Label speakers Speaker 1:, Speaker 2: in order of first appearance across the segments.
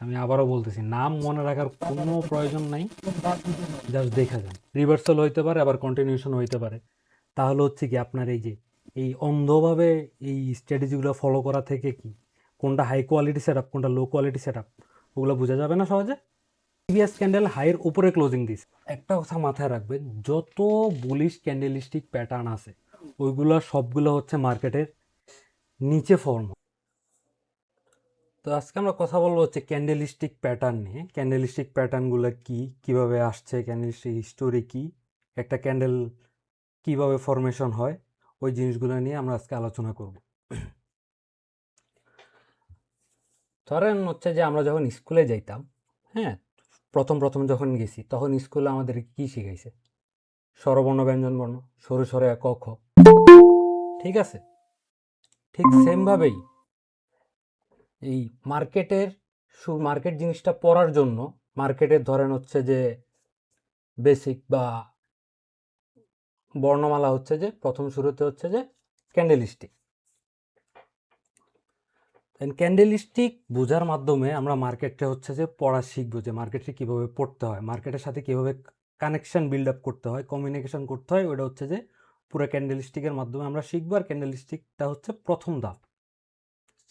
Speaker 1: আমি আবারও বলতেছি, নাম মনে রাখার কোনো প্রয়োজন নাই, জাস্ট দেখা যান। রিভার্সাল হইতে পারে, আবার কন্টিনিউশন হইতে পারে। তাহলে হচ্ছে কি আপনার এই যে এই অন্ধভাবে এই স্ট্র্যাটেজিগুলো ফলো করা থেকে কি কোনটা হাই কোয়ালিটি সেট আপ, কোনটা লো কোয়ালিটি সেট আপ, ওগুলো বোঝা যাবে না সহজে। প্রিভিয়াস ক্যান্ডেল হাইয়ের উপরে ক্লোজিং দিস। একটা কথা মাথায় রাখবেন, যত বুলিশ ক্যান্ডেলিস্টিক প্যাটার্ন আছে ওইগুলো সবগুলো হচ্ছে মার্কেটের নিচে ফর্ম। তো আজকে আমরা কথা বলবো হচ্ছে ক্যান্ডেলিস্টিক প্যাটার্ন নিয়ে। ক্যান্ডেলিস্টিক প্যাটার্নগুলো কি, কিভাবে আসছে, ক্যান্ডেলিস্টিক হিস্টোরি কি, একটা ক্যান্ডেল কিভাবে ফরমেশন হয়, ওই জিনিসগুলো নিয়ে আমরা আজকে আলোচনা করব। ধরেন হচ্ছে যে আমরা যখন স্কুলে যাইতাম, হ্যাঁ, প্রথম প্রথম যখন গেছি তখন স্কুলে আমাদের কি শিখাইছে? স্বরবর্ণ, ব্যঞ্জনবর্ণ, সরু সরে ক খ, ঠিক আছে? ঠিক সেমভাবেই এই মার্কেটের মার্কেট জিনিসটা পড়ার জন্য মার্কেটের ধরেন হচ্ছে যে বেসিক বা বর্ণমালা হচ্ছে যে প্রথম শুরুতে হচ্ছে যে ক্যান্ডেলিস্টিক। ক্যান্ডেলিস্টিক বোঝার মাধ্যমে আমরা মার্কেটটা হচ্ছে যে পড়া শিখবো, যে মার্কেটে কীভাবে পড়তে হয়, মার্কেটের সাথে কীভাবে কানেকশন বিল্ড আপ করতে হয়, কমিউনিকেশন করতে হয়, ওটা হচ্ছে যে পুরো ক্যান্ডেলিস্টিকের মাধ্যমে আমরা শিখবো। আর ক্যান্ডেলিস্টিকটা হচ্ছে প্রথম ধাপ,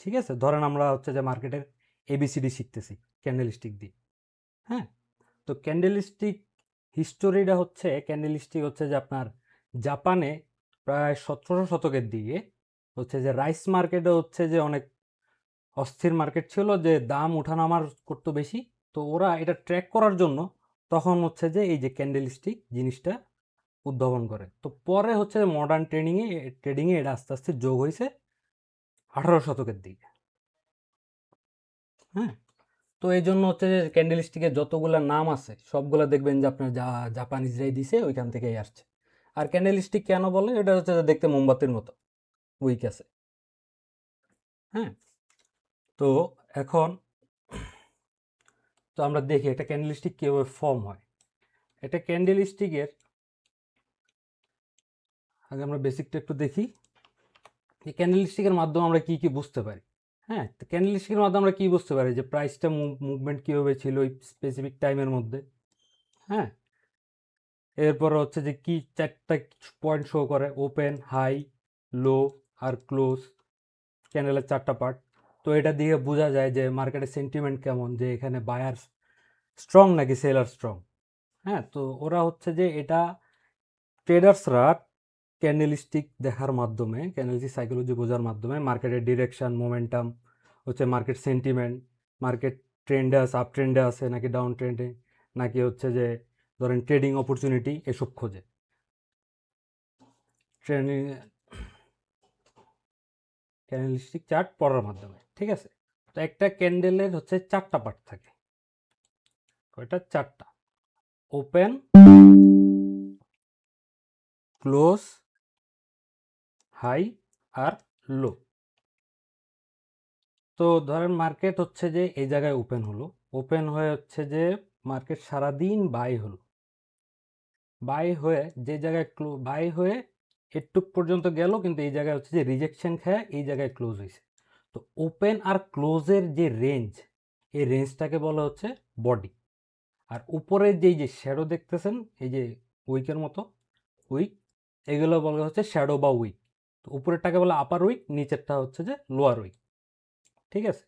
Speaker 1: ঠিক আছে? ধরেন আমরা হচ্ছে যে মার্কেটের এবিসিডি শিখতেছি ক্যান্ডেলিস্টিক দিয়ে, হ্যাঁ। তো ক্যান্ডেলিস্টিক হিস্টোরিটা হচ্ছে, ক্যান্ডেলিস্টিক হচ্ছে যে আপনার জাপানে প্রায় 17শো শতকের দিকে হচ্ছে যে রাইস মার্কেটে হচ্ছে যে অনেক অস্থির মার্কেট ছিল, যে দাম ওঠানামার করতো বেশি। তো ওরা এটা ট্র্যাক করার জন্য তখন হচ্ছে যে এই যে ক্যান্ডেলস্টিক জিনিসটা উদ্ভাবন করে। তো পরে হচ্ছে মডার্ন ট্রেডিংয়ে এটা আস্তে আস্তে যোগ হয়েছে 18শো শতকের দিকে, হ্যাঁ। তো এই জন্য হচ্ছে যে ক্যান্ডেলস্টিকের যতগুলো নাম আছে সবগুলো দেখবেন যে আপনার জাপানিজরাই দিছে, ওইখান থেকেই আসছে। আর ক্যান্ডেলস্টিক কেন বলে? এটা হচ্ছে যে দেখতে মোমবাতির মতো উইক আছে, হ্যাঁ। তো এখন তো আমরা দেখি একটা ক্যান্ডেলস্টিক কীভাবে ফর্ম হয়। এটা ক্যান্ডেলস্টিকের আগে আমরা বেসিকটা একটু দেখি। এই ক্যান্ডেলস্টিকের মাধ্যমে আমরা কি কি বুঝতে পারি? হ্যাঁ, তো ক্যান্ডেলস্টিকের মাধ্যমে আমরা কি বুঝতে পারি? যে প্রাইসটা মুভমেন্ট কীভাবে ছিল ওই স্পেসিফিক টাইমের মধ্যে, হ্যাঁ। এরপর হচ্ছে যে কি চারটা পয়েন্ট শো করে: ওপেন, হাই, লো আর ক্লোজ। ক্যান্ডেলের চারটা পার্ট। তো এটা দিয়ে বোঝা যায় যে মার্কেটের সেন্টিমেন্ট কেমন, যে এখানে বায়ার স্ট্রং নাকি সেলার স্ট্রং, হ্যাঁ। তো ওরা হচ্ছে যে এটা ট্রেডার্সরা ক্যান্ডেলস্টিক দেখার মাধ্যমে, ক্যান্ডেলস্টিক সাইকোলজি বোঝার মাধ্যমে মার্কেটের ডিরেকশন, মোমেন্টাম, হচ্ছে মার্কেট সেন্টিমেন্ট, মার্কেট ট্রেন্ডে আছে, আপ ট্রেন্ডে আছে নাকি ডাউন ট্রেন্ডে, নাকি হচ্ছে যে ধরেন ট্রেডিং অপরচুনিটি, এসব খোঁজে ট্রেডিং ক্যান্ডেলস্টিক চার্ট পড়ার মাধ্যমে, ঠিক আছে? তো একটা ক্যান্ডেলের হচ্ছে চারটা পার্ট থাকে। কয়টা? চারটা। ওপেন, ক্লোজ, হাই আর লো। তো ধরেন মার্কেট হচ্ছে যে এই জায়গায় ওপেন হলো, ওপেন হয়ে হচ্ছে যে মার্কেট সারাদিন বাই হলো, বাই হয়ে যে জায়গায় বাই হয়ে এটুক পর্যন্ত গেল, কিন্তু এই জায়গায় হচ্ছে যে রিজেকশন খেয়ে এই জায়গায় ক্লোজ হয়েছে। তো ওপেন আর ক্লোজের যে রেঞ্জ, এই রেঞ্জটাকে বলা হচ্ছে বডি। আর উপরের যে শ্যাডো দেখতেছেন, এই যে উইকের মতো উইক, এগুলো বলা হচ্ছে শ্যাডো বা উইক। তো উপরেরটাকে বলে আপার উইক, নিচেরটা হচ্ছে যে লোয়ার উইক, ঠিক আছে?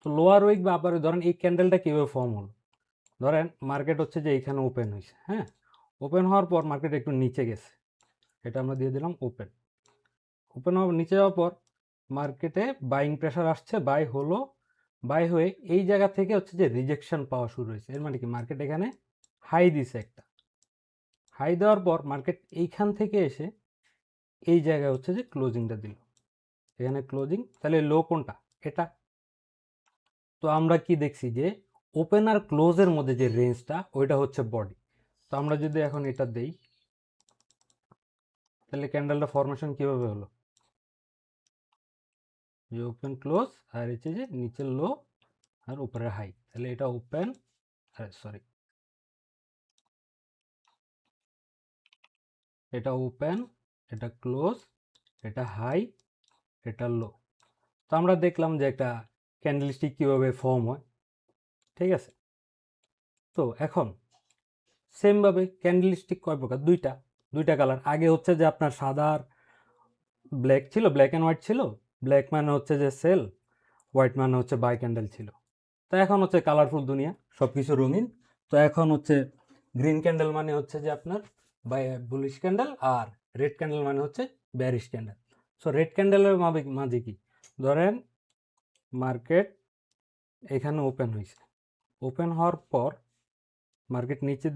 Speaker 1: তো লোয়ার উইক বা আপার উইক, ধরেন এই ক্যান্ডেলটা কীভাবে ফর্ম হলো। ধরেন মার্কেট হচ্ছে যে এইখানে ওপেন হয়েছে, হ্যাঁ। ওপেন হওয়ার পর মার্কেট একটু নিচে গেছে, এটা আমরা দিয়ে দিলাম ওপেন। ওপেন হওয়ার নিচে যাওয়ার পর মার্কেটে বাইং প্রেশার আসছে, বাই হলো, বাই হয়ে এই জায়গা থেকে হচ্ছে যে রিজেকশন পাওয়া শুরু হয়েছে। এর মানে কি? মার্কেট এখানে হাই দিছে একটা, হাই দেওয়ার পর মার্কেট এইখান থেকে এসে এই জায়গায় হচ্ছে যে ক্লোজিংটা দিল, এখানে ক্লোজিং। তাহলে লো কোনটা? এটা। তো আমরা কি দেখছি? যে ওপেন আর ক্লোজের মধ্যে যে রেঞ্জটা, ওইটা হচ্ছে বডি। তো আমরা যদি এখন এটা দেই, তাহলে ক্যান্ডেলটা ফরমেশন কিভাবে হলো? যে ওপেন, ক্লোজ, আর হচ্ছে যে নিচের লো আর উপরের হাই। তাহলে এটা ওপেন, সরি, এটা ওপেন, এটা ক্লোজ, এটা হাই, এটা লো। তো আমরা দেখলাম যে একটা ক্যান্ডেলস্টিক কীভাবে ফর্ম হয়। ঠিক আছে? তো এখন সেমভাবে ক্যান্ডেল স্টিক কয় প্রকার? দুইটা কালার। আগে হচ্ছে যে আপনার সাদা আর ব্ল্যাক ছিল, ব্ল্যাক অ্যান্ড হোয়াইট ছিল। ব্ল্যাক মানে হচ্ছে যে সেল, হোয়াইট মানে হচ্ছে বাই ক্যান্ডেল ছিল। তো এখন হচ্ছে কালারফুল দুনিয়া, সব কিছু রঙিন। তো এখন হচ্ছে গ্রিন ক্যান্ডেল মানে হচ্ছে যে আপনার বাই বুলিশ ক্যান্ডেল, আর রেড ক্যান্ডেল মানে হচ্ছে ব্যারিশ ক্যান্ডেল। সো রেড ক্যান্ডেলের মাঝে কি ধরেন মার্কেট এখানে ওপেন হয়েছে, ওপেন হওয়ার পর মার্কেট নিচের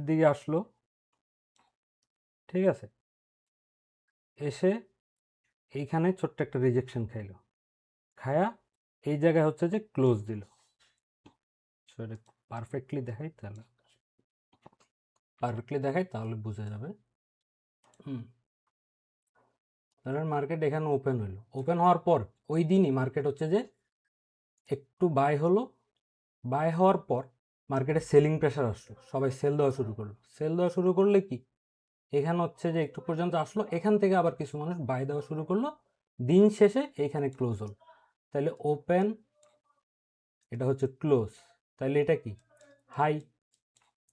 Speaker 1: দিকে আসলো, ঠিক আছে? এসে এইখানে ছোট্ট একটা রিজেকশন খাইলো, খায়া এই জায়গায় হচ্ছে যে ক্লোজ দিল। সেটা পারফেক্টলি দেখাই তাহলে বোঝা যাবে। ধরেন মার্কেট এখানে ওপেন হলো, ওপেন হওয়ার পর ওই দিনই মার্কেট হচ্ছে যে একটু বাই হলো, বাই হওয়ার পর মার্কেটে সেলিং প্রেশার আসলো, সবাই সেল দেওয়া শুরু করলো। সেল দেওয়া শুরু করলে কি এখানে হচ্ছে যে একটু পর্যন্ত আসলো, এখান থেকে আবার কিছু মানুষ বাই দেওয়া শুরু করলো, দিন শেষে এইখানে ক্লোজ হলো। তাহলে ওপেন, এটা হচ্ছে ক্লোজ, তাহলে এটা কি হাই,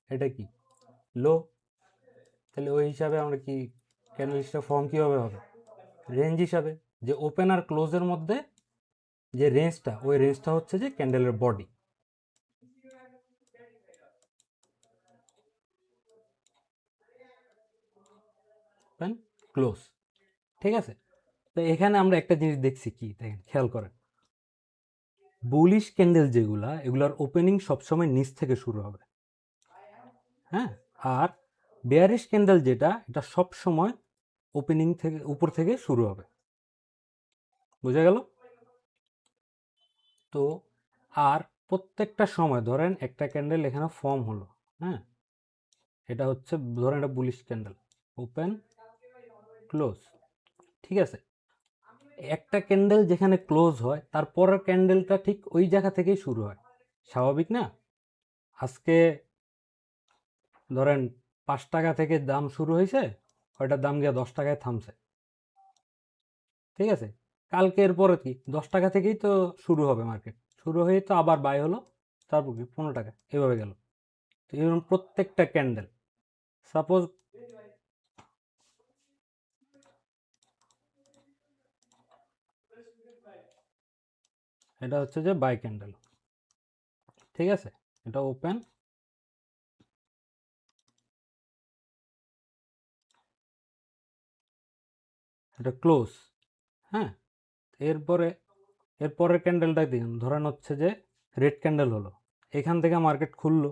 Speaker 1: এটা কি লো। তাহলে ওই হিসাবে আমরা কি ক্যান্ডেলস্টিক ফর্ম কীভাবে হবে? রেঞ্জ হিসাবে, যে ওপেন আর ক্লোজের মধ্যে যে রেঞ্জটা, ওই রেঞ্জটা হচ্ছে যে ক্যান্ডেলের বডি। ওপেন ক্লোজ, ঠিক আছে? তো এখানে আমরা একটা জিনিস দেখছি, কি দেখেন, খেয়াল করেন, বুলিশ ক্যান্ডেল যেগুলা, এগুলার ওপেনিং সবসময় নিচ থেকে শুরু হবে, হ্যাঁ। আর বেয়ারিশ ক্যান্ডেল যেটা, এটা সবসময় ওপেনিং থেকে উপর থেকে শুরু হবে। বোঝা গেল? তো আর প্রত্যেকটা সময় ধরেন একটা ক্যান্ডেল এখানে ফর্ম হলো, হ্যাঁ, এটা হচ্ছে ধরেন এটা বুলিশ ক্যান্ডেল, ওপেন ক্লোজ, ঠিক আছে? একটা ক্যান্ডেল যেখানে ক্লোজ হয় তার পরের ক্যান্ডেলটা ঠিক ওই জায়গা থেকেই শুরু হয়, স্বাভাবিক না? আজকে ধরেন 5 টাকা থেকে দাম শুরু হয়েছে, ওইটার দাম গিয়ে 10 টাকায় থামছে, ঠিক আছে? কালকে এরপরে কি 10 টাকা থেকেই তো শুরু হবে মার্কেট, শুরু হয়ে তো আবার বাই হলো, তারপর কি 15 টাকা, এভাবে গেল। তো এরকম প্রত্যেকটা ক্যান্ডেল, সাপোজ এটা হচ্ছে যে বাই ক্যান্ডেল, ঠিক আছে? এটা ওপেন, এটা ক্লোজ, হ্যাঁ। এরপরের ক্যান্ডেলটা দিন, ধরেন হচ্ছে যে রেড ক্যান্ডেল হলো, এখান থেকে মার্কেট খুললো,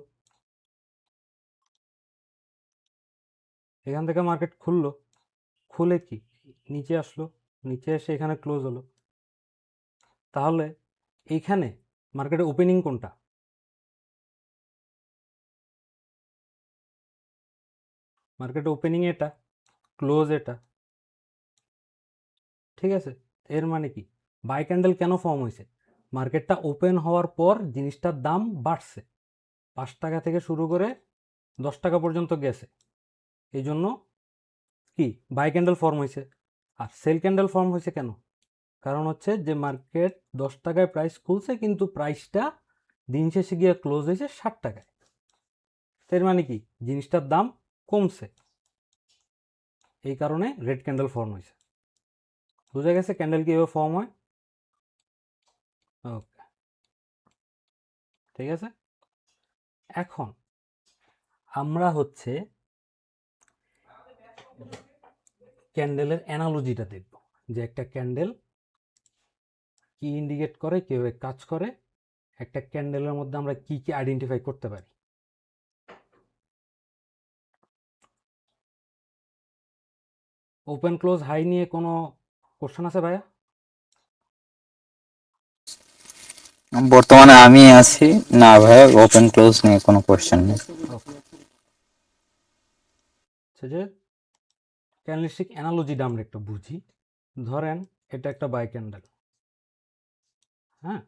Speaker 1: এখান থেকে মার্কেট খুললো, খুলে কি নিচে আসলো, নিচে এসে এখানে ক্লোজ হলো। তাহলে এইখানে মার্কেটের ওপেনিং কোনটা? মার্কেটের ওপেনিং এটা, ক্লোজ এটা, ঠিক আছে? এর মানে কি বাই ক্যান্ডেল কেন ফর্ম হয়েছে? মার্কেটটা ওপেন হওয়ার পর জিনিসটার দাম বাড়ছে, 5 টাকা থেকে শুরু করে 10 টাকা পর্যন্ত গেছে, এই জন্য কি বাই ক্যান্ডেল ফর্ম হয়েছে। আর সেল ক্যান্ডেল ফর্ম হয়েছে কেন? কারণ হচ্ছে যে মার্কেট 10 টাকায় প্রাইস খুলছে, কিন্তু প্রাইসটা দিন শেষে গিয়ে ক্লোজ হয়েছে 60 টাকায়। এর মানে কি জিনিসটার দাম কমছে, এই কারণে রেড ক্যান্ডেল ফর্ম হয়েছে। বুঝা গেছে ক্যান্ডেল কীভাবে ফর্ম হয়? ওকে, ঠিক আছে। এখন আমরা হচ্ছে ক্যান্ডেলের অ্যানালজিটা দেখব, যে একটা ক্যান্ডেল কি ইন্ডিকেট করে, কীভাবে কাজ করে, একটা ক্যান্ডেলের মধ্যে আমরা কি কি আইডেন্টিফাই করতে পারি। ওপেন ক্লোজ হাই নিয়ে কোনো কোশ্চেন আছে ভাইয়া?
Speaker 2: বর্তমানে আমি আছি না ভাই, ওপেন ক্লোজ নিয়ে কোনো কোশ্চেন নেই।
Speaker 1: যে ক্যান্ডেলস্টিক অ্যানালজিটা আমরা একটু বুঝি। ধরেন এটা একটা বাই ক্যান্ডেল, হ্যাঁ,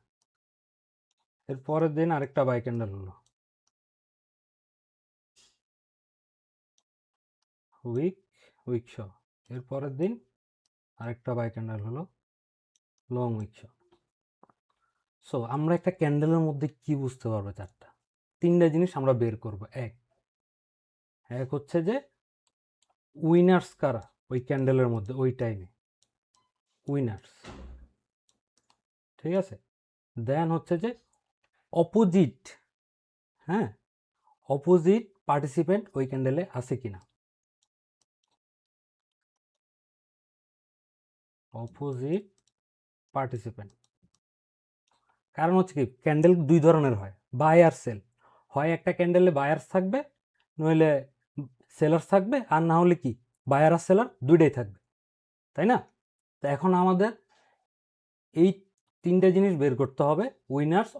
Speaker 1: এর পরের দিন আরেকটা বাই ক্যান্ডেল হলো, উইক শো, এর পরের দিন আরেকটা বাই ক্যান্ডেল হলো, লং উইক শো। সো আমরা একটা ক্যান্ডেলের মধ্যে কি বুঝতে পারবো? তিনটা জিনিস আমরা বের করব। এক হচ্ছে যে উইনার্স কারা ওই ক্যান্ডেলের মধ্যে ওই টাইমে, উইনার্স, ঠিক আছে? দেন হচ্ছে যে অপোজিট, হ্যাঁ, অপোজিট পার্টিসিপেন্ট ওই ক্যান্ডেলে আছে কিনা, অপোজিট পার্টিসিপেন্ট। কারণ হচ্ছে কি, ক্যান্ডেল দুই ধরনের হয়, বাই আর সেল। হয় একটা ক্যান্ডেলে বায়ার্স থাকবে, নইলে সেলার্স থাকবে, আর না হলে কি বায়ার আর সেলার দুইটাই থাকবে, তাই না? তো এখন আমাদের এই তিনটা জিনিস বের করতে হবে, উইনার্স,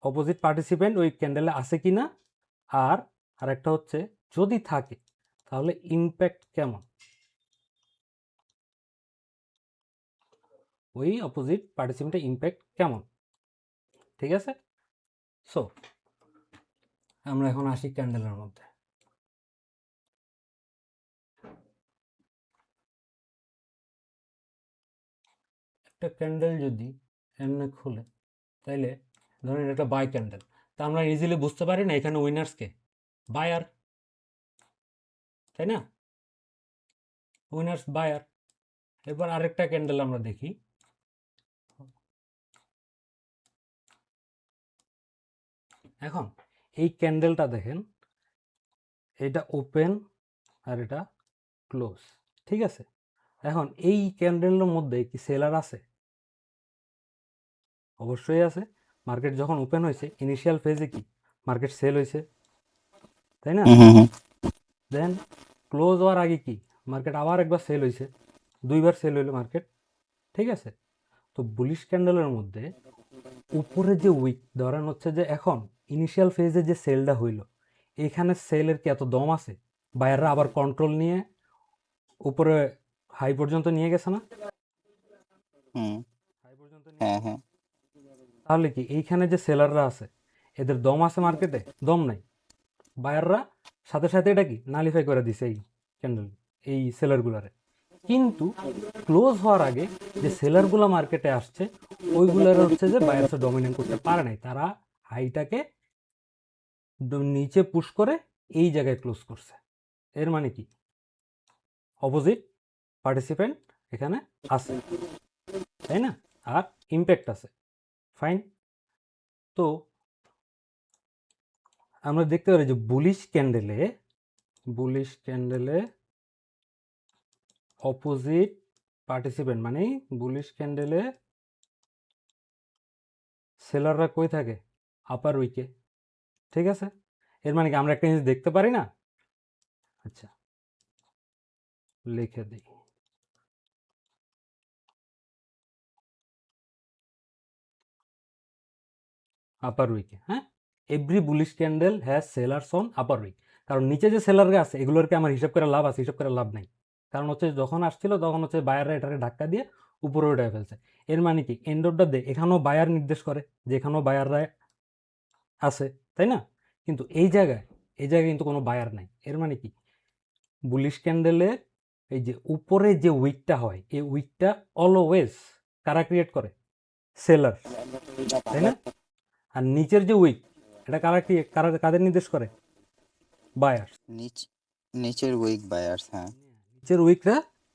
Speaker 1: অপোজিট পার্টিসিপেন্ট ওই ক্যান্ডেলে আছে কি না, আর আরেকটা হচ্ছে যদি থাকে তাহলে ইম্প্যাক্ট কেমন, ওই অপোজিট পার্টিসিপেন্টের ইম্প্যাক্ট কেমন, ঠিক আছে? সো আমরা এখন আসি ক্যান্ডেলের মধ্যে। একটা ক্যান্ডেল যদি এমনি খুলে, তাইলে ধরেন এটা বাই ক্যান্ডেল, তা আমরা ইজিলি বুঝতে পারি না এখানে উইনার্সকে, বায়ার, তাই না? Winners buyer. এবার আরেকটা ক্যান্ডেল আমরা দেখি, এখন এই ক্যান্ডেলটা দেখেন, এটা ওপেন আর এটা ক্লোজ, ঠিক আছে? এখন এই ক্যান্ডেলের মধ্যে কি সেলার আছে? অবশ্যই আছে। মার্কেট যখন ওপেন হয়েছে ইনিশিয়াল ফেজে কি মার্কেট সেল হয়েছে, তাই না? দেন ক্লোজ হওয়ার আগে কি মার্কেট আবার একবার সেল হয়েছে, দুইবার সেল হইলো মার্কেট, ঠিক আছে? তো বুলিশ ক্যান্ডেলের মধ্যে উপরে যে উইক ধরেন হচ্ছে যে এখন ইনিশিয়াল ফেজে যে সেলটা হইলো, এখানে সেলের কি এত দম আছে? বায়াররা আবার কন্ট্রোল নিয়ে উপরে হাই পর্যন্ত নিয়ে গেছে না? হাই পর্যন্ত নিয়ে
Speaker 2: হ্যাঁ
Speaker 1: গেছে।
Speaker 2: হ্যাঁ
Speaker 1: তাহলে কি এইখানে যে সেলাররা আছে এদের দম আছে মার্কেটে? দম নাই। বায়াররা সাথে সাথে এটা কি নালিফাই করে দিছে এই ক্যান্ডেল, এই সেলারগুলারে। কিন্তু ক্লোজ হওয়ার আগে যে সেলারগুলো মার্কেটে আসছে ওইগুলার হচ্ছে যে বায়ার্সে ডমিনেট করতে পারে নাই, তারা হাইটাকে নিচে পুশ করে এই জায়গায় ক্লোজ করছে। এর মানে কি অপোজিট পার্টিসিপেন্ট এখানে আছে, তাই না? আর ইম্প্যাক্ট আছে, ফাইন। তো আমরা দেখতে পারি যে বুলিশ ক্যান্ডেলে অপোজিট পার্টিসিপেন্ট মানে বুলিশ ক্যান্ডেলে সেলাররা কই থাকে? আপার উইকে, ঠিক আছে? এর মানে কি আমরা একটা জিনিস দেখতে পারি না? আচ্ছা, লিখে দিই, আপার উইকে, হ্যাঁ, every bullish candle has sellers on upper wick. কারণ নিচে যে সেলাররা আছে এগুলোরকে আমার হিসাব করে লাভ আছে? হিসাব করে লাভ নাই। কারণ হচ্ছে যখন আসছিল তখন হচ্ছে বায়াররা এটাকে ধাক্কা দিয়ে উপরে উঠে ফেলছে। এর মানে কি এন্ড অফ দ্য ডে এখানেও বায়ার নির্দেশ করে যে এখানেও বায়াররা আছে, তাই না? কিন্তু এই জায়গায় কিন্তু কোনো বায়ার নাই। এর মানে কি বুলিশ ক্যান্ডেলের এই যে উপরে যে উইকটা হয় এই উইকটা অলওয়েজ কারা ক্রিয়েট করে? সেলার, তাই না? আর নিচের যে উইক এটা কাদের নির্দেশ করে? বায়ার।
Speaker 2: নিচ নিচের উইক বায়ার্স, হ্যাঁ।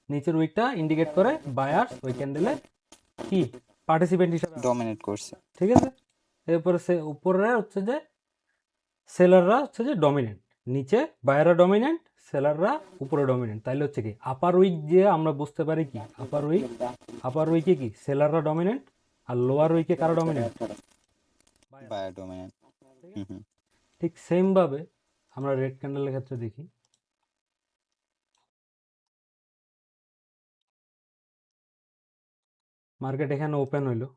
Speaker 1: নিচের উইকটা ইন্ডিকেট করে বায়ার্স ওই ক্যান্ডেলে কি পার্টিসিপেন্ট হিসাবে আছে,
Speaker 2: ডমিনেট করছে।
Speaker 1: ঠিক আছে? এরপরে সে উপরে হচ্ছে যে সেলাররা হচ্ছে যে ডমিনেন্ট, নিচে বায়াররা ডমিনেন্ট, সেলাররা উপরে ডমিনেন্ট। তাইলে হচ্ছে কি আপার উইক যে আমরা বুঝতে পারি কি আপার উইকে কি সেলাররা ডমিনেন্ট, আর লোয়ার উইকে কারা ডমিনেন্ট?
Speaker 2: Buyer dominate.
Speaker 1: ঠিক সেম ভাবে আমরা রেড ক্যান্ডেলের ক্ষেত্রে দেখি, মার্কেট এখানে ওপেন হইলো,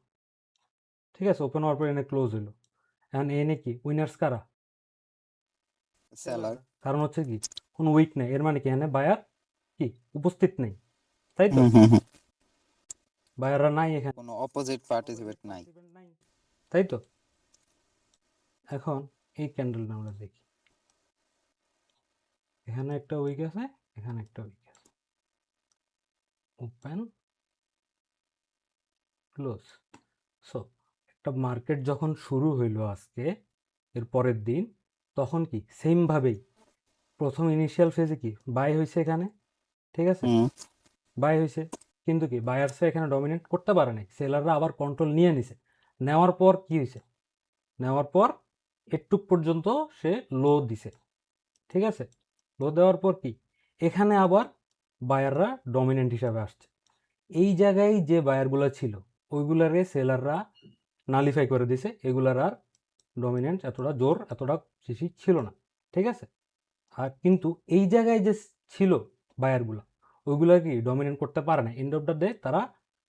Speaker 1: ঠিক আছে? ওপেন হওয়ার পর এনে ক্লোজ হইলো। এখন এনে কি উইনার্স কারা?
Speaker 2: সেলার।
Speaker 1: কারণ হচ্ছে কি কোনো উইক নেই, এর মানে কি এখানে বায়ার কি উপস্থিত নেই, তাই তো? বায়াররা নাই এখানে,
Speaker 2: কোনো অপোজিট পার্টিসিপেট নাই।
Speaker 1: তাই তো? এখন এই ক্যান্ডেলটা আমরা দেখি, এখানে একটা উইক আছে, এখানে একটা উইক আছে, ওপেন ক্লোজ। সো একটা মার্কেট যখন শুরু হইলো আজকে এর পরের দিন, তখন কি সেম ভাবেই প্রথম ইনিশিয়াল ফেজে কি বাই হয়েছে এখানে, ঠিক আছে,
Speaker 2: হুম
Speaker 1: বাই হয়েছে, কিন্তু কি বায়ার্সরা এখানে ডমিনেট করতে পারে নাই, সেলাররা আবার কন্ট্রোল নিয়ে নিছে। নেওয়ার পর কি হয়েছে, নেওয়ার পর একটু পর্যন্ত সে লো দিছে, ঠিক আছে, লো দেওয়ার পর কি এখানে আবার বায়াররা ডমিনেন্ট হিসাবে আসছে। এই জায়গায় যে বায়ারগুলো ছিল ওইগুলারে সেলাররা নালিফাই করে দিছে, এগুলার আর ডমিনেন্ট এতটা জোর এতটা বেশি ছিল না, ঠিক আছে। আর কিন্তু এই জায়গায় যে ছিল বায়ারগুলো, ওইগুলো কি ডমিনেন্ট করতে পারে না, এন্ড অফ দ্য ডে তারা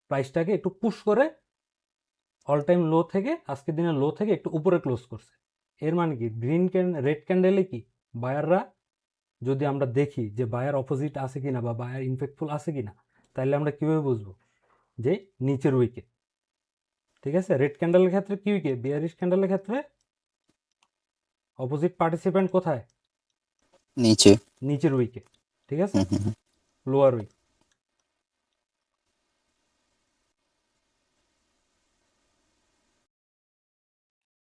Speaker 1: প্রাইসটাকে একটু পুশ করে অল টাইম লো থেকে আজকের দিনের লো থেকে একটু উপরে ক্লোজ করছে। এর মানে কি রেড ক্যান্ডেলে কি বায়াররা, যদি আমরা দেখি যে বায়ার অপোজিট আছে কিনা বা বায়ার ইনফেক্টফুল আছে কিনা, তাহলে আমরা কীভাবে বুঝবো যে নিচের উইকে, ঠিক আছে। রেড ক্যান্ডেলের ক্ষেত্রে কি উইকে, বিয়ারিশ ক্যান্ডেলের ক্ষেত্রে অপোজিট পার্টিসিপেন্ট কোথায়,
Speaker 2: নিচে।
Speaker 1: নিচের উইকে, ঠিক আছে,
Speaker 2: হুম হুম হুম।
Speaker 1: Lower week.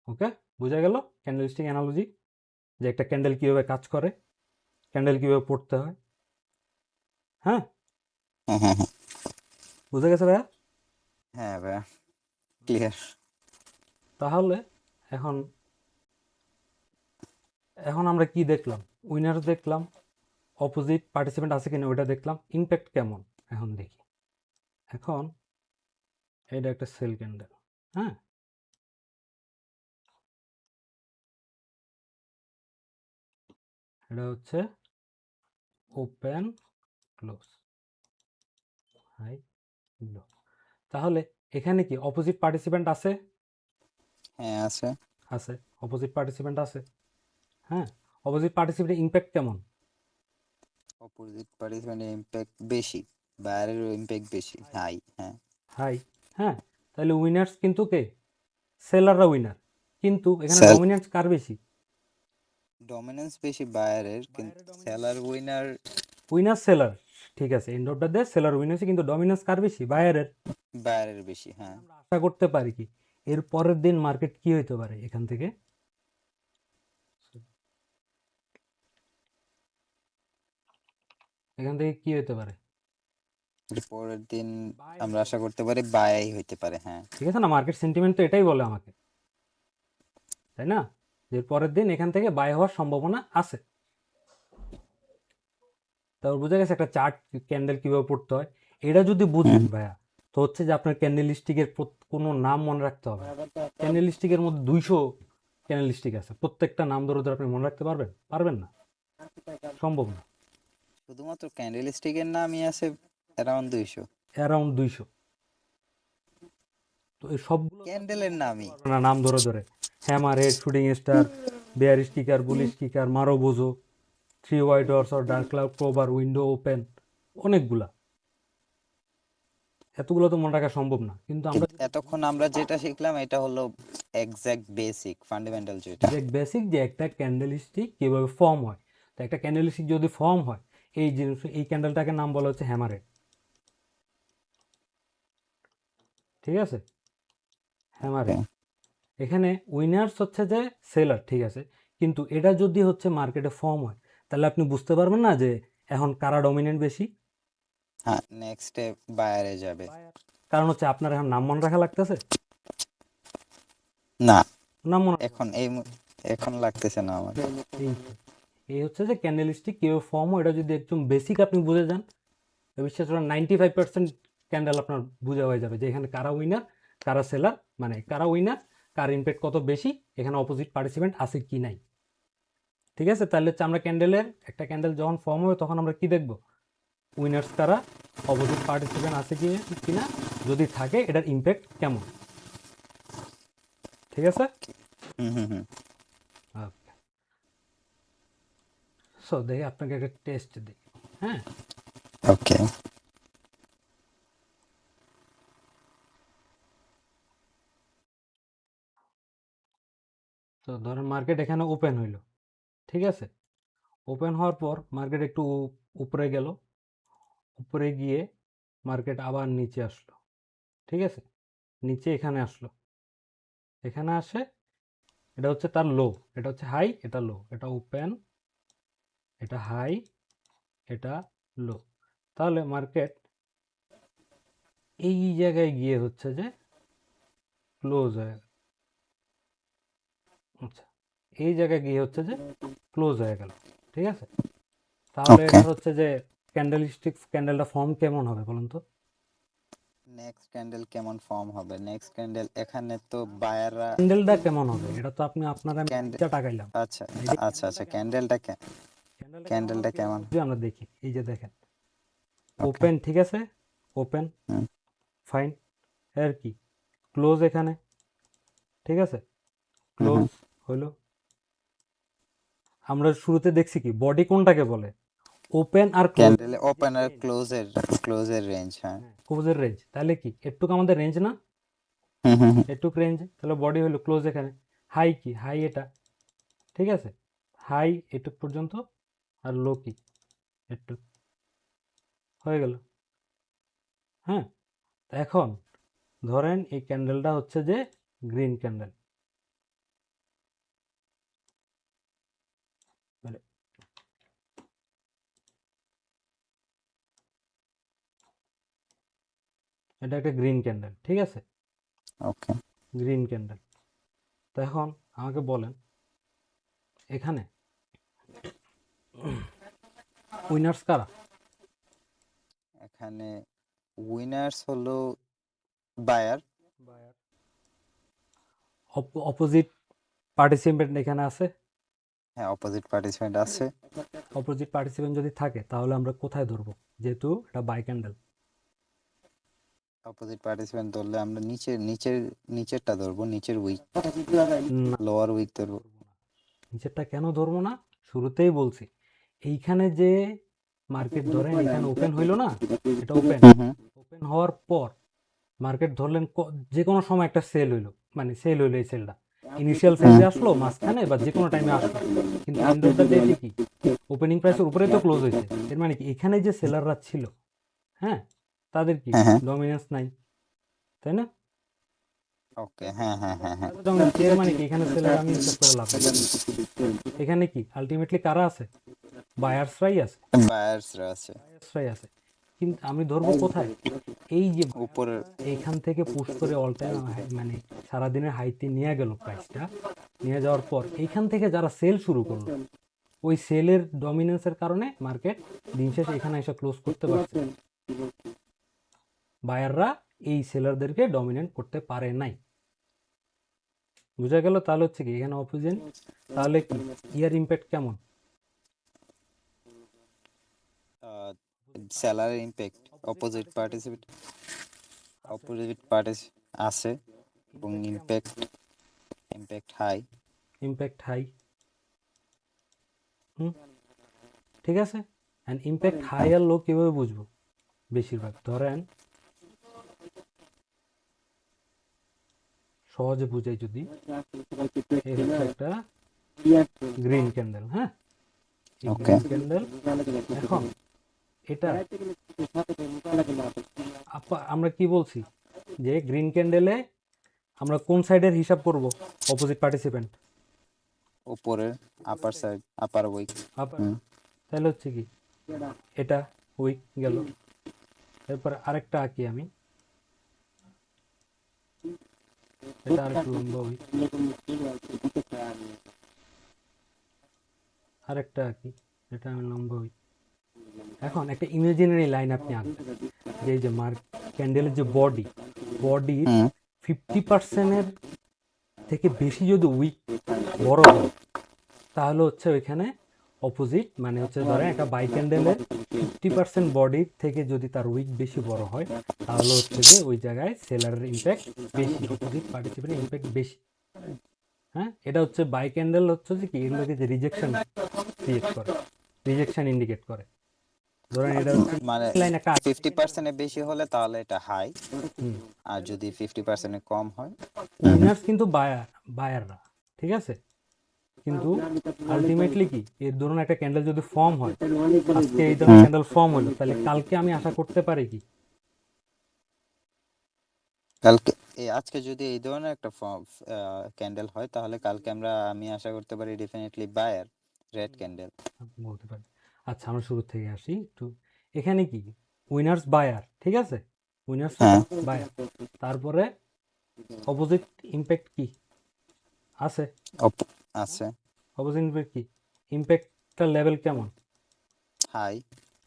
Speaker 1: ওকে, বোঝা গেল ক্যান্ডেলস্টিক অ্যানালজি, যে একটা ক্যান্ডেল কীভাবে কাজ করে, ক্যান্ডেল কীভাবে পড়তে হয়। হ্যাঁ,
Speaker 2: হ্যাঁ হ্যাঁ হ্যাঁ।
Speaker 1: বুঝা গেছে ভাইয়া?
Speaker 2: হ্যাঁ ভাইয়া, ক্লিয়ার।
Speaker 1: তাহলে এখন এখন আমরা কি দেখলাম, উইনার দেখলাম, অপোজিট পার্টিসিপেন্ট আছে কিনা ওইটা দেখলাম, ইম্প্যাক্ট কেমন এখন দেখি। এখন এটা একটা সেল ক্যান্ডেল, হ্যাঁ, এটা হচ্ছে ওপেন ক্লোজ, হাই লো। তাহলে এখানে কি অপোজিট পার্টিসিপেন্ট আছে,
Speaker 2: হ্যাঁ আছে।
Speaker 1: আছে, অপোজিট পার্টিসিপেন্ট আছে, হ্যাঁ। অপোজিট পার্টিসিপেন্টের ইম্প্যাক্ট কেমন,
Speaker 2: অপোজিট পার্টিসিপেন্টের ইম্প্যাক্ট বেশি, বাইরের ইম্প্যাক্ট বেশি, হাই। হ্যাঁ
Speaker 1: হাই, হ্যাঁ। তাহলে উইনার্স কিন্তু কে, সেলাররা উইনার, কিন্তু এখানে
Speaker 2: স্যার,
Speaker 1: ডমিনেন্স কার বেশি,
Speaker 2: ডমিনেন্স বেশি বাইরের, কিন্তু সেলার উইনার।
Speaker 1: উইনার সেলার, ঠিক আছে, end of the day seller win হয়েছে, কিন্তু ডমিনেন্স কার বেশি, বায়ারের।
Speaker 2: বাইরের বেশি, হ্যাঁ।
Speaker 1: আমরা আশা করতে পারি কি এর পরের দিন মার্কেট কি হইতে পারে, এখান থেকে কি হইতে পারে,
Speaker 2: এর পরের দিন আমরা আশা করতে পারি বাই হইতে পারে, হ্যাঁ।
Speaker 1: ঠিক আছে না, মার্কেট সেন্টিমেন্ট তো এটাই বলে আমাকে, তাই না, যে পরের দিন এখান থেকে বাই হওয়ার সম্ভাবনা আছে। তারপর বোঝা গেছে একটা চার্ট ক্যান্ডেল কিভাবে পড়তে হয়, এটা যদি বুঝেন ভাইয়া, তো হচ্ছে যে আপনার ক্যান্ডেল স্টিকের কোনো নাম মনে রাখতে হবে না। ক্যান্ডেল স্টিকের মধ্যে 200 ক্যান্ডেল স্টিক আছে, প্রত্যেকটা নাম ধরে ধরে আপনি মনে রাখতে পারবেন, পারবেন না, সম্ভব না,
Speaker 2: শুধুমাত্র ক্যান্ডেল স্টিকের নামই আছে অ্যারাউন্ড 200।
Speaker 1: অ্যারাউন্ড 200। তো এই সবগুলো তো আপনি
Speaker 2: ক্যান্ডেলের
Speaker 1: মনে রাখতে
Speaker 2: নামই।
Speaker 1: পারবেন না নাম ধরে ধরে, hammer head, shooting star, bear sticker, bullish sticker, marubozu, three white horse or dark cloud, প্রোবার, উইন্ডো ওপেন, অনেকগুলা, এতগুলো তো মনে রাখা সম্ভব না, কিন্তু আমরা
Speaker 2: কিন্তু এতক্ষণ আমরা যেটা শিখলাম এটা হলো এক্সাক্ট বেসিক ফান্ডামেন্টাল যেটা।
Speaker 1: যে বেসিক যে একটা ক্যান্ডেল স্টিক কীভাবে ফর্ম হয়, তো একটা ক্যান্ডেল স্টিক যদি ফর্ম হয়, এই জিনিস এই ক্যান্ডেলটাকে নাম বলা হচ্ছে হ্যামারহেড, ঠিক আছে, হ্যামারহেড। এখানে উইনার্স হচ্ছে যে সেলার, ঠিক আছে, কিন্তু এটা যদি হচ্ছে মার্কেটে ফর্ম হয়, তাহলে আপনি বুঝতে পারবেন না যে এখন কারা ডমিনেন্ট বেশি,
Speaker 2: হ্যাঁ, নেক্সটে বায়ারে যাবে।
Speaker 1: কারণ হচ্ছে আপনার এখন নাম মনে রাখা লাগতেছে,
Speaker 2: না,
Speaker 1: নাম মনে
Speaker 2: এখন এখন লাগতেছে না আমার।
Speaker 1: এই তো, এই হচ্ছে যে ক্যান্ডেল স্টিক কীভাবে ফর্ম হয়, এটা যদি একদম বেসিক আপনি বুঝে যান, বিশ্বাস করেন 95% ক্যান্ডেল আপনার বোঝা হয়ে যাবে যে এখানে কারা উইনার কারা সেলার, মানে কারা উইনার, কার ইম্প্যাক্ট কত বেশি, এখানে অপোজিট পার্টিসিপেন্ট আছে কি নাই, ঠিক আছে। তাহলে হচ্ছে আমরা ক্যান্ডেলের একটা ক্যান্ডেল যখন ফর্ম হবে তখন আমরা কি দেখব, উইনার্স কারা, অপোজিট পার্টিসিপেন্ট আছে কি কিনা, যদি থাকে এটার ইম্প্যাক্ট কেমন, ঠিক আছে।
Speaker 2: হুম হুম হুম।
Speaker 1: সো দেখি আপনাকে একটা টেস্ট দিই, হ্যাঁ,
Speaker 2: ওকে।
Speaker 1: তো ধরেন মার্কেট এখানে ওপেন হইলো, ঠিক আছে, ওপেন হওয়ার পর মার্কেট একটু উপরে গেল, উপরে গিয়ে মার্কেট আবার নিচে আসলো, ঠিক আছে, নিচে এখানে আসলো, এখানে আসে, এটা হচ্ছে তার লো, এটা হচ্ছে হাই, এটা লো, এটা ওপেন, এটা হাই, এটা লো। তাহলে মার্কেট এই জায়গায় গিয়ে হচ্ছে যে ক্লোজ হয়ে গেল। আচ্ছা, এই জায়গায় গিয়ে হচ্ছে যে ক্লোজ হয়ে গেল, ঠিক আছে। তাহলে
Speaker 2: ওকে,
Speaker 1: এটার হচ্ছে যে ক্যান্ডেলটা ফর্ম কেমন হবে বলুন তো?
Speaker 2: নেক্সট ক্যান্ডেল কেমন ফর্ম হবে? নেক্সট ক্যান্ডেল এখানে তো বায়াররা
Speaker 1: ক্যান্ডেলটা কেমন হবে এটা তো আপনারা আমি
Speaker 2: ক্যান্ডেল,
Speaker 1: যা টাকাইলাম।
Speaker 2: আচ্ছা
Speaker 1: এই যে
Speaker 2: আচ্ছা আচ্ছা, ক্যান্ডেলটা ক্যান্ডেলটা কেমন?
Speaker 1: যদি আমরা দেখি, এই যে দেখেন
Speaker 2: ওকে,
Speaker 1: ওপেন, ঠিক আছে, ওপেন
Speaker 2: হুম
Speaker 1: ফাইন, আর কি ক্লোজ এখানে, ঠিক আছে,
Speaker 2: হুম
Speaker 1: ক্লোজ
Speaker 2: হুম।
Speaker 1: হলো। আমরা শুরুতে দেখছি কি বডি কোনটাকে বলে, ওপেন আর ক্লোজ,
Speaker 2: ক্যান্ডেলে ওপেন আর ক্লোজের রেঞ্জ, হ্যাঁ।
Speaker 1: ক্লোজের রেঞ্জ। তাহলে কি এটুক আমাদের রেঞ্জ না,
Speaker 2: হুম হুম হুম।
Speaker 1: এটুক রেঞ্জ, তাহলে বডি হলো ক্লোজ এখানে। হাই কি, হাই এটা, ঠিক আছে, হাই এটুক পর্যন্ত, আর লো কি এটুক, হয়ে গেল। হ্যাঁ, এখন ধরেন এই ক্যান্ডেলটা হচ্ছে যে গ্রিন ক্যান্ডেল, মানে এটা একটা গ্রিন ক্যান্ডেল, ঠিক আছে,
Speaker 2: ওকে,
Speaker 1: গ্রিন ক্যান্ডেল। তো এখন আমাকে বলেন এখানে উইনার্স কারা?
Speaker 2: এখানে উইনার্স হলো বায়ার।
Speaker 1: অপোজিট পার্টিসিপেন্ট এখানে আছে।
Speaker 2: হ্যাঁ, অপোজিট পার্টিসিপেন্ট আছে।
Speaker 1: অপোজিট পার্টিসিপেন্ট যদি থাকে তাহলে আমরা কোথায় ধরবো, যেহেতু এটা বাই ক্যান্ডেল?
Speaker 2: অপোজিট পার্টিসিপেন্ট ধরলে আমরা নিচেরটা ধরবো, নিচের উইক,
Speaker 1: না,
Speaker 2: লোয়ার উইক ধরবো।
Speaker 1: নিচেরটা কেন ধরবো না? শুরুতেই বলছি, এইখানে যে মার্কেট ধরেন এখানে ওপেন হইলো না, এটা ওপেন,
Speaker 2: হুম হুম
Speaker 1: ওপেন হওয়ার পর মার্কেট ধরলেন যে কোনো সময় একটা সেল হইলো, মানে সেল হইলো, এই সেলটা ইনিশিয়াল ফেজে আসলো মাঝখানে বা যে কোনো টাইমে আসলো, কিন্তু এন্ড অফ দ্য ডেতে কি ওপেনিং প্রাইসের উপরে তো ক্লোজ হয়েছে। এর মানে কি এখানে যে সেলাররা ছিল, হ্যাঁ, তাদের কি
Speaker 2: হ্যাঁ হ্যাঁ,
Speaker 1: ডমিনেন্স নাই, তাই না?
Speaker 2: ওকে, হ্যাঁ হ্যাঁ হ্যাঁ হ্যাঁ।
Speaker 1: ডমিনেন্স, এর মানে কি এখানে সেলার আমি হিসাব করে লাভ নেই। এখানে কি আলটিমেটলি কারা আছে? বায়ার্সরাই আছে,
Speaker 2: বায়ার্সরা আছে
Speaker 1: বায়ার্সরাই আছে। কিন্তু আমি ধরবো কোথায়, এই যে
Speaker 2: উপরের।
Speaker 1: এইখান থেকে পুশ করে অল টাইম, মানে সারাদিনের হাইতে নিয়ে গেল প্রাইসটা, নিয়ে যাওয়ার পর এইখান থেকে যারা সেল শুরু করলো, ওই সেলের ডমিনেন্সের কারণে মার্কেট দিন শেষে এখানে এসে ক্লোজ করতে পারছে। বায়াররা এই সেলারদেরকে ডমিনেট করতে পারে নাই, বুঝা গেল? তাহলে হচ্ছে কি এখানে অপোজিট, তাহলে কি ইয়ার ইম্প্যাক্ট কেমন?
Speaker 2: সেলারের ইম্প্যাক্ট, অপোজিট পার্টিস আছে এবং ইম্প্যাক্ট হাই।
Speaker 1: ইম্প্যাক্ট হাই, হুম, ঠিক আছে। অ্যান্ড ইম্প্যাক্ট হাই আর লো কীভাবে বুঝবো? বেশিরভাগ ধরেন সহজে বুঝাই যদি, এই হচ্ছে একটা গ্রিন ক্যান্ডেল, হ্যাঁ, এই
Speaker 2: ওকে,
Speaker 1: গ্রিন ক্যান্ডেল। এখন এটা আমরা কি বলছি যে গ্রিন ক্যান্ডেলে আমরা কোন সাইডের হিসাব করব? অপোজিট পার্টিসিপেন্ট
Speaker 2: উপরের আপার সাইড, আপার উইক।
Speaker 1: আবার, তাহলে হচ্ছে কি এটা উইক গেল। এরপর আরেকটা আঁকি আমি, এটা আরেকটু লম্বা উইক, আরেকটা আঁকি, এটা আমি লম্বা উইক। এখন একটা ইমাজিনারি লাইন আপনি আঁকবেন, যে এই যে ক্যান্ডেলের যে বডির
Speaker 2: হুম
Speaker 1: 50%-এর থেকে বেশি যদি উইক বড় হয়, তাহলে হচ্ছে ওইখানে অপোজিট, মানে হচ্ছে ধরেন একটা বাই ক্যান্ডেলের 50% বডির থেকে যদি তার উইক বেশি বড় হয়, তাহলে হচ্ছে যে ওই জায়গায় সেলারের ইম্প্যাক্ট বেশি, অপোজিট পার্টিসিপেন্টের ইম্প্যাক্ট বেশি। হ্যাঁ, এটা হচ্ছে বাই ক্যান্ডেল হচ্ছে যে কি এগুলোকে যে রিজেকশন ক্রিয়েট করে, রিজেকশন ইন্ডিকেট করে। ধরেন এটা হচ্ছে
Speaker 2: মানে
Speaker 1: লাইন একটা
Speaker 2: 50%-এর বেশি হলে তাহলে এটা হাই, আর যদি 50%-এর কম হয়।
Speaker 1: উইনার্স কিন্তু বায়াররা, ঠিক আছে, কিন্তু আলটিমেটলি কি এর ধরুন একটা ক্যান্ডেল যদি ফর্ম হয়, আজকে এই ধরনের ক্যান্ডেল ফর্ম হলো, তাহলে কালকে আমি আশা করতে পারি কি
Speaker 2: কালকে আজকে যদি এই ধরনের একটা ক্যান্ডেল হয় তাহলে কালকে আমি আশা করতে পারি ডেফিনেটলি বায়ার রেড ক্যান্ডেল।
Speaker 1: বলতে পারি। আচ্ছা আমরা শুরু থেকে আসি একটু। এখানে কি উইনার্স বায়ার, ঠিক আছে, উইনার্স
Speaker 2: হ্যাঁ
Speaker 1: বায়ার, তারপরে অপোজিট ইম্প্যাক্ট কি আছে?
Speaker 2: আছে
Speaker 1: অপোজিট ইম্প্যাক্ট কি? ইম্প্যাক্টটার লেভেল কেমন?
Speaker 2: হাই।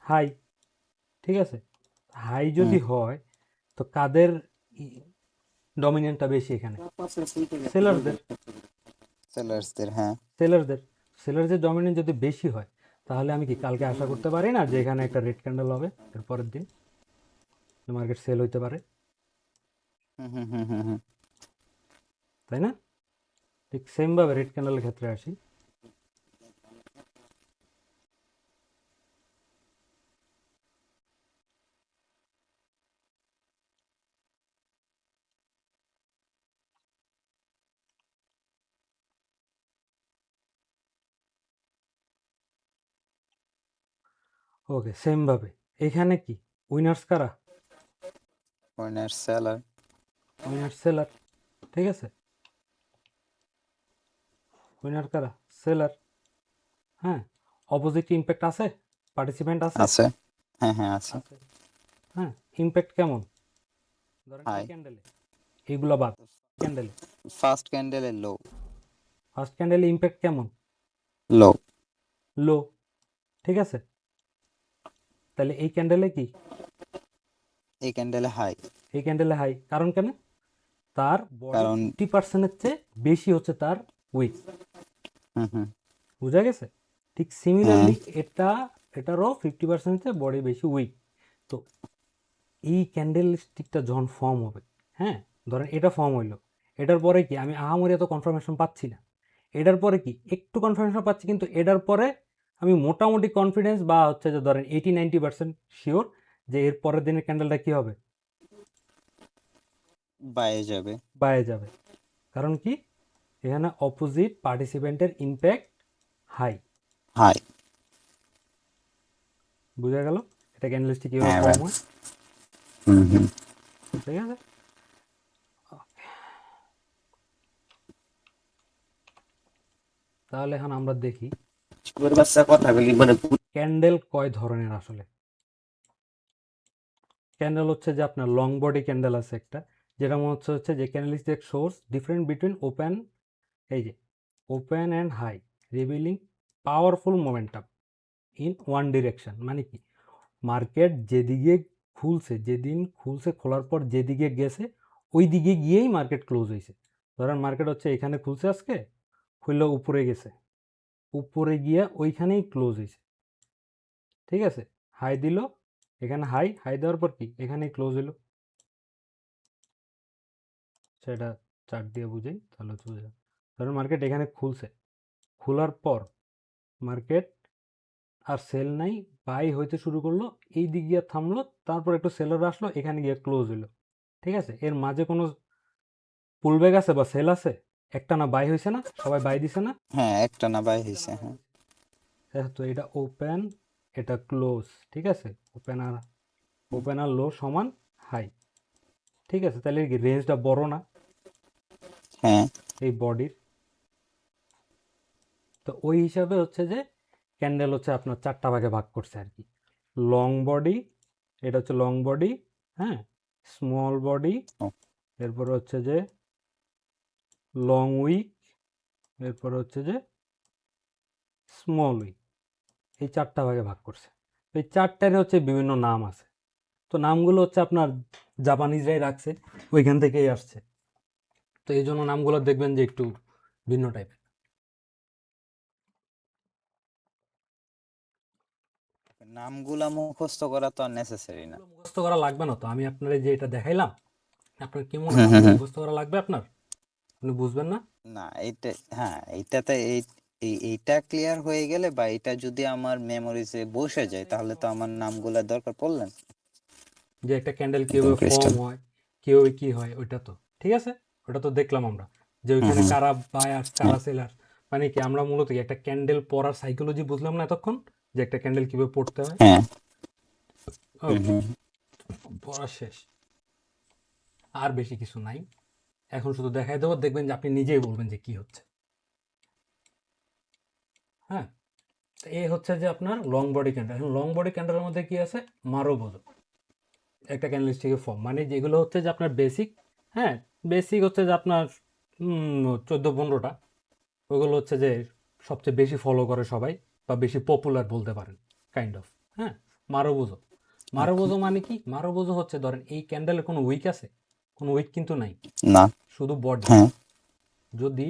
Speaker 1: হাই, ঠিক আছে। হাই
Speaker 2: হুম
Speaker 1: যদি হয় তো কাদের ডমিনেন্টটা বেশি এখানে? সেলারদের।
Speaker 2: সেলার্সদের, হ্যাঁ।
Speaker 1: সেলারদের সেলারদের ডমিনেন্ট যদি বেশি হয় তাহলে আমি কি কালকে আশা করতে পারি না যে এখানে একটা রেড ক্যান্ডেল হবে এর পরের দিন মার্কেট সেল হইতে পারে,
Speaker 2: হুম হুম হুম হুম হুম।
Speaker 1: তাই না? ঠিক সেমভাবে রেড ক্যান্ডেলের ক্ষেত্রে আসি। ওকে, সেমভাবে এখানে কি উইনার্স কারা?
Speaker 2: Winner seller.
Speaker 1: উইনার্স সেলার, ঠিক আছে। উইনার কারা? সেলার। হ্যাঁ, অপোজিট ইম্প্যাক্ট আছে, পার্টিসিপেন্ট আছে।
Speaker 2: আছে, হ্যাঁ হ্যাঁ আছে।
Speaker 1: আছে। হ্যাঁ, ইম্প্যাক্ট কেমন? ধরেন
Speaker 2: হাই।
Speaker 1: এই ক্যান্ডেলে, এইগুলো বাদ, ক্যান্ডেলে
Speaker 2: ফার্স্ট ক্যান্ডেলে লো।
Speaker 1: ফার্স্ট ক্যান্ডেলে ইম্প্যাক্ট কেমন?
Speaker 2: লো।
Speaker 1: লো, ঠিক আছে। তাহলে এই ক্যান্ডেলে কি?
Speaker 2: এই ক্যান্ডেলে হাই।
Speaker 1: এই ক্যান্ডেলে হাই, কারণ কেন? তার বডি
Speaker 2: কারণ
Speaker 1: 50%-এর চেয়ে বেশি হচ্ছে তার উইক,
Speaker 2: হুম হুম
Speaker 1: বুঝা গেছে? ঠিক
Speaker 2: হ্যাঁ
Speaker 1: সিমিলারলি এটারও 50%-এর চেয়ে বডি বেশি উইক। তো এই ক্যান্ডেল স্টিকটা যখন ফর্ম হবে, হ্যাঁ, ধরেন এটা ফর্ম হইলো, এটার পরে কি আমি আহামরি এত কনফার্মেশন পাচ্ছি না, এটার পরে কি একটু কনফার্মেশন পাচ্ছি, কিন্তু এটার পরে আমি মোটামুটি কনফিডেন্স বা হচ্ছে যে ধরেন 80-90% শিওর যে এর পরের দিনের ক্যান্ডেলটা কি হবে?
Speaker 2: বাইরে যাবে।
Speaker 1: বাইরে যাবে। কারণ কি? এখানে অপোজিট পার্টিসিপেন্টের ইম্প্যাক্ট হাই।
Speaker 2: হাই।
Speaker 1: বুঝা গেল এটা ক্যান্ডেলস্টিক কীভাবে
Speaker 2: হ্যাঁ ভাই।
Speaker 1: ফর্ম হয়?
Speaker 2: হুম হুম।
Speaker 1: ঠিক আছে। তাহলে এখন আমরা দেখি ক্যান্ডেল কয় ধরনের আসলে। ক্যান্ডেল হচ্ছে যে আপনার লং বডি ক্যান্ডেল আছে একটা, যেটা মনে হচ্ছে যে candle is the source different between open, এই যে open and high, revealing powerful momentum in one direction. মানে কি? মার্কেট যেদিকে খুলছে, যেদিন খুলছে, খোলার পর যেদিকে গেছে ওই দিকে গিয়েই মার্কেট ক্লোজ হয়েছে। ধরেন মার্কেট হচ্ছে এখানে খুলছে, আজকে খুললে উপরে গেছে, উপরে গিয়ে ওইখানেই ক্লোজ হয়েছে, ঠিক আছে। হাই দিল, এখানে হাই, হাই দেওয়ার পর কি এখানেই ক্লোজ হলো। সেটা চার্ট দিয়ে বুঝাই তাহলে হচ্ছে বোঝা। ধরেন মার্কেট এখানে খুলছে, খোলার পর মার্কেট আর সেল নাই, বাই হইতে শুরু করলো, এই দিক গিয়ে থামলো, তারপর একটু সেলার আসলো, এখানে গিয়ে ক্লোজ হলো, ঠিক আছে। এর মাঝে কোনো পুলব্যাক আছে বা সেল আছে? একটা না বাই হয়েছে না, সবাই বাই দিছে না?
Speaker 2: হ্যাঁ একটা না বাই হয়েছে, হ্যাঁ।
Speaker 1: হ্যাঁ, তো এটা ওপেন, এটা ক্লোজ, ঠিক আছে। ওপেন আর লো সমান হাই, ঠিক আছে। তাহলে কি রেঞ্জটা বড় না
Speaker 2: হ্যাঁ
Speaker 1: এই বডির? তো ওই হিসাবে হচ্ছে যে ক্যান্ডেল হচ্ছে আপনার 4টা ভাগে ভাগ করছে আর কি। লং বডি, এটা হচ্ছে লং বডি, হ্যাঁ, স্মল বডি,
Speaker 2: ও,
Speaker 1: এরপর হচ্ছে যে লং উইক, এরপর হচ্ছে যে স্মল উইক, এই 4টা ভাগে ভাগ করছে। এই 4টারই হচ্ছে বিভিন্ন নাম আছে। তো নামগুলো হচ্ছে আপনার জাপানিজরাই রাখছে, ওইখান থেকেই আসছে। তো এই জন্য নামগুলো দেখবেন যে একটু ভিন্ন টাইপের।
Speaker 2: নামগুলা মুখস্থ করা তো আর নেসেসারি না।
Speaker 1: এগুলো মুখস্থ করা লাগবে না তো, আমি আপনার যে এটা দেখাইলাম, আপনার কি মনে
Speaker 2: হুম
Speaker 1: হয়
Speaker 2: হুম
Speaker 1: এগুলো
Speaker 2: হুম।
Speaker 1: মুখস্থ করা লাগবে আপনার? আপনি বুঝবেন না?
Speaker 2: না এইটা, হ্যাঁ এইটাতে এইটা ক্লিয়ার হয়ে গেলে বা এটা যদি আমার মেমোরিজে বসে যায় তাহলে তো আমার নামগুলা দরকার পড়লেন।
Speaker 1: যে একটা ক্যান্ডেল
Speaker 2: একদম
Speaker 1: কিভাবে ফর্ম
Speaker 2: ক্রিস্টাল।
Speaker 1: হয়, কিভাবে কি হয়, ওইটা তো ঠিক আছে। ওটা তো দেখলাম আমরা যে
Speaker 2: হুম
Speaker 1: ওইখানে
Speaker 2: হুম
Speaker 1: কারা বায়ার্স
Speaker 2: হ্যাঁ
Speaker 1: কারা সেলার্স। মানে কি আমরা মূলত কি একটা ক্যান্ডেল পড়ার সাইকোলজি বুঝলাম না এতক্ষণ, যে একটা ক্যান্ডেল কিভাবে পড়তে হয়।
Speaker 2: হ্যাঁ। হুম
Speaker 1: ওকে,
Speaker 2: হুম
Speaker 1: পড়া শেষ। আর বেশি কিছু নাই। এখন শুধু দেখাই দেবো, দেখবেন যে আপনি নিজেই বলবেন যে কি হচ্ছে। হ্যাঁ, তো এই হচ্ছে যে আপনার লং বডি ক্যান্ডেল। এখন লং বডি ক্যান্ডেলের মধ্যে কি আছে, মারোবোজো একটা ক্যান্ডেলস্টিকের ফর্ম, মানে যেগুলো হচ্ছে যে আপনার বেসিক। হ্যাঁ, বেসিক হচ্ছে যে আপনার 14-15টা, ওগুলো হচ্ছে যে সবচেয়ে বেশি ফলো করে সবাই, বা বেশি পপুলার বলতে পারেন, কাইন্ড অফ। হ্যাঁ, মারোবোজো।
Speaker 2: ওকে।
Speaker 1: মারোবোজো মানে কি? মারোবোজো হচ্ছে, ধরেন এই ক্যান্ডেলের কোনো উইক আছে? কোনো উইক কিন্তু নাই,
Speaker 2: না।
Speaker 1: শুধু বডি।
Speaker 2: হ্যাঁ।
Speaker 1: যদি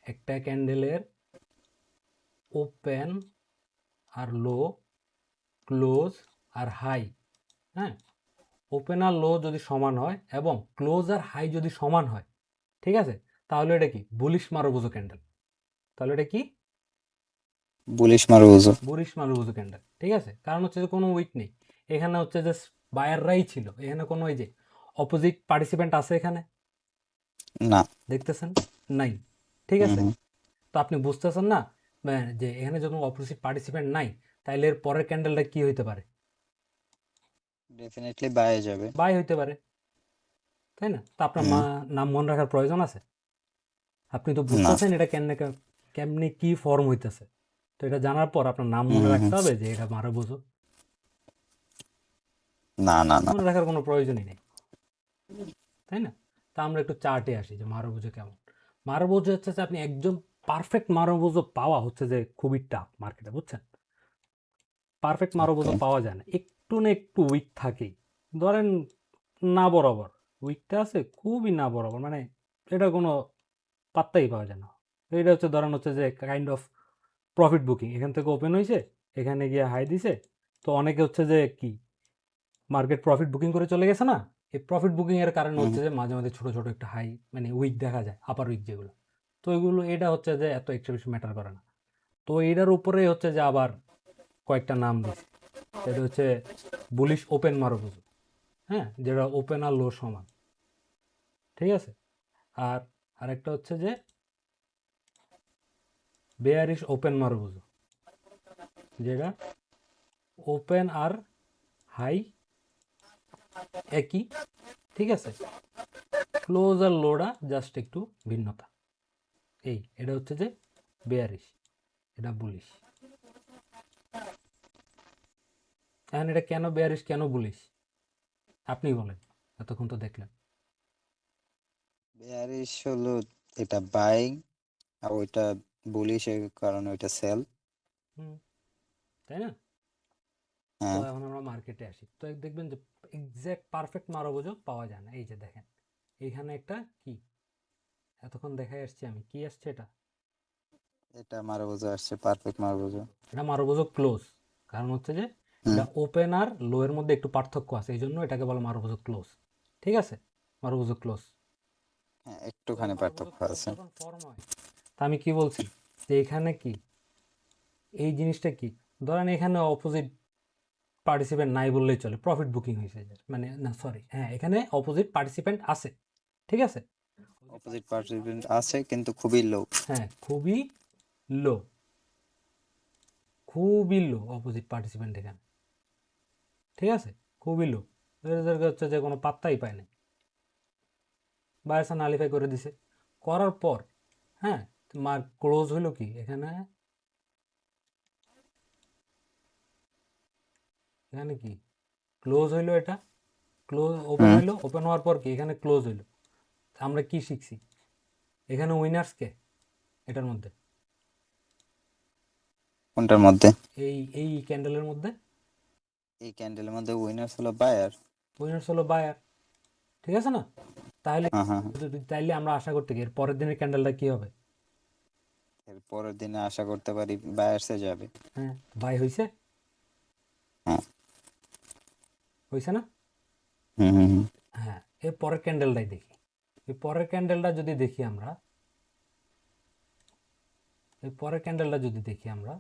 Speaker 1: একটা ক্যান্ডেলের ওপেন আর লো, ক্লোজ আর হাই, হ্যাঁ, ওপেন আর লো যদি সমান হয় এবং ক্লোজ আর হাই যদি সমান হয়, ঠিক আছে, তাহলে এটা কি? Bullish marubozu candle. তাহলে এটা কি?
Speaker 2: Bullish marubozu.
Speaker 1: Bullish marubozu candle. ঠিক আছে, কারণ হচ্ছে যে কোনো উইক নেই এখানে, হচ্ছে যে বায়াররাই ছিল এখানে, কোনো এই যে অপোজিট পার্টিসিপেন্ট আছে এখানে?
Speaker 2: না।
Speaker 1: দেখতেছেন? নাই। ঠিক
Speaker 2: হুম
Speaker 1: আছে,
Speaker 2: হুম।
Speaker 1: তো আপনি বুঝতেছেন না যে এখানে যখন অপোজিট পার্টিসিপেন্ট নাই, তাইলে এর পরের ক্যান্ডেলটা কি হইতে পারে?
Speaker 2: ডেফিনেটলি বাইরে যাবে।
Speaker 1: বাই হইতে পারে, তাই না? তো আপনার
Speaker 2: হুম।
Speaker 1: নাম মনে রাখার প্রয়োজন আছে? আপনি তো
Speaker 2: না।
Speaker 1: বুঝতেছেন এটা কেমনে কেমনি কি ফর্ম হইতেছে, তো এটা জানার পর আপনার নাম
Speaker 2: হুম
Speaker 1: মনে
Speaker 2: হুম
Speaker 1: রাখতে
Speaker 2: হুম।
Speaker 1: হবে যে এটা মারুবোজো?
Speaker 2: না না না।
Speaker 1: মনে রাখার কোনো প্রয়োজনই নেই, তাই না? তা আমরা একটু চার্টে আসি যে মারুবোজো কেমন। মারুবোজো হচ্ছে যে আপনি একজন পারফেক্ট মারুবোজো পাওয়া হচ্ছে যে খুবই টাফ মার্কেটে, বুঝছেন? পারফেক্ট মারুবোজো
Speaker 2: ওকে।
Speaker 1: পাওয়া যায় না, একটু না একটু উইক থাকেই। ধরেন না বরাবর উইকটা আছে, খুবই না বরাবর, মানে এটা কোনো পাত্তাই পাওয়া যায় না। এটা হচ্ছে ধরেন হচ্ছে যে কাইন্ড অফ প্রফিট বুকিং, এখান থেকে ওপেন হয়েছে, এখানে গিয়ে হাই দিছে, তো অনেকে হচ্ছে যে কি মার্কেট প্রফিট বুকিং করে চলে গেছে না, এই প্রফিট বুকিং এর কারণে
Speaker 2: হুম
Speaker 1: হচ্ছে যে মাঝে মাঝে ছোট ছোট একটা হাই, মানে উইক দেখা যায়, আপার উইক যেগুলো। তো এগুলো এটা হচ্ছে যে এত একটা বেশি ম্যাটার করে না। তো এটার উপরে হচ্ছে যে আবার কয়েকটা নাম দিছে, সেটা হচ্ছে বুলিশ ওপেন মারুবোজো। হ্যাঁ, যেটা ওপেন আর লো সমান, ঠিক আছে। আর আরেকটা হচ্ছে যে বেয়ারিশ ওপেন মারুবোজো, যেটা ওপেন আর হাই একই, ঠিক আছে, ক্লোজ আর লোডা জাস্ট একটু ভিন্নতা। এটা হচ্ছে যে বেয়ারিশ, এটা বুলিশ। এখন এটা কেন বেয়ারিশ, কেন বুলিশ, আপনি বলেন, এতক্ষণ তো দেখলেন।
Speaker 2: বেয়ারিশ হলো এটা বাইং, আর ওইটা বুলিশের কারণে ওইটা সেল।
Speaker 1: হুম, তাই না? তো
Speaker 2: হ্যাঁ।
Speaker 1: এখন আমরা মার্কেটে আসি, তো দেখবেন যে এক্স্যাক্ট পারফেক্ট মারুবোজো পাওয়া যায় না। এই যে দেখেন, এইখানে একটা কি, এতক্ষণ দেখাই আসছি আমি, কি আসছে এটা?
Speaker 2: এটা মারুবোজো আসছে, পারফেক্ট মারুবোজো।
Speaker 1: এটা মারুবোজো ক্লোজ, কারণ হচ্ছে যে
Speaker 2: হুম।
Speaker 1: এটা ওপেন আর লো এর মধ্যে একটু পার্থক্য আছে, এই জন্য এটাকে বলে মারুবোজো ক্লোজ। ঠিক আছে, মারুবোজো ক্লোজ।
Speaker 2: হ্যাঁ,
Speaker 1: তো এই
Speaker 2: একটুখানি
Speaker 1: মারুবোজো
Speaker 2: পার্থক্য
Speaker 1: ক্লোজ
Speaker 2: আছে।
Speaker 1: যখন ফর্ম হয়, তা আমি কি বলছি যে এখানে কি, এই জিনিসটা কি, ধরেন এখানে অপোজিট পার্টিসিপেন্ট নাই বললেই চলে, প্রফিট বুকিং হয়েছে, মানে না সরি, হ্যাঁ এখানে অপোজিট পার্টিসিপেন্ট আছে, ঠিক আছে।
Speaker 2: অপোজিট পার্টিসিপেন্ট আছে কিন্তু খুবই লো।
Speaker 1: হ্যাঁ, খুবই লো, খুবই লো অপোজিট পার্টিসিপেন্ট এখানে, ঠিক আছে, খুবই লো। এদেরকে হচ্ছে যে কোনো পাত্তাই পায় নাই, বায়ার্স নালিফাই করে দিছে, করার পর হ্যাঁ, মার ক্লোজ হইলো কি এখানে, এখানে কি ক্লোজ হইলো, এটা ক্লোজ, ওপেন
Speaker 2: হুম।
Speaker 1: হইলো, ওপেন হওয়ার পর কি এখানে ক্লোজ হইলো। আমরা কি শিখছি এখানে, উইনার্স কে এটার মধ্যে,
Speaker 2: কোনটার মধ্যে?
Speaker 1: এই ক্যান্ডেলের মধ্যে
Speaker 2: এই ক্যান্ডেলের মধ্যে উইনার্স হলো বায়ার।
Speaker 1: উইনার্স হলো বায়ার, ঠিক আছে না? তাহলে
Speaker 2: হ্যাঁ হ্যাঁ হ্যাঁ।
Speaker 1: তাইলে আমরা আশা করতে কি এর পরের দিনের ক্যান্ডেলটা কি হবে?
Speaker 2: এর পরের দিনে আশা করতে পারি বায়ার্সে যাবে।
Speaker 1: হ্যাঁ, বাই হইছে,
Speaker 2: হ্যাঁ।
Speaker 1: হইছে না?
Speaker 2: হুম হুম হুম।
Speaker 1: হ্যাঁ, এর পরের ক্যান্ডেলটাই দেখি। এই পরের ক্যান্ডেলটা যদি দেখি আমরা, এই পরের ক্যান্ডেলটা যদি দেখি আমরা,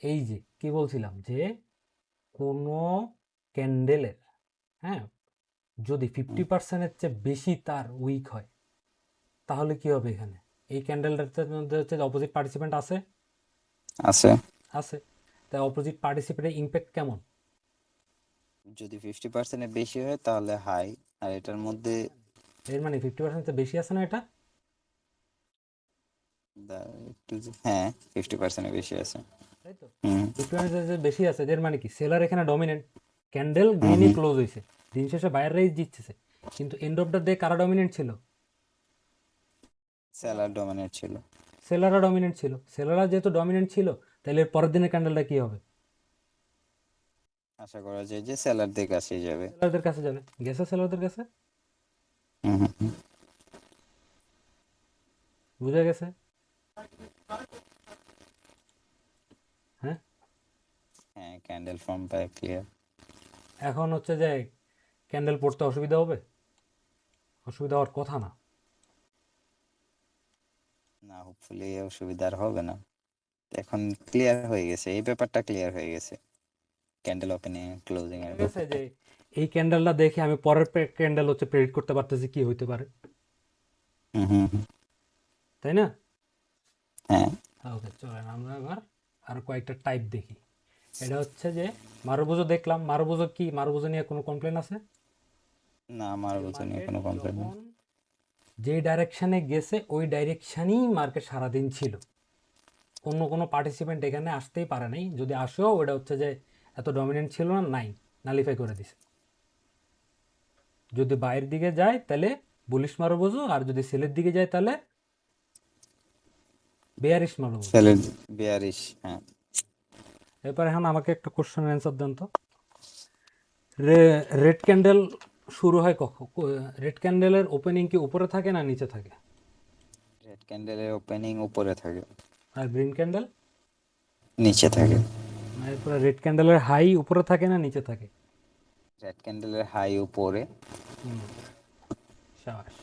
Speaker 1: এই যে কি বলছিলাম যে কোনো ক্যান্ডেলের, হ্যাঁ, যদি 50%-এর চেয়ে বেশি তার উইক হয়, তাহলে কি হবে এখানে? এই ক্যান্ডেলটার মধ্যে হচ্ছে অপোজিট পার্টিসিপেন্ট আছে,
Speaker 2: আছে।
Speaker 1: আছে, তাই অপোজিট পার্টিসিপেন্টের ইম্প্যাক্ট কেমন?
Speaker 2: যদি 50%-এর বেশি হয় তাহলে হাই, আর এটার মধ্যে
Speaker 1: এর মানে 50% বেশি আছে না এটা?
Speaker 2: হ্যাঁ 50% বেশি আছে।
Speaker 1: তাই তো,
Speaker 2: হুম
Speaker 1: 50% বেশি আছে, এর মানে কি সেলার এখানে ডমিনেন্ট, ক্যান্ডেল
Speaker 2: হুম
Speaker 1: গ্রিনে
Speaker 2: হুম
Speaker 1: ক্লোজ হয়েছে, দিন শেষে বায়ার রাইজ জিতছে, কিন্তু এন্ড অফ দ্য ডে কারা ডমিনেন্ট ছিল?
Speaker 2: সেলার ডমিনেট ছিল।
Speaker 1: সেলাররা ডমিনেন্ট ছিল। সেলাররা যেহেতু ডমিনেন্ট ছিল, তাহলে এর পরের দিনের ক্যান্ডেলটা কি হবে?
Speaker 2: আশা করা যায় যে সেলারদের কাছেই যাবে।
Speaker 1: সেলারদের কাছে যাবে, গেছে সেলারদের কাছে।
Speaker 2: হুম হুম হুম।
Speaker 1: বুঝা গেছে? হ্যাঁ।
Speaker 2: হ্যাঁ ক্যান্ডেল ফর্ম পায় ক্লিয়ার।
Speaker 1: এখন হচ্ছে যে ক্যান্ডেল পড়তে অসুবিধা হবে? অসুবিধা হওয়ার কথা না।
Speaker 2: না হোপফুলি অসুবিধা আর হবে না। এখন ক্লিয়ার হয়ে গেছে, এই ব্যাপারটা ক্লিয়ার হয়ে গেছে, ক্যান্ডেল ওপেনিং ক্লোজিং এর
Speaker 1: ঠিক আছে,
Speaker 2: ব্যাপারটা।
Speaker 1: যে এই ক্যান্ডেলটা দেখে আমি পরের ক্যান্ডেল হচ্ছে প্রেডিক্ট করতে পারতেছি কি হইতে পারে,
Speaker 2: হুম হুম হুম।
Speaker 1: তাই না?
Speaker 2: হ্যাঁ
Speaker 1: ওকে, চলেন আমরা এবার আরো কয়েকটা টাইপ দেখি। এটা হচ্ছে যে মারুবুজো দেখলাম, মারুবুজো কি, মারুবুজো নিয়ে কোনো কমপ্লেন আছে?
Speaker 2: না আমার
Speaker 1: যে
Speaker 2: বোঝা নিয়ে
Speaker 1: মার্কেট
Speaker 2: কোনো কমপ্লেন নেই।
Speaker 1: যখন যে ডাইরেকশনে গেছে ওই ডাইরেকশনই মার্কেট সারাদিন ছিল, অন্য কোনো পার্টিসিপেন্ট এখানে আসতেই পারে নাই, যদি আসেও ওটা হচ্ছে যে এত ডমিনেন্ট ছিল না, নাই, নালিফাই করে দিছে। যদি বাইরের দিকে যায় তাহলে বুলিশ মারো বোঝো, আর যদি সেলের দিকে যায় তাহলে বেয়ারিশ মারো বোঝো।
Speaker 2: সেলের বিয়ারিশ হ্যাঁ।
Speaker 1: এরপর এখন আমাকে একটা কোশ্চেন অ্যান্সার দেন তো। রেড ক্যান্ডেল শুরু হয় কখন? রেড ক্যান্ডেলের ওপেনিং কি উপরে থাকে না নিচে থাকে?
Speaker 2: রেড ক্যান্ডেলের ওপেনিং উপরে থাকে।
Speaker 1: আর গ্রিন ক্যান্ডেল?
Speaker 2: নিচে থাকে।
Speaker 1: এরপরে রেড ক্যান্ডেলের হাই উপরে থাকে না নিচে থাকে?
Speaker 2: রেড ক্যান্ডেলের হাই উপরে।
Speaker 1: হুম, সাবাস,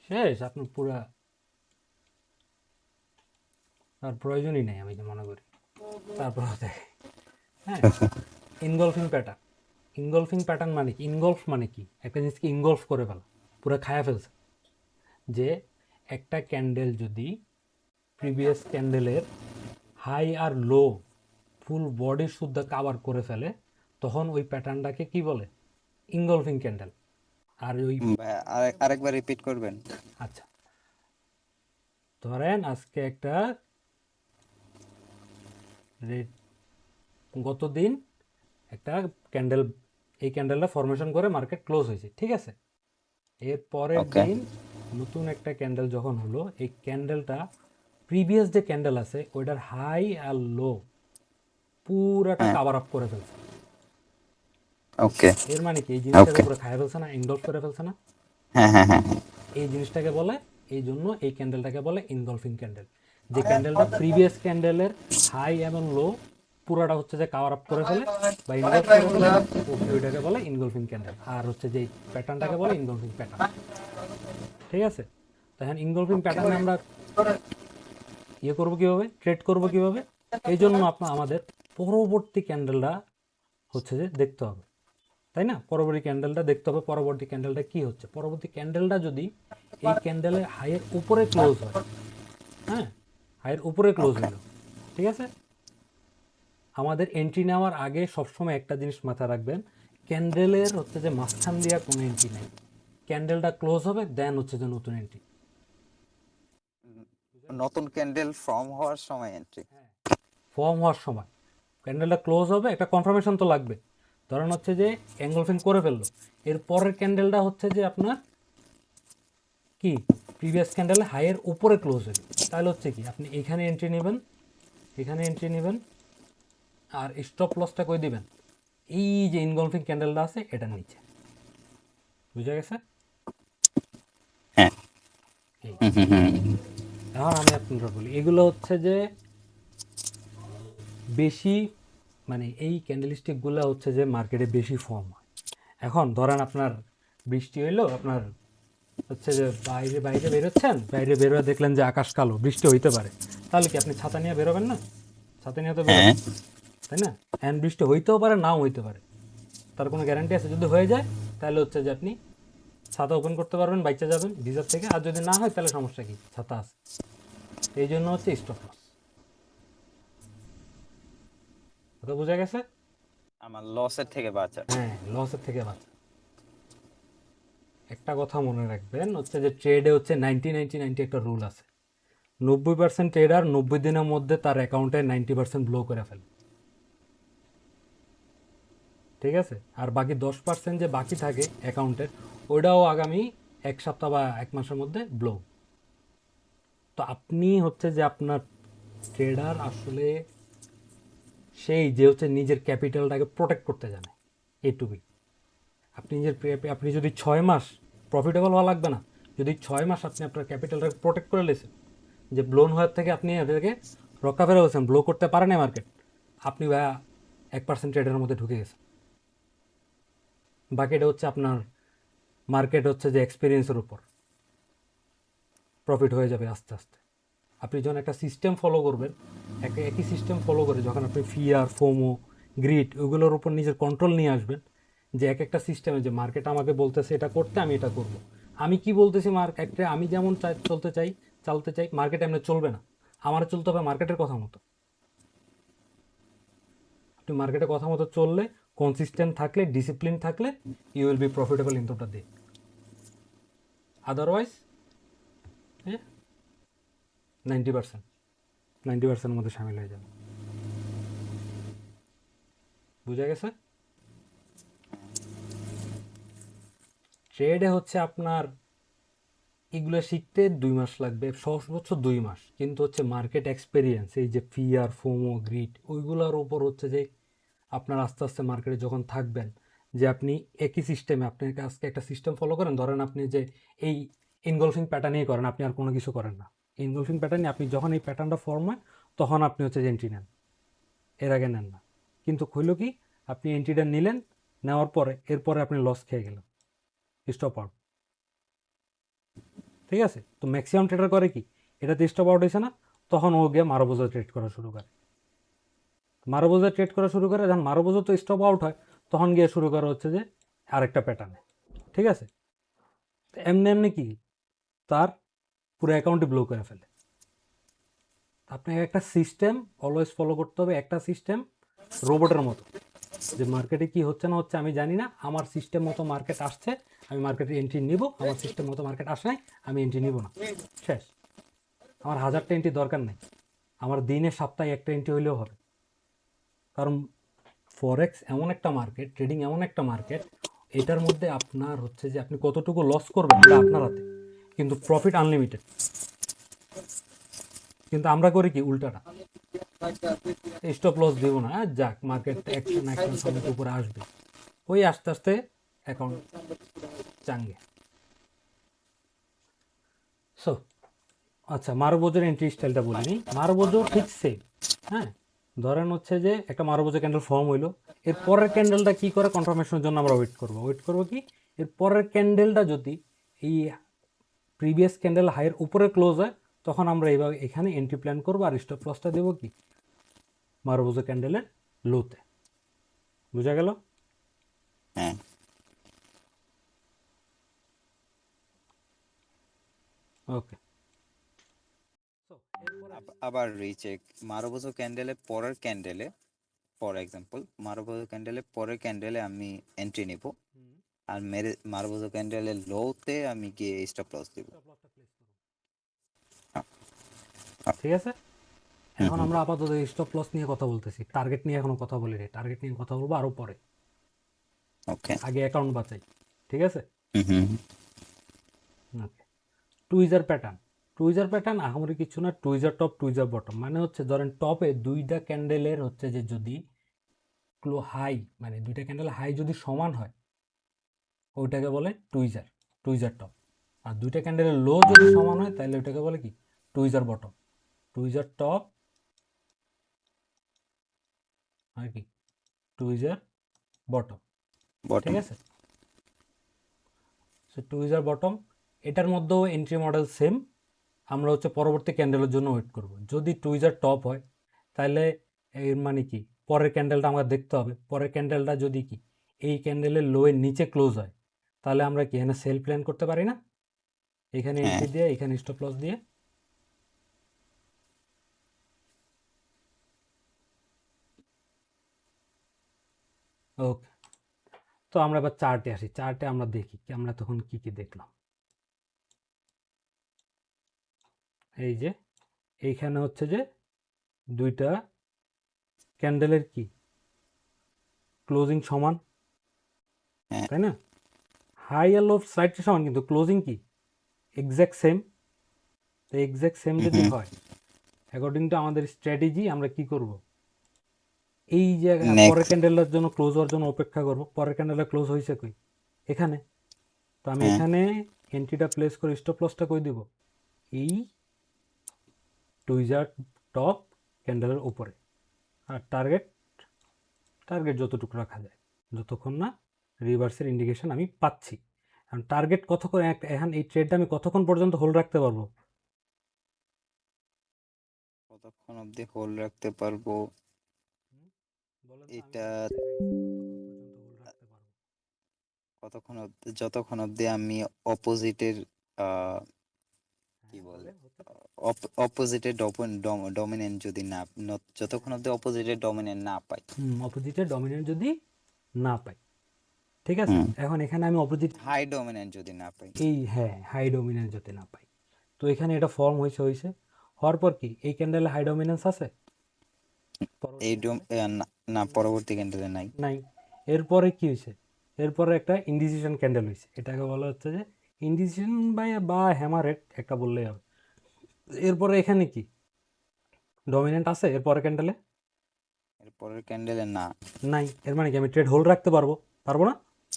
Speaker 1: শেষ আপনার পুরা। আর প্রয়োজনই নেই আমি যে মনে করি, তারপর দেখে। হ্যাঁ, ইনগলফিং প্যাটার্ন। ইনগলফিং প্যাটার্ন মানে কি? ইনগলফ মানে কি? একটা জিনিসকে ইনগলফ করে ফেলা, পুরো খায়া ফেলছে। যে একটা ক্যান্ডেল যদি প্রিভিয়াস ক্যান্ডেলের হাই আর লো ফুল বডি শুদ্ধ কাভার করে ফেলে, তখন ওই প্যাটার্নটাকে কি বলে? ইনগলফিং ক্যান্ডেল। আর ওই,
Speaker 2: ভাই, আরেকবার রিপিট করবেন?
Speaker 1: আচ্ছা, ধরেন আজকে একটা রেড, গতদিন একটা ক্যান্ডেল, এই ক্যান্ডেলটা ফরমেশন করে মার্কেট ক্লোজ হয়েছে, ঠিক আছে? এর পরের
Speaker 2: ওকে
Speaker 1: দিন নতুন একটা ক্যান্ডেল যখন হলো, এই ক্যান্ডেলটা প্রিভিয়াস যে ক্যান্ডেল আছে ওইটার হাই আর লো পুরাটা
Speaker 2: হ্যাঁ
Speaker 1: কাভার আপ করে ফেলছে।
Speaker 2: ওকে
Speaker 1: এর মানে কি? এই জিনিসটাকে
Speaker 2: ওকে
Speaker 1: পুরো খায় ফেলছে না, ইনগলফ করে ফেলছে না?
Speaker 2: হ্যাঁ হ্যাঁ হ্যাঁ হ্যাঁ।
Speaker 1: এই জিনিসটাকে বলে, এই জন্য এই ক্যান্ডেলটাকে বলে ইনগলফিং ক্যান্ডেল। যে ক্যান্ডেলটা প্রিভিয়াস ক্যান্ডেলের হাই এবং লো পুরাটা হচ্ছে যে কাভার আপ করে ফেলে বা ইনগলফ করে ফেলে, ওইটাকে বলে ইনগলফিং ক্যান্ডেল। আর হচ্ছে যে প্যাটার্নটাকে বলে ইনগলফিং প্যাটার্ন, ঠিক আছে? তখন ইনগলফিং প্যাটার্নে আমরা ইয়ে করবো কীভাবে, ট্রেড করবো কীভাবে? এই জন্য আমাদের পরবর্তী ক্যান্ডেলটা হচ্ছে যে দেখতে হবে, তাই না? পরবর্তী ক্যান্ডেলটা দেখতে হবে, পরবর্তী ক্যান্ডেলটা কি হচ্ছে। পরবর্তী ক্যান্ডেলটা যদি এই ক্যান্ডেলের হাইয়ের উপরে ক্লোজ হয়, হ্যাঁ, হাইয়ের উপরে ক্লোজ হইল, ঠিক আছে? আমাদের এন্ট্রি নেওয়ার আগে সবসময় একটা জিনিস মাথায় রাখবেন, ক্যান্ডেলের হচ্ছে যে মাঝখান দিয়া কোনো এন্ট্রি নাই, ক্যান্ডেলটা ক্লোজ হবে দেন হচ্ছে যে নতুন এন্ট্রি।
Speaker 2: নতুন ক্যান্ডেল ফর্ম হওয়ার সময় এন্ট্রি।
Speaker 1: ফর্ম হওয়ার সময় ক্যান্ডেলটা ক্লোজ হবে, একটা কনফার্মেশন তো লাগবে। ধরেন হচ্ছে যে এঙ্গলফিং করে ফেললো, এর পরের ক্যান্ডেলটা হচ্ছে যে আপনার কি, প্রিভিয়াস ক্যান্ডেলে হাইয়ের উপরে ক্লোজ হলো, তাহলে হচ্ছে কি আপনি এখানে এন্ট্রি নেবেন, এখানে এন্ট্রি নেবেন, আর স্টপ লসটা কই দিবেন? এই যে ইনগলফিং ক্যান্ডেলটা আছে এটার নিচে। বুঝা গেছে?
Speaker 2: হ্যাঁ
Speaker 1: এই,
Speaker 2: হুম হুম হুম।
Speaker 1: এখন আমি আপনাদের বলি, এগুলো হচ্ছে যে বেশি, মানে এই ক্যান্ডেলস্টিকগুলো হচ্ছে যে মার্কেটে বেশি ফর্ম হয়। এখন ধরেন আপনার বৃষ্টি হইলো, আপনার হচ্ছে যে বাইরে বাইরে বেরোচ্ছেন, বাইরে বেরোয় দেখলেন যে আকাশ কালো, বৃষ্টি হইতে পারে, তাহলে কি আপনি ছাতা নিয়ে বেরোবেন না? ছাতা নিয়ে তো
Speaker 2: হ্যাঁ
Speaker 1: বেরোবেন, তাই না? হ্যান্ড বৃষ্টি হইতেও পারে, নাও হইতে পারে, তার কোনো গ্যারান্টি আছে? যদি হয়ে যায় তাহলে হচ্ছে যে আপনি ছাতা ওপেন করতে পারবেন, বাইচা যাবেন ভিজার থেকে। আর যদি না হয় তাহলে সমস্যা কি, ছাতা আছে। এই জন্য হচ্ছে স্টপ লস। কথা বোঝা গেছে?
Speaker 2: আমার লসের থেকে বাঁচা।
Speaker 1: হ্যাঁ, লসের থেকে বাঁচা। একটা কথা মনে রাখবেন হচ্ছে যে ট্রেডে হচ্ছে 90-90-90 একটা রুল আছে। 90% ট্রেডার 90 দিনের মধ্যে তার অ্যাকাউন্টে 90% ব্লো করে ফেলে, ঠিক আছে? আর বাকি 10% যে বাকি থাকে অ্যাকাউন্টের, ওইটাও আগামী এক সপ্তাহ বা এক মাসের মধ্যে ব্লো। তো আপনি হচ্ছে যে আপনার ট্রেডার আসলে সেই যে হচ্ছে নিজের ক্যাপিটালটাকে প্রোটেক্ট করতে জানে, এইটুকুই। আপনি যদি 6 মাস প্রফিটেবল হওয়া লাগবে না, যদি 6 মাস আপনি আপনার ক্যাপিটালটাকে প্রোটেক্ট করে লেছেন, যে ব্লোন হওয়ার থেকে আপনি এদেরকে রক্ষা ফেরা হয়েছেন, ব্লো করতে পারেন না মার্কেট, আপনি ভাইয়া 1% ট্রেডের মধ্যে ঢুকে গেছেন। বাকিটা হচ্ছে আপনার মার্কেট হচ্ছে যে এক্সপিরিয়েন্সের উপর প্রফিট হয়ে যাবে আস্তে আস্তে। আপনি যখন একটা সিস্টেম ফলো করবেন, একটা একই সিস্টেম ফলো করে যখন আপনি ফিয়ার, ফোমো, গ্রিড ওগুলোর উপর নিজের কন্ট্রোল নিয়ে আসবেন, যে এক একটা সিস্টেমে যে মার্কেট আমাকে বলতেছে এটা করতে, আমি এটা করব। আমি কি বলতেছি মার্কেটে, আমি যেমন চালতে চাই মার্কেট এমনি চলবে না, আমার চলতে হবে মার্কেটের কথা মতো। আপনি মার্কেটের কথা মতো চললে, কনসিস্টেন্ট থাকলে, ডিসিপ্লিন থাকলে, you will be profitable in the day. Otherwise 90% 90%-এর মধ্যে সামিল হয়ে যাবে। বুঝা গেছে? ট্রেডে হচ্ছে আপনার এগুলো শিখতে 2 মাস লাগবে, সর্বোচ্চ 2 মাস, কিন্তু হচ্ছে মার্কেট এক্সপেরিয়েন্স, এই যে ফিয়ার, ফোমো, গ্রিড ওইগুলোর উপর হচ্ছে যে আপনার আস্তে আস্তে মার্কেটে যখন থাকবেন, যে আপনি একই সিস্টেমে, আপনি আজকে একটা সিস্টেম ফলো করেন, ধরেন আপনি যে এই ইনগলফিং প্যাটার্নেই করেন, আপনি আর কোনো কিছু করেন না, ইনগলফিং প্যাটার্নে আপনি যখন এই প্যাটার্নটা ফর্ম হয় তখন আপনি হচ্ছে যে এন্ট্রি নেন, এর আগে নেন না। কিন্তু হইল কি, আপনি এন্ট্রিটা নিলেন, নেওয়ার পরে এরপরে আপনি লস খেয়ে গেলেন, স্টপ আউট, ঠিক আছে? তো ম্যাক্সিমাম ট্রেডার করে কি, এটাতে স্টপ আউট হয়েছে না, তখন ও গিয়ে মারোবোজা ট্রেড করা শুরু করে। মারোবোজা ট্রেড করা শুরু করে, যখন মারোবোজা তো স্টপ আউট হয়, তখন গিয়ে শুরু করা হচ্ছে যে আরেকটা প্যাটার্নে, ঠিক আছে? তো এমনি এমনি কি তার পুরো অ্যাকাউন্টে ব্লো করে ফেলে। আপনাকে একটা সিস্টেম অলওয়েজ ফলো করতে হবে, একটা সিস্টেম রোবটের মতো, যে মার্কেটে কি হচ্ছে না হচ্ছে আমি জানি না, আমার সিস্টেম মতো মার্কেট আসছে, আমি মার্কেটে এন্ট্রি নিব, আমার সিস্টেম মতো মার্কেট আসে নাই, আমি এন্ট্রি নিব না, শেষ। আমার 1000টা এন্ট্রি দরকার নেই, আমার দিনে সপ্তাহে একটা এন্ট্রি হইলেও হবে। কারণ ফরেক্স এমন একটা মার্কেট, ট্রেডিং এমন একটা মার্কেট, এটার মধ্যে আপনার হচ্ছে যে আপনি কতটুকু লস করবেন এটা আপনার হাতে, কিন্তু প্রফিট আনলিমিটেড। কিন্তু আমরা করি কি উল্টাটা, স্টপ লস দিব না, যাক মার্কেট অ্যাকশন অ্যাকশন সময় উপরে আসবে, ওই আস্তে আস্তে অ্যাকাউন্ট চাঙ্গে। সো আচ্ছা, মারবোজোর এন্ট্রি স্টাইলটা বলিনি, মারবোজো ঠিক সেম। হ্যাঁ, ধরেন হচ্ছে যে একটা মারবোজো ক্যান্ডেল ফর্ম হইলো, এর পরের ক্যান্ডেলটা কি করে কনফার্মেশনের জন্য আমরা ওয়েট করব কি, এর পরের ক্যান্ডেলটা যদি এই প্রিভিয়াস ক্যান্ডেল হাইয়ের উপরে ক্লোজ হয়, তখন আমরা এইভাবে এখানে এন্ট্রি প্ল্যান করবো, আর স্টপ লসটা দেবো কি মারবোজো ক্যান্ডেলের লোতে। বুঝা গেল?
Speaker 2: হ্যাঁ,
Speaker 1: ওকে।
Speaker 2: আবার রিচেক মারুবোজো ক্যান্ডেলে পরের ক্যান্ডেলে, ফর এক্সাম্পল মারুবোজো ক্যান্ডেলে পরের ক্যান্ডেলে আমি এন্ট্রি নিব, আর মেরে মারুবোজো ক্যান্ডেলের লোতে আমি গিয়ে স্টপ লস দিব।
Speaker 1: ঠিক আছে,
Speaker 2: হুম
Speaker 1: এখন
Speaker 2: হুম
Speaker 1: আমরা আপাতত স্টপ লস নিয়ে কথা বলতেছি, টার্গেট নিয়ে এখনো কথা বলিনি, টার্গেট নিয়ে কথা বলবো আরো পরে,
Speaker 2: ওকে
Speaker 1: আগে অ্যাকাউন্ট বাঁচাই, ঠিক আছে?
Speaker 2: হুম হুম
Speaker 1: ওকে। টুইজার প্যাটার্ন আহামরি কিছু না, টুইজার টপ টুইজার বটম, মানে হচ্ছে ধরেন টপে দুইটা ক্যান্ডেলের হচ্ছে যে যদি হাই, মানে দুইটা ক্যান্ডেল হাই যদি সমান হয়, ওইটাকে বলে টুইজার, টুইজার টপ। আর দুইটা ক্যান্ডেলের লো যদি সমান হয়, তাহলে ওইটাকে বলে কি টুইজার বটম। টুইজার টপ আর কি টুইজার বটম, ঠিক
Speaker 2: বটম।
Speaker 1: আছে? সো টুইজার বটম, এটার মধ্যেও এন্ট্রি মডেল সেম। আমরা হচ্ছে পরবর্তী ক্যান্ডেলের জন্য ওয়েট করব, যদি টুইজার টপ হয় তাহলে এর মানে কি পরের ক্যান্ডেলটা আমাকে দেখতে হবে, পরের ক্যান্ডেলটা যদি কি এই ক্যান্ডেলের লোয়ের নিচে ক্লোজ হয়, তাহলে আমরা কি এখানে সেল প্ল্যান করতে পারি না, এখানে
Speaker 2: হ্যাঁ,
Speaker 1: এন্ট্রি দিয়ে এখানে স্টপ লস দিয়ে। ওকে, তো আমরা এবার চার্টে আসি, চার্টে আমরা দেখি কি আমরা তখন কি কি দেখলাম। এই যে এইখানে হচ্ছে যে দুইটা ক্যান্ডেলের কি ক্লোজিং সমান,
Speaker 2: হ্যাঁ
Speaker 1: তাই না? হাই আর লো স্লাইডটা সমান কিন্তু ক্লোজিং কি এক্স্যাক্ট সেম। তো এক্স্যাক্ট সেম যদি হয়, অ্যাকর্ডিং টু আমাদের স্ট্র্যাটেজি আমরা কি করব, এই যে পরের
Speaker 2: নেক্সট
Speaker 1: ক্যান্ডেলের জন্য ক্লোজ হওয়ার জন্য অপেক্ষা করব। পরের ক্যান্ডেলটা ক্লোজ হয়েছে কই, এখানে। তো আমি
Speaker 2: হ্যাঁ
Speaker 1: এখানে এন্ট্রিটা প্লেস করে স্টপ লসটা কই দিব, এই টুইজার টপ ক্যান্ডেলের উপরে। আর টার্গেট, টার্গেট যতটুকু রাখা যায়, যতক্ষণ না রিভার্সের ইন্ডিকেশন আমি পাচ্ছি। কারণ টার্গেট কতক্ষণ, এখন এই ট্রেডটা আমি কতক্ষণ পর্যন্ত হোল্ড রাখতে পারবো?
Speaker 2: কতক্ষণ অবধি হোল্ড রাখতে পারবো
Speaker 1: বলেন তো, আমি
Speaker 2: এটা?
Speaker 1: যদি দেখাই কতক্ষণ পর্যন্ত হোল্ড রাখতে পারবো।
Speaker 2: কতক্ষণ অবধি, যতক্ষণ অবধি আমি অপোজিটের কি
Speaker 1: হ্যাঁ
Speaker 2: বলে
Speaker 1: বলেন, হতে পারে।
Speaker 2: অপোজিটের ডমিনেন্ট যদি না যতক্ষণ
Speaker 1: হ্যাঁ,
Speaker 2: অবধি অপোজিটের ডমিনেন্ট না পাই।
Speaker 1: অপোজিটের ডমিনেন্ট যদি না পাই, ঠিক আছে।
Speaker 2: হুম,
Speaker 1: এখন এখানে আমি অপোজিট,
Speaker 2: হাই ডমিনেন্ট যদি না পাই।
Speaker 1: এই হ্যাঁ হাই ডমিনেন্স যদি না পাই, তো এখানে এটা ফর্ম হয়েছে হওয়ার পর কি এই ক্যান্ডেলে হাই ডমিনেন্স আছে পরবর্তী
Speaker 2: এই
Speaker 1: ক্যান্ডেলে?
Speaker 2: না, না, পরবর্তী ক্যান্ডেলে নাই।
Speaker 1: নাই। এরপরে কি হয়েছে, এরপরে একটা ইনডিসিশন ক্যান্ডেল হয়েছে, এটাকে বলা হচ্ছে যে ইনডিসিশন বা হ্যামারেট একটা বললেই হবে। এরপরে এখানে কি ডমিনেন্ট আছে এরপরে ক্যান্ডেলে?
Speaker 2: এর পরের ক্যান্ডেলে না।
Speaker 1: নাই। এর মানে কি আমি ট্রেড হোল্ড রাখতে পারবো, পারবো না?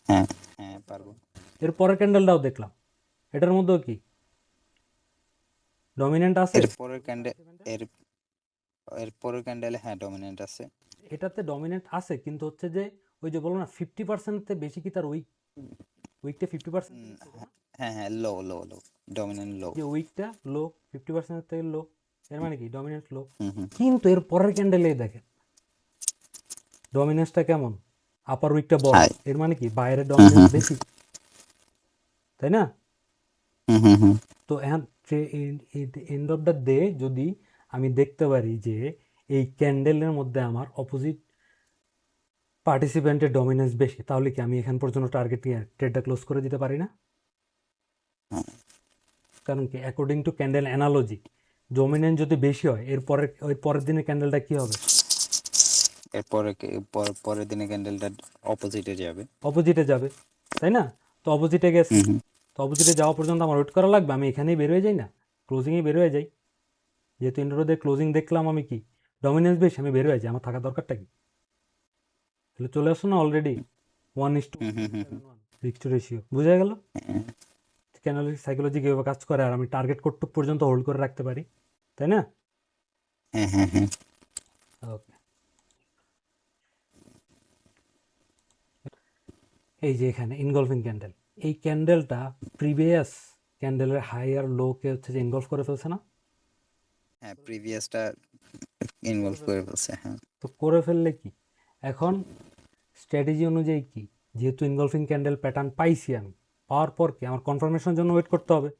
Speaker 2: হ্যাঁ হ্যাঁ পারবো।
Speaker 1: এর পরের ক্যান্ডেলটাও দেখলাম, এটার মধ্যেও কি ডমিনেন্ট আছে?
Speaker 2: এর পরের ক্যান্ডেল, এর এর পরের ক্যান্ডেলে হ্যাঁ ডমিনেন্ট আছে।
Speaker 1: এটাতে ডমিনেন্ট আছে কিন্তু হচ্ছে যে ওই যে বলো না 50%-তে বেশি কি তার উইকটা 50% বেশি না?
Speaker 2: হ্যাঁ হ্যাঁ, লো লো লো, ডমিনেন্ট লো।
Speaker 1: যে উইকটা লো, 50% থেকে লো, এর মানে কি ডমিনেন্স লো।
Speaker 2: হুম হুম।
Speaker 1: কিন্তু এর পরের ক্যান্ডেলে দেখেন ডমিনেন্সটা কেমন, আপার উইকটা বড়,
Speaker 2: হাই।
Speaker 1: এর মানে কি বাইরের
Speaker 2: হুম
Speaker 1: ডমিনেন্স
Speaker 2: হুম
Speaker 1: বেশি, তাই না?
Speaker 2: হুম হুম হুম।
Speaker 1: তো এখন এন্ড অফ দ্য ডে যদি আমি দেখতে পারি যে এই ক্যান্ডেলের মধ্যে আমার অপোজিট পার্টিসিপেন্টের ডমিনেন্স বেশি, তাহলে কি আমি এখান পর্যন্ত টার্গেট ট্রেডটা ক্লোজ করে দিতে পারি না? কারণ কি according to candle analogy dominance যদি বেশি হয় এরপরে ওই পরের দিনের ক্যান্ডেলটা কি হবে,
Speaker 2: এরপরে পরের দিনে ক্যান্ডেলটা অপোজিটে যাবে।
Speaker 1: অপোজিটে যাবে, তাই না? তো অপোজিটে গেছে,
Speaker 2: হুম হুম।
Speaker 1: তো অপোজিটে যাওয়া পর্যন্ত আমার ওয়েট করা লাগবে, আমি এখানেই বের হয়ে যাই না, ক্লোজিংয়ে বের হয়ে যাই। যেহেতু ইন্টারোডে ক্লোজিং দেখলাম আমি কি ডমিনেন্স বেশি, আমি বের হয়ে যাই, আমার থাকার দরকারটা কি? তাহলে চলে আসো না অলরেডি 1:1
Speaker 2: হুম হুম হুম হুম।
Speaker 1: 7:1 রিস্ক টু রেশিও, বুঝা গেল
Speaker 2: হ্যাঁ
Speaker 1: কেন সাইকোলজি কীভাবে কাজ করে, আর আমি টার্গেট কতটুকু পর্যন্ত হোল্ড করে রাখতে পারি, তাই না?
Speaker 2: হ্যাঁ হ্যাঁ হ্যাঁ।
Speaker 1: ওকে, এই যে এখানে ইনগলফিং ক্যান্ডেল, এই ক্যান্ডেলটা প্রিভিয়াস ক্যান্ডেলের হাই আর লোকে হচ্ছে যে ইনগলফ করে ফেলছে না?
Speaker 2: হ্যাঁ প্রিভিয়াসটা
Speaker 1: করে
Speaker 2: ইনভলভ করে
Speaker 1: ফেলছে।
Speaker 2: ফেলছে, হ্যাঁ।
Speaker 1: তো করে ফেললে কি এখন স্ট্র্যাটেজি অনুযায়ী কি, যেহেতু ইনগলফিং ক্যান্ডেল প্যাটার্ন পাইছি আমি, পাওয়ার পর কি আমার কনফার্মেশনের জন্য ওয়েট করতে হবে,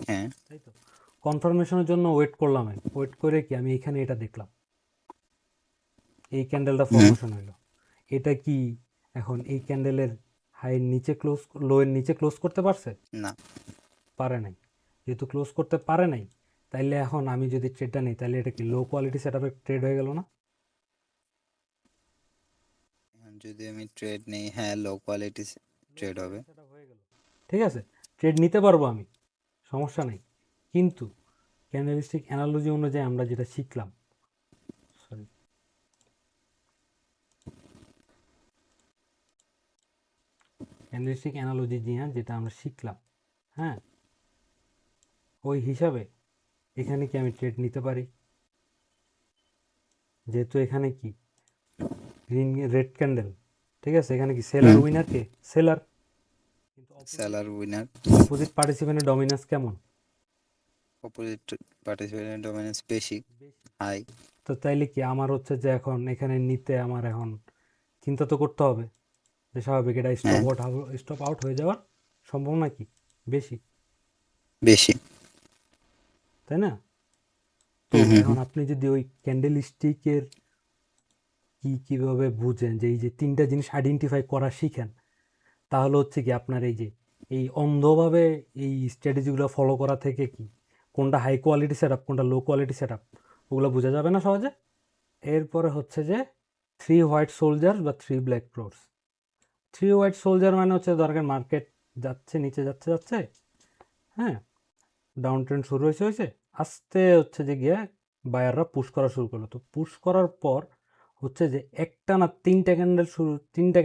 Speaker 2: হ্যাঁ
Speaker 1: তাই তো? কনফার্মেশনের জন্য ওয়েট করলাম, আমি ওয়েট করে কি আমি এখানে এটা দেখলাম, এই ক্যান্ডেলটা
Speaker 2: হুম।
Speaker 1: ফর্মেশন হইলো। এটা কি এখন এই ক্যান্ডেলের হাইয়ের নিচে ক্লোজ, লোয়ের নিচে ক্লোজ করতে পারছে?
Speaker 2: না।
Speaker 1: পারে নাই। যেহেতু ক্লোজ করতে পারে নাই, তাইলে এখন আমি যদি ট্রেডটা নিই তাহলে এটা কি লো কোয়ালিটি সেটআপে ট্রেড হয়ে গেল না?
Speaker 2: এখন যদি আমি ট্রেড নেই, হ্যাঁ লো কোয়ালিটি
Speaker 1: লো
Speaker 2: ট্রেড হবে।
Speaker 1: কোয়ালিটি সেটআপ হয়ে গেল, ঠিক আছে। ট্রেড নিতে পারবো আমি, সমস্যা নেই। কিন্তু ক্যান্ডেলিস্টিক অ্যানালজি অনুযায়ী আমরা যেটা শিখলাম, সরি, ক্যান্ডেলিস্টিক অ্যানালজি দিয়ে যেটা আমরা শিখলাম, হ্যাঁ, ওই হিসাবে এখানে কি আমি ট্রেড নিতে পারি? যেহেতু এখানে কি গ্রিন রেড ক্যান্ডেল, ঠিক আছে, এখানে কি সেলার
Speaker 2: হুম।
Speaker 1: উইনার কে? সেলার। কিন্তু
Speaker 2: সেলার উইনার।
Speaker 1: অপোজিট পার্টিসিপেন্টের ডমিনেন্স কেমন?
Speaker 2: অপোজিট পার্টিসিপেন্টের ডমিনেন্স বেশি,
Speaker 1: বেশি।
Speaker 2: হাই।
Speaker 1: তো তাইলে কি আমার হচ্ছে যে এখন এখানে নিতে আমার এখন চিন্তা তো করতে হবে যে স্বাভাবিক এটা
Speaker 2: হ্যাঁ
Speaker 1: স্টপ আউট হয়ে যাওয়ার সম্ভাবনা কি বেশি,
Speaker 2: বেশি।
Speaker 1: তাই না? তো
Speaker 2: হুম হুম
Speaker 1: এখন
Speaker 2: হুম।
Speaker 1: আপনি যদি ওই ক্যান্ডেল স্টিকের কিভাবে বুঝেন যে এই যে তিনটা জিনিস আইডেন্টিফাই করা শিখেন, তাহলে হচ্ছে কি আপনার এই যে এই অন্ধভাবে এই স্ট্র্যাটেজিগুলো ফলো করা থেকে কি কোনটা হাই কোয়ালিটি সেট আপ কোনটা লো কোয়ালিটি সেট আপ ওগুলো বোঝা যাবে না সহজে। এরপরে হচ্ছে যে 3 হোয়াইট সোলজার বা 3 ব্ল্যাক ক্রোস। 3 হোয়াইট সোলজার মানে হচ্ছে দরকার মার্কেট যাচ্ছে নিচে যাচ্ছে যাচ্ছে, হ্যাঁ, ডাউন ট্রেন্ড শুরু হয়েছে আস্তে হচ্ছে যে গিয়ে বায়াররা পুশ করা শুরু করলো। তো পুশ করার পর হচ্ছে যে একটা না তিনটা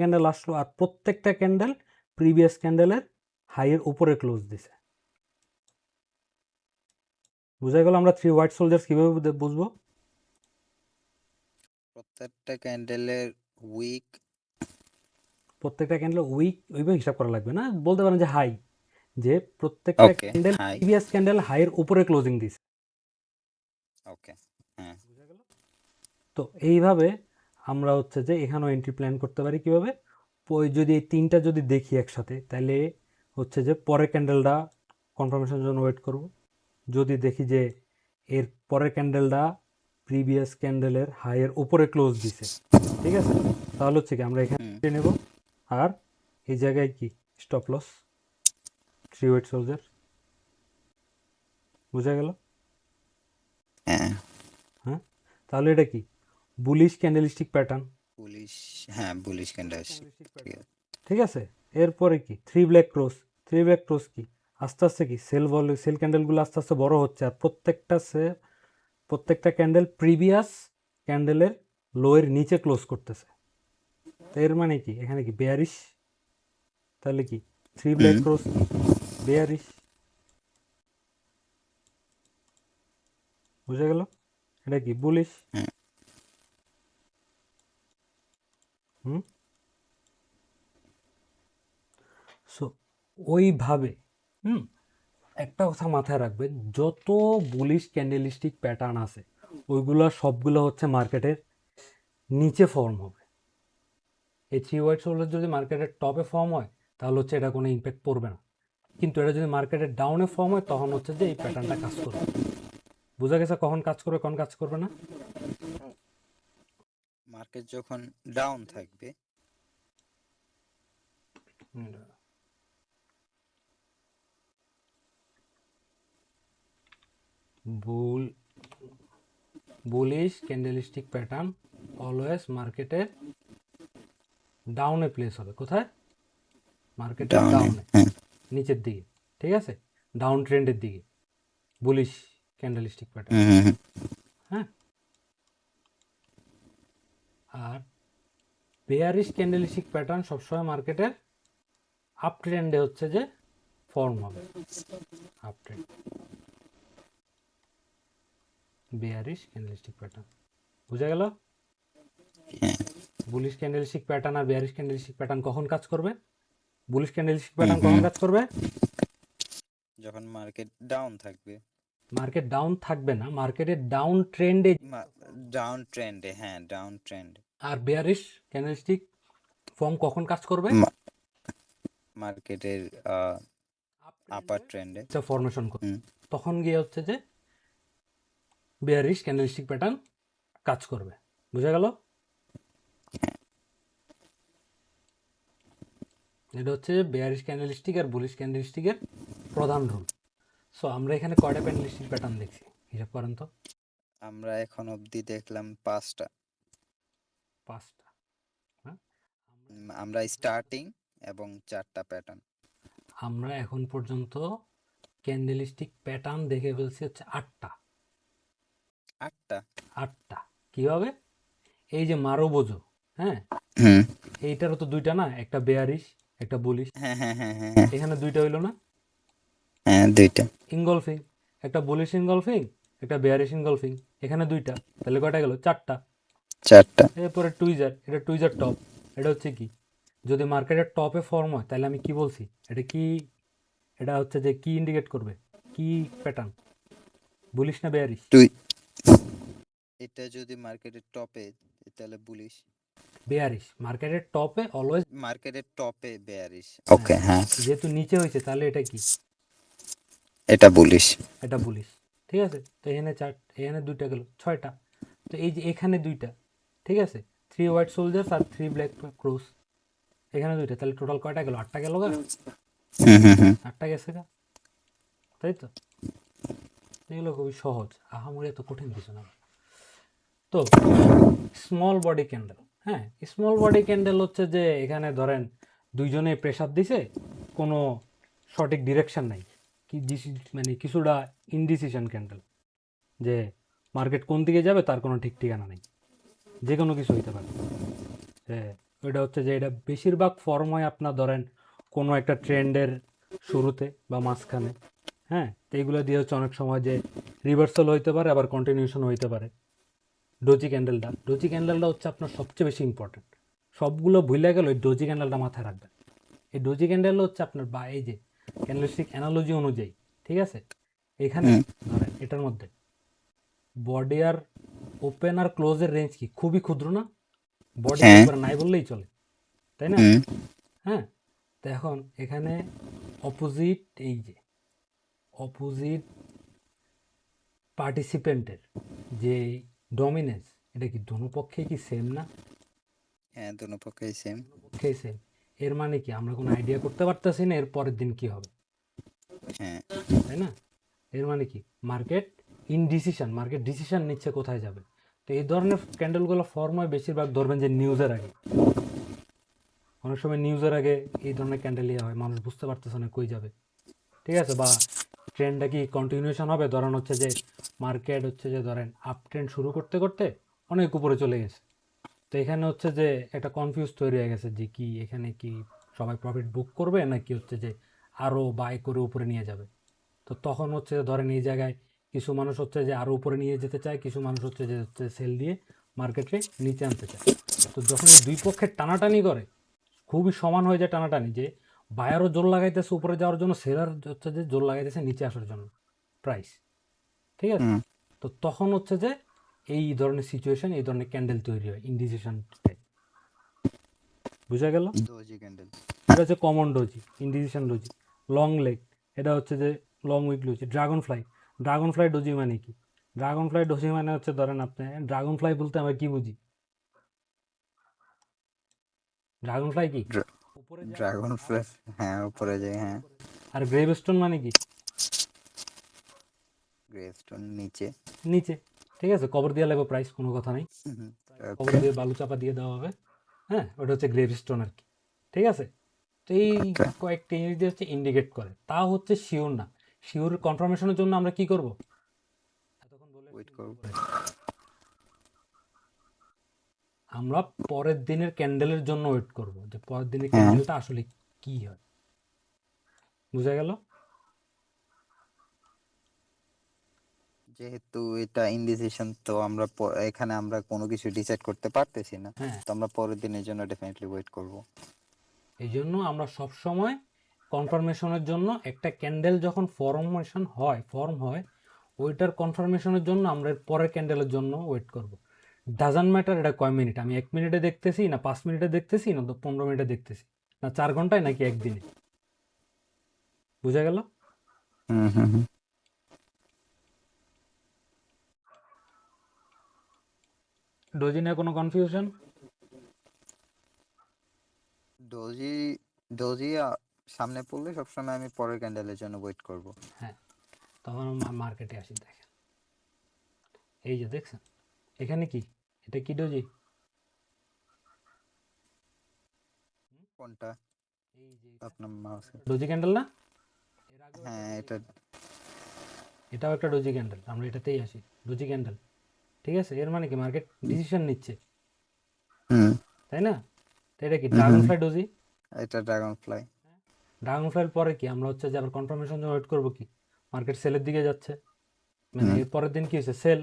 Speaker 1: ক্যান্ডেল আসলো, আর প্রত্যেকটা ক্যান্ডেল প্রিভিয়াস ক্যান্ডেলের হাইয়ের উপরে ক্লোজ দিছে। বুঝা গেল আমরা 3 হোয়াইট সোলজার্স কিভাবে বুঝবো?
Speaker 2: প্রত্যেকটা ক্যান্ডেলের উইক
Speaker 1: প্রত্যেকটা ক্যান্ডেল উইক ওইভাবে হিসাব করা লাগবে না, বলতে পারেন যে হাই, যে প্রত্যেকটা
Speaker 2: ওকে
Speaker 1: ক্যান্ডেল
Speaker 2: হাই
Speaker 1: প্রিভিয়াস ক্যান্ডেল হাইয়ের উপরে ক্লোজিং দিছে।
Speaker 2: ওকে হ্যাঁ
Speaker 1: বুঝা গেল? তো এইভাবে আমরা হচ্ছে যে এখানেও এন্ট্রি প্ল্যান করতে পারি কিভাবে। যদি এই তিনটা যদি দেখি একসাথে, তাহলে হচ্ছে যে পরের ক্যান্ডেলটা কনফার্মেশনের জন্য ওয়েট করব। যদি দেখি যে এর পরের ক্যান্ডেলটা প্রিভিয়াস ক্যান্ডেলের হাইয়ের উপরে ক্লোজ দিছে, ঠিক আছে, তাহলে হচ্ছে কি আমরা এখানে
Speaker 2: হুম
Speaker 1: নেব। আর এই জায়গায় কি স্টপ লস 3 হোয়াইট সোলজার। বুঝা গেল?
Speaker 2: হ্যাঁ
Speaker 1: হ্যাঁ, তাহলে এটা কি বুলিশ ক্যান্ডেলস্টিক প্যাটার্ন।
Speaker 2: বুলিশ হ্যাঁ বুলিশ ক্যান্ডেল ঠিক আছে
Speaker 1: ঠিক আছে, এরপরে কি 3 ব্ল্যাক ক্রস। 3 ব্ল্যাক ক্রস কি আস্তে আস্তে কি সেল ক্যান্ডেলগুলো আস্তে আস্তে বড় হচ্ছে, আর প্রত্যেকটা ক্যান্ডেল প্রিভিয়াস ক্যান্ডেলের লোয়ের নিচে ক্লোজ করতেছে। তো এর মানে কি এখানে কি বেয়ারিশ, তাহলে কি 3 ব্ল্যাক
Speaker 2: হুম
Speaker 1: ক্রস কি বেয়ারিশ। বুঝা গেল? এটা কি বুলিশ।
Speaker 2: হ্যাঁ
Speaker 1: হুম, সো ওইভাবে হুম একটা কথা মাথায় রাখবেন, যত বুলিশ ক্যান্ডেলিস্টিক প্যাটার্ন আছে ওইগুলো সবগুলো হচ্ছে মার্কেটের নিচে ফর্ম হবে। এই 3 হোয়াইট সোলার যদি মার্কেটের টপে ফর্ম হয় তাহলে হচ্ছে এটা কোনো ইম্প্যাক্ট পড়বে না, কিন্তু এটা যদি মার্কেটের ডাউনে ফর্ম হয় তখন হচ্ছে যে এই প্যাটার্নটা কাজ করবে। বোঝা গেছে কখন কাজ করবে কখন কাজ করবে না?
Speaker 2: মার্কেট যখন ডাউন থাকবে
Speaker 1: বুল বুলিশ ক্যান্ডেলিস্টিক প্যাটার্ন অলওয়েজ মার্কেটের ডাউনে প্লেস হবে। কোথায়? মার্কেটের
Speaker 2: ডাউনে
Speaker 1: ডাউনে,
Speaker 2: হ্যাঁ
Speaker 1: নিচের দিকে, ঠিক আছে, ডাউন ট্রেন্ডের দিকে বুলিশ ক্যান্ডেলিস্টিক প্যাটার্ন।
Speaker 2: হুম হুম হুম
Speaker 1: হ্যাঁ, আর বেয়ারিশ ক্যান্ডেলিস্টিক প্যাটার্ন সবসময় মার্কেটের আপ ট্রেন্ডে হচ্ছে যে ফর্ম হবে। Up trend bearish candlestick pattern. বুঝা গেল?
Speaker 2: হ্যাঁ
Speaker 1: বুলিশ ক্যান্ডেলিস্টিক প্যাটার্ন আর বেয়ারিশ ক্যান্ডেলিস্টিক প্যাটার্ন কখন কাজ করবে? বুলিশ ক্যান্ডেলিস্টিক
Speaker 2: হুম
Speaker 1: প্যাটার্ন
Speaker 2: হুম
Speaker 1: কখন কাজ করবে?
Speaker 2: যখন মার্কেট ডাউন থাকবে
Speaker 1: মার্কেট ডাউন থাকবে না, মার্কেটের ডাউন ট্রেন্ডে।
Speaker 2: ডাউন ট্রেন্ডে হ্যাঁ ডাউন ট্রেন্ড
Speaker 1: আর বেয়ারিশ ক্যান্ডেলস্টিক ফর্ম কখন কাজ করবে?
Speaker 2: মার্কেটের আপার ট্রেন্ডে
Speaker 1: ফরমেশন করবে,
Speaker 2: হুম
Speaker 1: তখন গিয়ে হচ্ছে যে বেয়ারিশ ক্যান্ডেলস্টিক প্যাটার্ন কাজ করবে। বুঝা গেল? এটা হচ্ছে বেয়ারিশ ক্যান্ডেলস্টিক আর বুলিশ ক্যান্ডেলস্টিকের প্রধান রুল। সো আমরা এখানে কয়টা ক্যান্ডেলস্টিক প্যাটার্ন দেখছি হিসাব করেন তো?
Speaker 2: আমরা এখন অবধি দেখলাম 5টা।
Speaker 1: 5টা। হ্যাঁ,
Speaker 2: আমরা স্টার্টিং এবং 4টা প্যাটার্ন।
Speaker 1: আমরা এখন পর্যন্ত ক্যান্ডেলস্টিক প্যাটার্ন দেখে ফেলছি হচ্ছে 8টা।
Speaker 2: 8টা
Speaker 1: 8টা কিভাবে? এই যে মারো বোঝো, হ্যাঁ,
Speaker 2: হুম
Speaker 1: এইটারও তো দুইটা না, একটা বেয়ারিশ একটা বুলিশ,
Speaker 2: হ্যাঁ হ্যাঁ হ্যাঁ হ্যাঁ হ্যাঁ
Speaker 1: এখানে দুইটা হইলো না?
Speaker 2: হ্যাঁ 2টা
Speaker 1: ইনগলফিং, একটা বুলিশ ইনগলফিং একটা বেয়ারিশ ইনগলফিং, এখানে দুইটা, তাহলে কয়টা গেল? 4টা।
Speaker 2: 4টা
Speaker 1: এরপরে টুইজার, এটা টুইজার টপ। এটা হচ্ছে কি, যদি মার্কেটের টপে ফর্ম হয় তাহলে আমি কি বলছি, এটা কি, এটা হচ্ছে যে কি ইন্ডিকেট করবে, কি প্যাটার্ন, বুলিশ না বেয়ারিশ?
Speaker 2: তুই এটা যদি মার্কেটের টপে তাহলে বুলিশ,
Speaker 1: বেয়ারিশ। মার্কেটের টপে অলওয়েজ,
Speaker 2: মার্কেটের টপে বেয়ারিশ
Speaker 1: হ্যাঁ,
Speaker 2: ওকে হ্যাঁ
Speaker 1: যেহেতু নিচে হয়েছে তাহলে এটা কি,
Speaker 2: এটা বুলিশ
Speaker 1: এটা বুলিশ। ঠিক আছে, তো এখানে এখানে দুইটা গেল 6টা। তো এই যে এখানে দুইটা, ঠিক আছে, 3 হোয়াইট সোলজার্স আর 3 ব্ল্যাক ক্রস, এখানে দুইটা, তাহলে টোটাল কয়টা গেল? 8টা গেল গা, 8টা গেছে গা, তাই তো? এগুলো খুবই সহজ, আহামরি এত কঠিন কিছু না। তো স্মল বডি ক্যান্ডেল, হ্যাঁ স্মল বডি ক্যান্ডেল হচ্ছে যে এখানে ধরেন দুইজনে প্রেসার দিছে, কোনো সঠিক ডিরেকশন নাই, কি মানে কিছুটা ইনডিসিশন ক্যান্ডেল, যে মার্কেট কোন দিকে যাবে তার কোনো ঠিক ঠিকানা নেই, যে কোনো কিছু হইতে পারে। ওইটা হচ্ছে যে এটা বেশিরভাগ ফর্ম হয় আপনার ধরেন কোনো একটা ট্রেন্ডের শুরুতে বা মাঝখানে, হ্যাঁ তো এইগুলো দিয়ে হচ্ছে অনেক সময় যে রিভার্সাল হইতে পারে, আবার কন্টিনিউশন হইতে পারে। ডোজি ক্যান্ডেলটা হচ্ছে আপনার সবচেয়ে বেশি ইম্পর্টেন্ট, সবগুলো ভুলে গেল ওই ডোজি ক্যান্ডেলটা মাথায় রাখবেন। এই ডোজি ক্যান্ডেল হচ্ছে আপনার বা এই যে ক্যান্ডেলস্টিক অ্যানালজি অনুযায়ী, ঠিক আছে, এখানে ধরেন এটার মধ্যে বডি আর ওপেন আর ক্লোজের রেঞ্জ কি খুবই ক্ষুদ্র না? বডি একবার নাই বললেই চলে, তাই না? হ্যাঁ, তো এখন এখানে অপোজিট, এই যে অপোজিট পার্টিসিপেন্টের যে ডমিনেন্স, এটা কি দোনো পক্ষে কি সেম না?
Speaker 2: হ্যাঁ, দোনো পক্ষেই সেম।
Speaker 1: পক্ষেই সেম। এর মানে কি আমরা কোনো আইডিয়া করতে পারতেছি না এর পরের দিন কি হবে,
Speaker 2: হ্যাঁ,
Speaker 1: তাই না? এর মানে কি মার্কেট ইনডিসিশন, মার্কেট ডিসিশন নিচ্ছে কোথায় যাবে। তো এই ধরনের ক্যান্ডেলগুলো ফর্ম হয় বেশিরভাগ ধরবেন যে নিউজের আগে, অনেক সময় নিউজের আগে এই ধরনের ক্যান্ডেল ইয়ে হয়, মানুষ বুঝতে পারতেছে না কই যাবে, ঠিক আছে, বা ট্রেন্ডটা কি কন্টিনিউশন হবে, ধরেন হচ্ছে যে মার্কেট হচ্ছে যে ধরেন আপ ট্রেন্ড শুরু করতে করতে অনেক উপরে চলে গেছে, তো এখানে হচ্ছে যে একটা কনফিউজ তৈরি হয়ে গেছে যে কি এখানে কি সবাই প্রফিট বুক করবে নাকি হচ্ছে যে আরও বাই করে উপরে নিয়ে যাবে। তো তখন হচ্ছে ধরেন এই জায়গায় কিছু মানুষ হচ্ছে যে আরও উপরে নিয়ে যেতে চায়, কিছু মানুষ হচ্ছে যে সেল দিয়ে মার্কেটে নিচে আনতে চায়। তো যখন এই দুই পক্ষের টানাটানি করে, খুবই সমান হয়ে যায় টানাটানি, যে বায়ারও জোর লাগাইতেছে উপরে যাওয়ার জন্য, সেলার হচ্ছে যে জোর লাগাইতেছে নিচে আসার জন্য প্রাইস, ঠিক আছে। তো তখন হচ্ছে যে এই ধরনের সিচুয়েশন, এই ধরনের ক্যান্ডেল তৈরি হয় ইনডিসিশন টাইপ, বুঝা গেল?
Speaker 2: Doji candle.
Speaker 1: এটা হচ্ছে common doji, indecision doji. Long leg, এটা হচ্ছে যে long wick doji. Dragonfly doji মানে কি? ড্রাগন ফ্লাই ডোজি মানে হচ্ছে ধরেন আপনি, ড্রাগন ফ্লাই বলতে আমরা কি বুঝি? ড্রাগন ফ্লাই কি উপরে যায়,
Speaker 2: ড্রাগন ফ্লাই, হ্যাঁ উপরে যায়, হ্যাঁ।
Speaker 1: আর গ্রেভস্টোন মানে কি?
Speaker 2: গ্রেভস্টোন নিচে।
Speaker 1: নিচে, ঠিক আছে, কবর দিয়ে লাগবে প্রাইস, কোনো কথা নেই, কবর দিয়ে বালু চাপা দিয়ে দেওয়া হবে, হ্যাঁ ওটা হচ্ছে গ্রেভস্টোন আর কি, ঠিক আছে। তো এই কয়েকটা জিনিস দিয়ে হচ্ছে ইন্ডিকেট করে, তা হচ্ছে শিওর না। শিওর কনফার্মেশনের জন্য আমরা কি করব? এতক্ষণ বলে
Speaker 2: ওয়েট করব।
Speaker 1: আমরা পরের দিনের ক্যান্ডেলের জন্য ওয়েট করব, যে পরের দিনের ক্যান্ডেলটা আসলে কি হয়, বুঝা গেল?
Speaker 2: যেহেতু এটা ইনডিসিশন, তো আমরা এখানে আমরা কোনো কিছু ডিসাইড করতে পারতেছি না,
Speaker 1: হ্যাঁ,
Speaker 2: তো আমরা পরের দিনের জন্য ডেফিনেটলি ওয়েট করব।
Speaker 1: এই জন্য আমরা সব সময় কনফার্মেশনের জন্য একটা ক্যান্ডেল যখন ফর্ম হয় ওইটার কনফার্মেশনের জন্য আমরা এর পরের ক্যান্ডেলের জন্য ওয়েট করব। ডাজন্ট ম্যাটার এটা কয় মিনিট, আমি 1 মিনিটে দেখতেছি না 5 মিনিটে দেখতেছি না 15 মিনিটে দেখতেছি না 4 ঘন্টায় নাকি একদিনে, বুঝা গেল? ডোজি নিয়ে কোনো কনফিউশন?
Speaker 2: ডোজি ডোজি সামনে পড়লে সবসময় আমি পরের ক্যান্ডেলের জন্য ওয়েট করব।
Speaker 1: হ্যাঁ, তখন মার্কেটে আসি, দেখেন এই যে দেখছেন এখানে কি, এটা কি ডোজি?
Speaker 2: কোনটা?
Speaker 1: এই যে
Speaker 2: আপনার মাউসে?
Speaker 1: ডোজি ক্যান্ডেল না?
Speaker 2: হ্যাঁ, এটা
Speaker 1: এটাও একটা ডোজি ক্যান্ডেল, আমরা এটাতেই আসি, ডোজি ক্যান্ডেল, ঠিক আছে। এর মানে কি মার্কেট ডিসিশন নিচ্ছে, তাই না? তো এটা কি ড্রাগন ফ্লাই ডোজি?
Speaker 2: এটা ড্রাগন ফ্লাই।
Speaker 1: ড্রাগন ফ্লাইয়ের পরে কি আমরা হচ্ছে যে আবার কনফার্মেশন জন্য ওয়েট করবো, কি মার্কেট সেলের দিকে যাচ্ছে, মানে এর পরের দিন কি হয়েছে, সেল,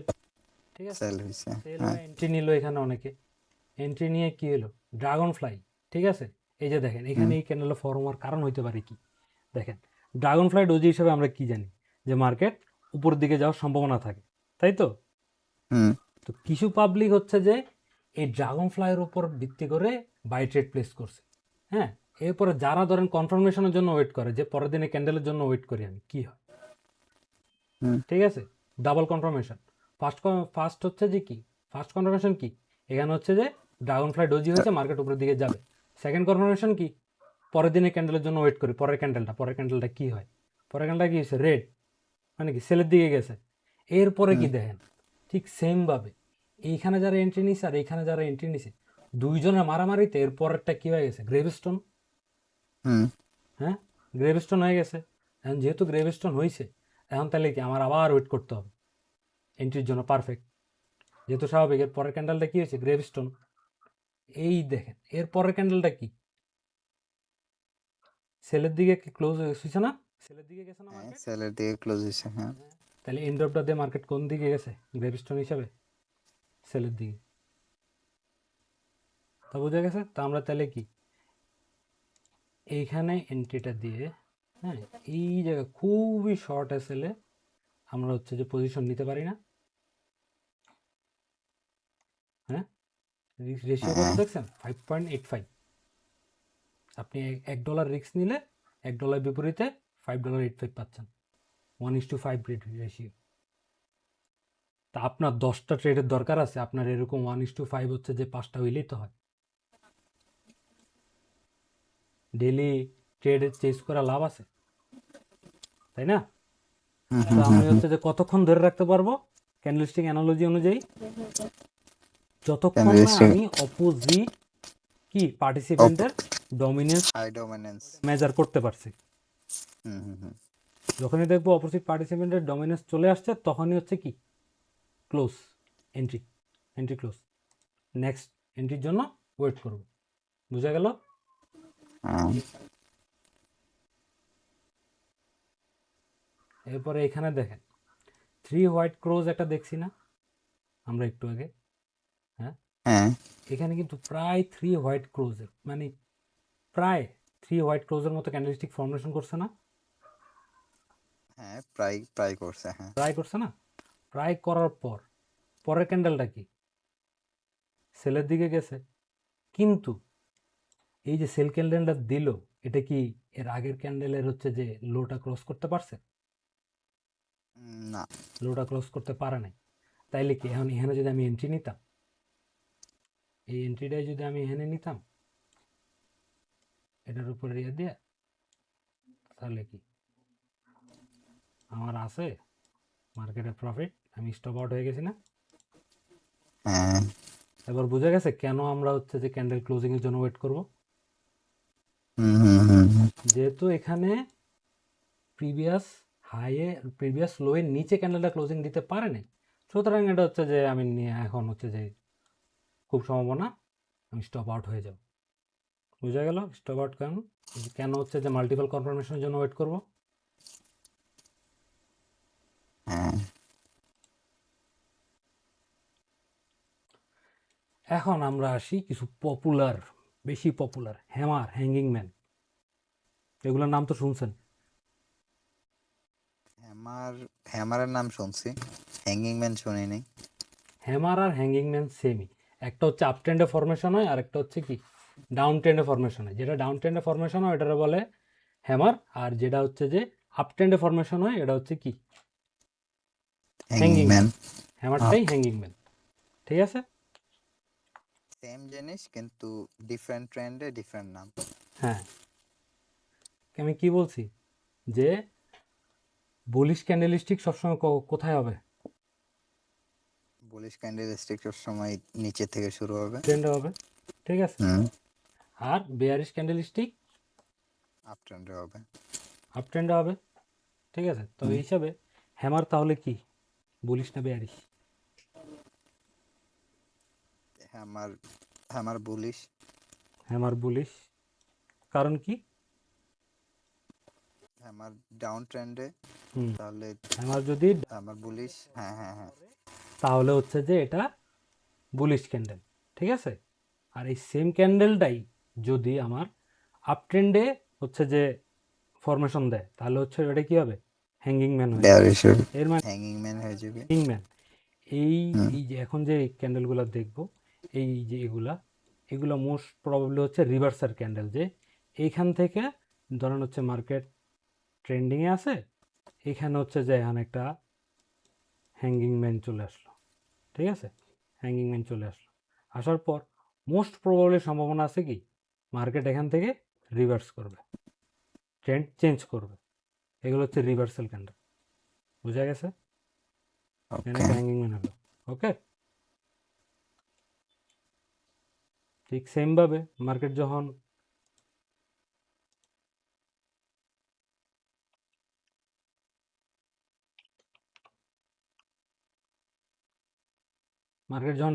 Speaker 1: ঠিক আছে,
Speaker 2: সেল হইছে।
Speaker 1: সেল হয়ে এন্ট্রি নিল এখানে অনেকে, এন্ট্রি নিয়ে কি হলো, ড্রাগন ফ্লাই, ঠিক আছে। এই যে দেখেন এখানে এই ক্যান্ডেল ফর্ম হওয়ার কারণ হইতে পারে কি, দেখেন ড্রাগন ফ্লাই ডোজি হিসেবে আমরা কি জানি, যে মার্কেট উপরের দিকে যাওয়ার সম্ভাবনা থাকে, তাই তো। তো কিছু পাবলিক হচ্ছে যে এই ড্রাগন ফ্লাইয়ের উপর ভিত্তি করে বাই ট্রেড প্লেস করছে, হ্যাঁ। এরপরে যারা ধরেন কনফার্মেশনের জন্য ওয়েট করে, যে পরের দিনে ক্যান্ডেলের জন্য ওয়েট করি আমি, কি হয়, ঠিক আছে, ডাবল কনফার্মেশন। ফার্স্ট হচ্ছে যে কি, ফার্স্ট কনফার্মেশন কি, এখানে হচ্ছে যে ড্রাগন ফ্লাই ডোজি হয়েছে, মার্কেট উপরের দিকে যাবে। সেকেন্ড কনফার্মেশন কি, পরের দিনের ক্যান্ডেলের জন্য ওয়েট করি। পরের ক্যান্ডেলটা কি হয়, পরের ক্যান্ডেলটা কি হয়েছে, রেড, মানে কি সেলের দিকে গেছে। এরপরে কি দেখেন, ঠিক সেমভাবে এইখানে যারা এন্ট্রি নিছে আর এইখানে যারা এন্ট্রি নিছে, দুইজনের মারামারিতে এর পরেরটা কি হয়ে গেছে, গ্রেভস্টোন।
Speaker 2: হুম
Speaker 1: হ্যাঁ, গ্রেভস্টোন হয়ে গেছে। এখন যেহেতু গ্রেভস্টোন হয়েছে, এখন তাহলে কি আমার আবার ওয়েট করতে হবে এন্ট্রির জন্য, পারফেক্ট, যেহেতু স্বাভাবিক। এর পরের ক্যান্ডেলটা কি হয়েছে, গ্রেভস্টোন। এই দেখেন এর পরের ক্যান্ডেলটা কি, সেলের দিকে ক্লোজ হয়েছে না, সেলের দিকে গেছে না
Speaker 2: হ্যাঁ,
Speaker 1: মার্কেট।
Speaker 2: সেলের দিকে ক্লোজ হয়েছে। হ্যাঁ,
Speaker 1: তাহলে end of the day market কোন দিকে গেছে, গ্রেভস্টোন হিসাবে, সেলের দিকে। তা বোঝা গেছে। তা আমরা তাহলে কি এইখানে এন্ট্রিটা দিয়ে, হ্যাঁ, এই জায়গায় খুবই শর্ট এসএলে আমরা হচ্ছে যে পজিশন নিতে পারি না। হ্যাঁ, রেশিও কত
Speaker 2: হ্যাঁ,
Speaker 1: দেখছেন, 5.85। আপনি $1 রিস্ক নিলে $1 বিপরীতে $5.85 পাচ্ছেন, 1:5 রেশিও। তা আপনার 10টা ট্রেডের দরকার আছে, আপনার এরকম 1:5 হচ্ছে যে 5টা হইলেই তো হয়। ডেলি ট্রেডে চেস করা লাভ আছে, তাই না?
Speaker 2: হুম
Speaker 1: তো
Speaker 2: হুম হুম
Speaker 1: আমি
Speaker 2: হুম
Speaker 1: হচ্ছে যে কতক্ষণ ধরে রাখতে পারবো ক্যান্ডেলস্টিক অ্যানালজি অনুযায়ী, যতক্ষণ না
Speaker 2: ক্যান্ডেলস্টিক
Speaker 1: আমি অপোজিট কি পার্টিসিপেন্টের ডমিনেন্স
Speaker 2: হাই ডমিনেন্স।
Speaker 1: মেজার করতে পারছি।
Speaker 2: হুম হুম হুম
Speaker 1: যখনই দেখবো অপোজিট পার্টিসিপেন্টের ডমিনেন্স চলে আসছে, তখনই হচ্ছে কি close, entry, entry close. Next এন্ট্রির জন্য ওয়েট করব। বুঝা গেল?
Speaker 2: হ্যাঁ,
Speaker 1: এরপরে এখানে দেখেন 3 হোয়াইট ক্রোজ একটা দেখছি না আমরা একটু আগে। হ্যাঁ,
Speaker 2: হ্যাঁ,
Speaker 1: এখানে কিন্তু প্রায় 3 হোয়াইট ক্রোজের, মানে প্রায় 3 হোয়াইট ক্রোজের মতো ক্যান্ডেলস্টিক ফর্মেশন করছে না,
Speaker 2: হ্যাঁ, প্রায় প্রায় করছে। হ্যাঁ,
Speaker 1: প্রায় করছে না। প্রায় করার পর পরের ক্যান্ডেলটা কি, সেলের দিকে গেছে। কিন্তু এই যে সেল ক্যান্ডেলটা দিল, এটা কি এর আগের ক্যান্ডেলের হচ্ছে যে লোটা ক্রস করতে পারছে,
Speaker 2: না,
Speaker 1: লোটা ক্রস করতে পারে নাই। তাইলে কি এখন এখানে যদি আমি এন্ট্রি নিতাম, এই এন্ট্রিটাই যদি আমি এখানে নিতাম এটার উপরে ইয়ে দিয়ে, তাহলে কি আমার আছে মার্কেটের প্রফিট, আমি স্টপ আউট হয়ে গেছি না।
Speaker 2: হ্যাঁ,
Speaker 1: এবার বোঝা গেছে কেন আমরা হচ্ছে যে ক্যান্ডেল ক্লোজিং এর জন্য ওয়েট করব।
Speaker 2: হুম হুম হুম হুম
Speaker 1: যেহেতু এখানে প্রিভিয়াস হাইয়ে, প্রিভিয়াস লোয়ের নিচে ক্যান্ডেলটা ক্লোজিং দিতে পারে নাই, সুতরাং এটা হচ্ছে যে আমি এখন হচ্ছে যে খুব সম্ভাবনা আমি স্টপ আউট হয়ে যাব। বুঝা গেল স্টপ আউট কেন, কেন হচ্ছে যে মাল্টিপল কনফার্মেশনের জন্য ওয়েট করব।
Speaker 2: হ্যাঁ,
Speaker 1: এখন আমরা আসি কিছু পপুলার, বেশি পপুলার হ্যামার, হ্যাঙ্গিং ম্যান, এগুলোর নাম তো শুনছেন।
Speaker 2: হ্যামারের নাম শুনছি, হ্যাঙ্গিং ম্যান শুনিনি।
Speaker 1: হ্যামার আর হ্যাঙ্গিং ম্যান সেমই, একটা হচ্ছে আপ ট্রেন্ডে ফরমেশন হয় আর একটা হচ্ছে কি ডাউন ট্রেন্ডে ফরমেশন হয়। যেটা ডাউন ট্রেন্ডে ফরমেশন হয় এটারে বলে হ্যামার, আর যেটা হচ্ছে যে আপ ট্রেন্ডে ফরমেশন হয় এটা হচ্ছে কি
Speaker 2: হ্যাঙ্গিং
Speaker 1: হ্যাঙ্গিং
Speaker 2: ম্যান
Speaker 1: ম্যান। হ্যামারটাই হ্যাঙ্গিং ম্যান, ঠিক আছে।
Speaker 2: সেম জিনিস কিন্তু ডিফারেন্ট ট্রেন্ডে ডিফারেন্ট নাম।
Speaker 1: হ্যাঁ, আমি কি বলছি যে বুলিশ ক্যান্ডেলিস্টিক সবসময় কোথায় হবে,
Speaker 2: বুলিশ ক্যান্ডেলস্টিক সব সময় নিচে থেকে শুরু হবে।
Speaker 1: ট্রেন্ডে হবে, ঠিক আছে।
Speaker 2: হুম,
Speaker 1: আর বেয়ারিশ ক্যান্ডেলিস্টিক
Speaker 2: আপ ট্রেন্ডে হবে।
Speaker 1: আপ ট্রেন্ডে হবে, ঠিক আছে। তো
Speaker 2: হুম,
Speaker 1: এই হিসাবে হ্যামার তাহলে কি বুলিশ না bearish,
Speaker 2: hammer hammer bullish.
Speaker 1: Hammer bullish, কারণ কি,
Speaker 2: হ্যামার ডাউন ট্রেন্ডে,
Speaker 1: হুম,
Speaker 2: তাহলে
Speaker 1: হ্যামার যদি
Speaker 2: হ্যামার বুলিশ। হ্যাঁ হ্যাঁ হ্যাঁ,
Speaker 1: তাহলে হচ্ছে যে এটা বুলিশ ক্যান্ডেল, ঠিক আছে। আর এই সেম ক্যান্ডেলটাই যদি আমার আপ ট্রেন্ডে হচ্ছে যে ফরমেশন দেয়, তাহলে হচ্ছে এটা কি হবে, হ্যাঙ্গিং ম্যান হয়ে যাবে।
Speaker 2: বেয়ারিশ হবে,
Speaker 1: এর মানে
Speaker 2: হ্যাঙ্গিং ম্যান হয়ে যাবে।
Speaker 1: Hanging man. এই
Speaker 2: হুম,
Speaker 1: এই যে এখন যে ক্যান্ডেলগুলো দেখবো, এই যে এগুলা মোস্ট প্রবাবলি হচ্ছে রিভার্সাল ক্যান্ডেল, যে এইখান থেকে ধরেন হচ্ছে মার্কেট ট্রেন্ডিংয়ে আছে, এখানে হচ্ছে যে এখানে একটা হ্যাঙ্গিং ম্যান চলে আসলো, ঠিক আছে। হ্যাঙ্গিং ম্যান চলে আসলো, আসার পর মোস্ট প্রবাবলি সম্ভাবনা আছে কি মার্কেট এখান থেকে রিভার্স করবে, ট্রেন্ড চেঞ্জ করবে। এগুলো হচ্ছে রিভার্সাল ক্যান্ডেল। বুঝা গেছে? এখানে
Speaker 2: ওকে
Speaker 1: হ্যাঙ্গিং ম্যান হলো। ওকে, ঠিক সেমভাবে মার্কেট যখন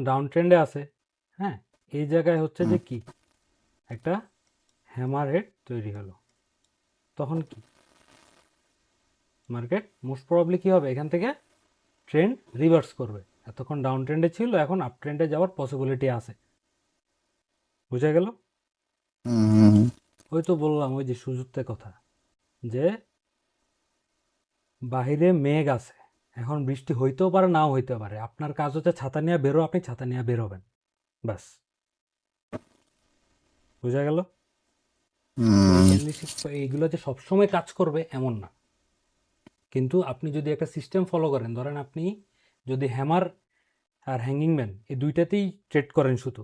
Speaker 1: ডাউন ট্রেন্ডে আছে, হ্যাঁ, এই জায়গায় হচ্ছে যে কি একটা হ্যামার হেড তৈরি হলো, তখন কি মার্কেট মোস্ট প্রবাবলি কি হবে, এখান থেকে ট্রেন্ড রিভার্স করবে। এতক্ষণ ডাউন ট্রেন্ডে ছিল, এখন আপ ট্রেন্ডে যাওয়ার পসিবিলিটি আছে। বুঝা গেল? ওই তো বললাম, ওই যে সুযুক্তের কথা, যে বাহিরে মেঘ আছে, এখন বৃষ্টি হইতেও পারে নাও হইতে পারে, আপনার কাজ হচ্ছে ছাতা নিয়ে বেরো, আপনি ছাতা নিয়ে বেরোবেন, ব্যাস। বুঝা গেল? এইগুলো যে সবসময় কাজ করবে এমন না, কিন্তু আপনি যদি একটা সিস্টেম ফলো করেন, ধরেন আপনি যদি হ্যামার আর হ্যাঙ্গিং ম্যান এই দুইটাতেই ট্রেড করেন শুধু,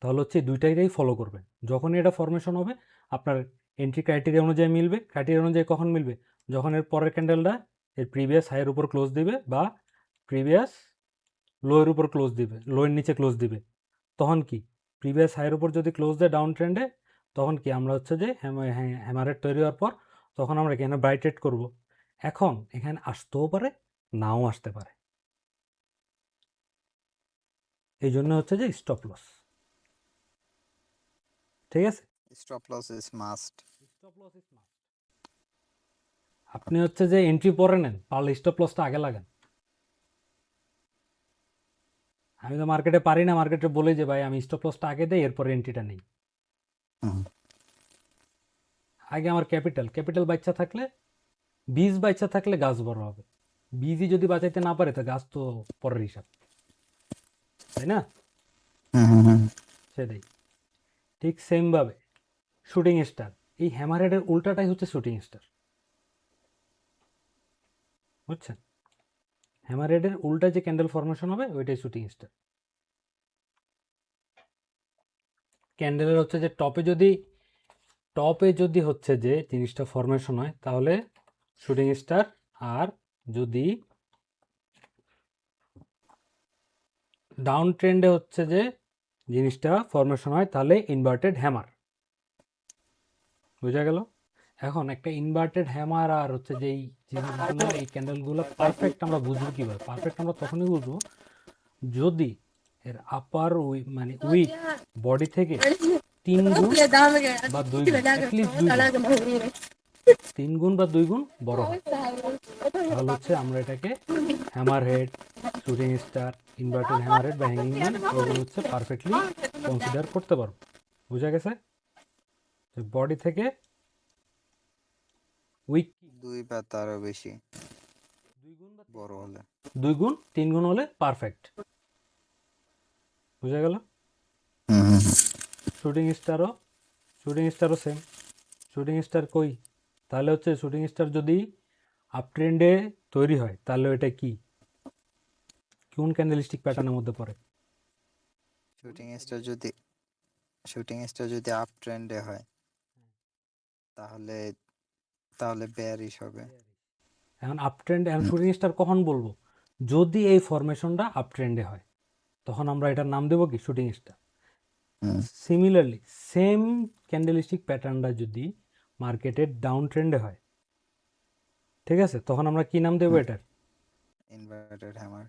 Speaker 1: তাহলে হচ্ছে এই দুইটাই ফলো করবেন। যখনই এটা ফরমেশন হবে, আপনার এন্ট্রি ক্রাইটেরিয়া অনুযায়ী মিলবে। ক্রাইটেরিয়া অনুযায়ী কখন মিলবে? যখন এর পরের ক্যান্ডেলটা এর প্রিভিয়াস হাইয়ের উপর ক্লোজ দিবে, বা প্রিভিয়াস লোয়ের উপর ক্লোজ দিবে, লোয়ের নিচে ক্লোজ দিবে। তখন কি প্রিভিয়াস হাইয়ের উপর যদি ক্লোজ দেয় ডাউন ট্রেন্ডে, তখন কি আমরা হচ্ছে যে হ্যামারের তৈরি হওয়ার পর তখন আমরা এখানে বাই ট্রেড করবো। এখন এখানে আসতেও পারে, নাও আসতে পারে, এই জন্য হচ্ছে যে স্টপ লস। ঠিক আছে?
Speaker 2: Stop loss is must.
Speaker 1: Stop loss is must. আপনি হচ্ছে যে এন্ট্রি পরে নেন, পারলে স্টপ লসটা আগে লাগান। আমি তো মার্কেটে পারি না, মার্কেটে বলে যে ভাই আমি স্টপ লসটা আগে দেই, এরপরে এন্ট্রিটা নেই। আগে আমার ক্যাপিটাল বাচ্চা থাকলে, বীজ বাচ্চা থাকলে গাছ বড় হবে। বীজই যদি বাঁচাইতে না পারে, তো গাছ তো পরের হিসাব, তাই না? সেটাই। ঠিক সেমভাবে শুটিং স্টার, এই হ্যামারহেডের উল্টাটাই হচ্ছে শুটিং স্টার। বুঝছেন? হ্যামারহেডের উল্টা যে ক্যান্ডেল ফরমেশন হবে, ওইটাই শুটিং স্টার। ক্যান্ডেলের হচ্ছে যে টপে যদি হচ্ছে যে জিনিসটা ফরমেশন হয়, তাহলে শুটিং স্টার। আর যদি ডাউন ট্রেন্ডে হচ্ছে যে জিনিসটা ফরমেশন হয়, তাহলে ইনভার্টেড হ্যামার। বোঝা গেল? এখন একটা ইনভার্টেড হ্যামার আর হচ্ছে যে এই জিনিসগুলো, এই ক্যান্ডেলগুলো পারফেক্ট আমরা বুঝবো কিভাবে? পারফেক্ট আমরা তখনই বুঝবো যদি এর আপার মানে উইক বডি থেকে 3 গুণ বা 2 গুণ, অ্যাটলিস্ট 3 গুণ বা 2 গুণ বড় হয়, তাহলে হচ্ছে আমরা এটাকে hammer head, shooting star, inverted hammer head বা হ্যাঙ্গিং ম্যান, ওগুলো হচ্ছে পারফেক্টলি কনসিডার করতে পারবো। বুঝা গেছে? বডি থেকে উইক
Speaker 2: 2 বা তারও বেশি বড় হলে।
Speaker 1: 2 গুণ 3 গুণ হলে পারফেক্ট। বুঝা গেল? শুটিং স্টারও সেম। শুটিং স্টার কই? তাহলে হচ্ছে শুটিং স্টার যদি আপ ট্রেন্ডে তৈরি হয়, তাহলে এটা কি কোন ক্যান্ডেলস্টিক প্যাটার্নের মধ্যে পড়ে?
Speaker 2: শুটিং স্টার যদি আপ ট্রেন্ডে হয়, তাহলে তাহলে বেয়ারিশ হবে।
Speaker 1: এখন আপ ট্রেন্ড, এখন শুটিং স্টার কখন বলবো? যদি এই ফরমেশনটা আপ ট্রেন্ডে হয়, তখন আমরা এটার নাম দেবো কি shooting star. Similarly same candlestick প্যাটার্নটা যদি মার্কেটের ডাউন ট্রেন্ডে হয়, ঠিক আছে, তখন আমরা কি নাম দেবো এটার?
Speaker 2: Inverted hammer.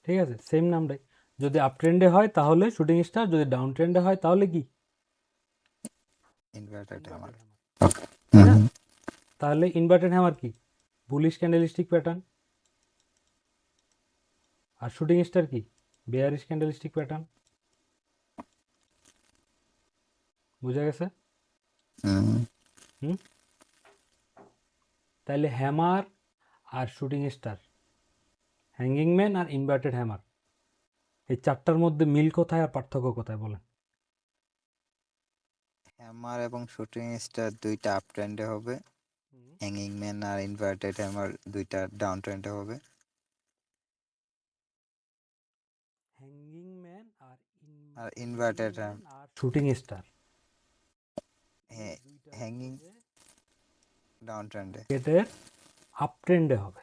Speaker 1: ঠিক আছে, সেম নামটাই। যদি আপ ট্রেন্ডে হয় তাহলে শুটিং স্টার, যদি ডাউন ট্রেন্ডে হয় তাহলে কি?
Speaker 2: Inverted hammer.
Speaker 1: তাই না? তাহলে ইনভার্টেড হ্যামার কি? Bullish candlestick pattern. আর শুটিং স্টার কি? Bearish candlestick pattern. বুঝা গেছে? হুম। তাহলে হ্যামার আর শুটিং স্টার, হ্যাঙ্গিং ম্যান আর ইনভার্টেড হ্যামার, এই চারটার মধ্যে মিল কোথায় আর পার্থক্য কোথায় বলেন?
Speaker 2: হ্যামার এবং শুটিং স্টার দুইটা আপ ট্রেন্ডে হবে, হ্যাঙ্গিং ম্যান আর ইনভার্টেড হ্যামার দুইটা ডাউন ট্রেন্ডে হবে।
Speaker 1: হ্যাঙ্গিং ম্যান
Speaker 2: আর ইনভার্টেড
Speaker 1: আর শুটিং স্টার
Speaker 2: হ্যাঙ্গিং ডাউন ট্রেন্ডে,
Speaker 1: মার্কেটের আপ ট্রেন্ডে হবে।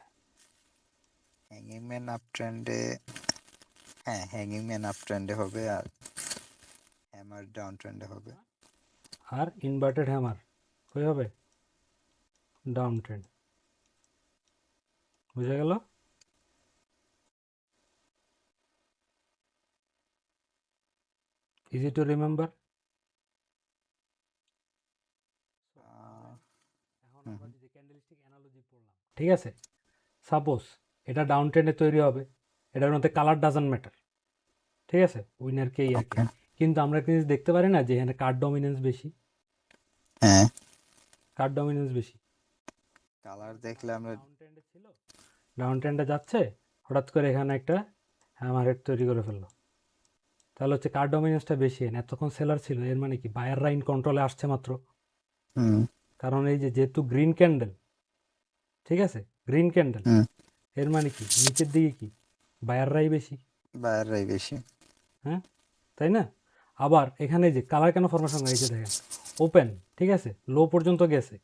Speaker 2: হ্যাঙ্গিং ম্যান আপ ট্রেন্ডে, হ্যাঁ হ্যাঙ্গিং ম্যান আপ ট্রেন্ডে হবে আর হ্যামার ডাউন ট্রেন্ডে হবে।
Speaker 1: আর ইনভার্টেড হ্যামার কই হবে? Down trend. বুঝা গেল? Easy to remember? এখন আমরা যদি ক্যান্ডেলস্টিক অ্যানালজি পড়লাম, ঠিক আছে, সাপোজ এটা ডাউন ট্রেন্ডে তৈরি হবে, এটার মধ্যে কালার ডাজন্ট ম্যাটার, ঠিক আছে, উইনার কেই আর কি। কিন্তু আমরা একটা জিনিস দেখতে পারি না যে এখানে কার্ড ডমিনেন্স বেশি,
Speaker 2: হ্যাঁ
Speaker 1: কার্ড ডমিনেন্স বেশি।
Speaker 2: কালার দেখলে আমরা
Speaker 1: ডাউন ট্রেন্ডে ছিল, ডাউন ট্রেন্ডে যাচ্ছে, হঠাৎ করে এখানে একটা হ্যামার হেড তৈরি করে ফেললো, তাহলে হচ্ছে কার্ড ডমিনেন্সটা বেশি। এতক্ষণ সেলার ছিল, এর মানে কি বায়াররা ইন কন্ট্রোলে আসছে মাত্র। কারণ এই যে যেহেতু গ্রিন ক্যান্ডেল, ঠিক আছে, গ্রিন ক্যান্ডেল, এর মানে কি নিচের দিকে কি বায়াররাই বেশি,
Speaker 2: বাইরেই বেশি।
Speaker 1: হ্যাঁ তাই না? আবার এখানে যে কালার কেন ফরমেশন হয়েছে দেখেন, ওপেন, ঠিক আছে, লো পর্যন্ত গেছে,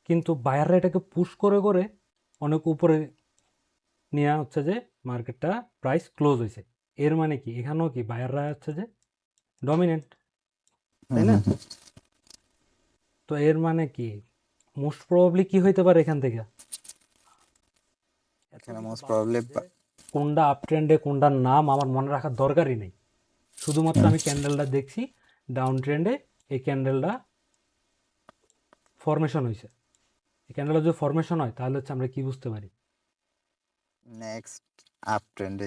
Speaker 1: কিন্তু বায়াররা এটাকে পুশ করে করে অনেক উপরে নিয়ে হচ্ছে যে মার্কেটটা প্রাইস ক্লোজ হয়েছে। এর মানে কি এখানেও কি বায়াররা হচ্ছে যে ডমিনেন্ট, তাই না? তো এর মানে কি মোস্ট প্রবাবলি কি হইতে পারে এখান থেকে?
Speaker 2: এখানে মোস্ট প্রবাবলি
Speaker 1: কোনটা আপ ট্রেন্ডে কোনটার নাম আমার মনে রাখার দরকারই নেই, শুধুমাত্র আমি ক্যান্ডেলটা দেখছি ডাউন ট্রেন্ডে, এই ক্যান্ডেলটা ফরমেশন হয়েছে। এই ক্যান্ডেলটা যদি ফরমেশন হয় তাহলে হচ্ছে আমরা কি বুঝতে পারি?
Speaker 2: নেক্সট আপ ট্রেন্ডে,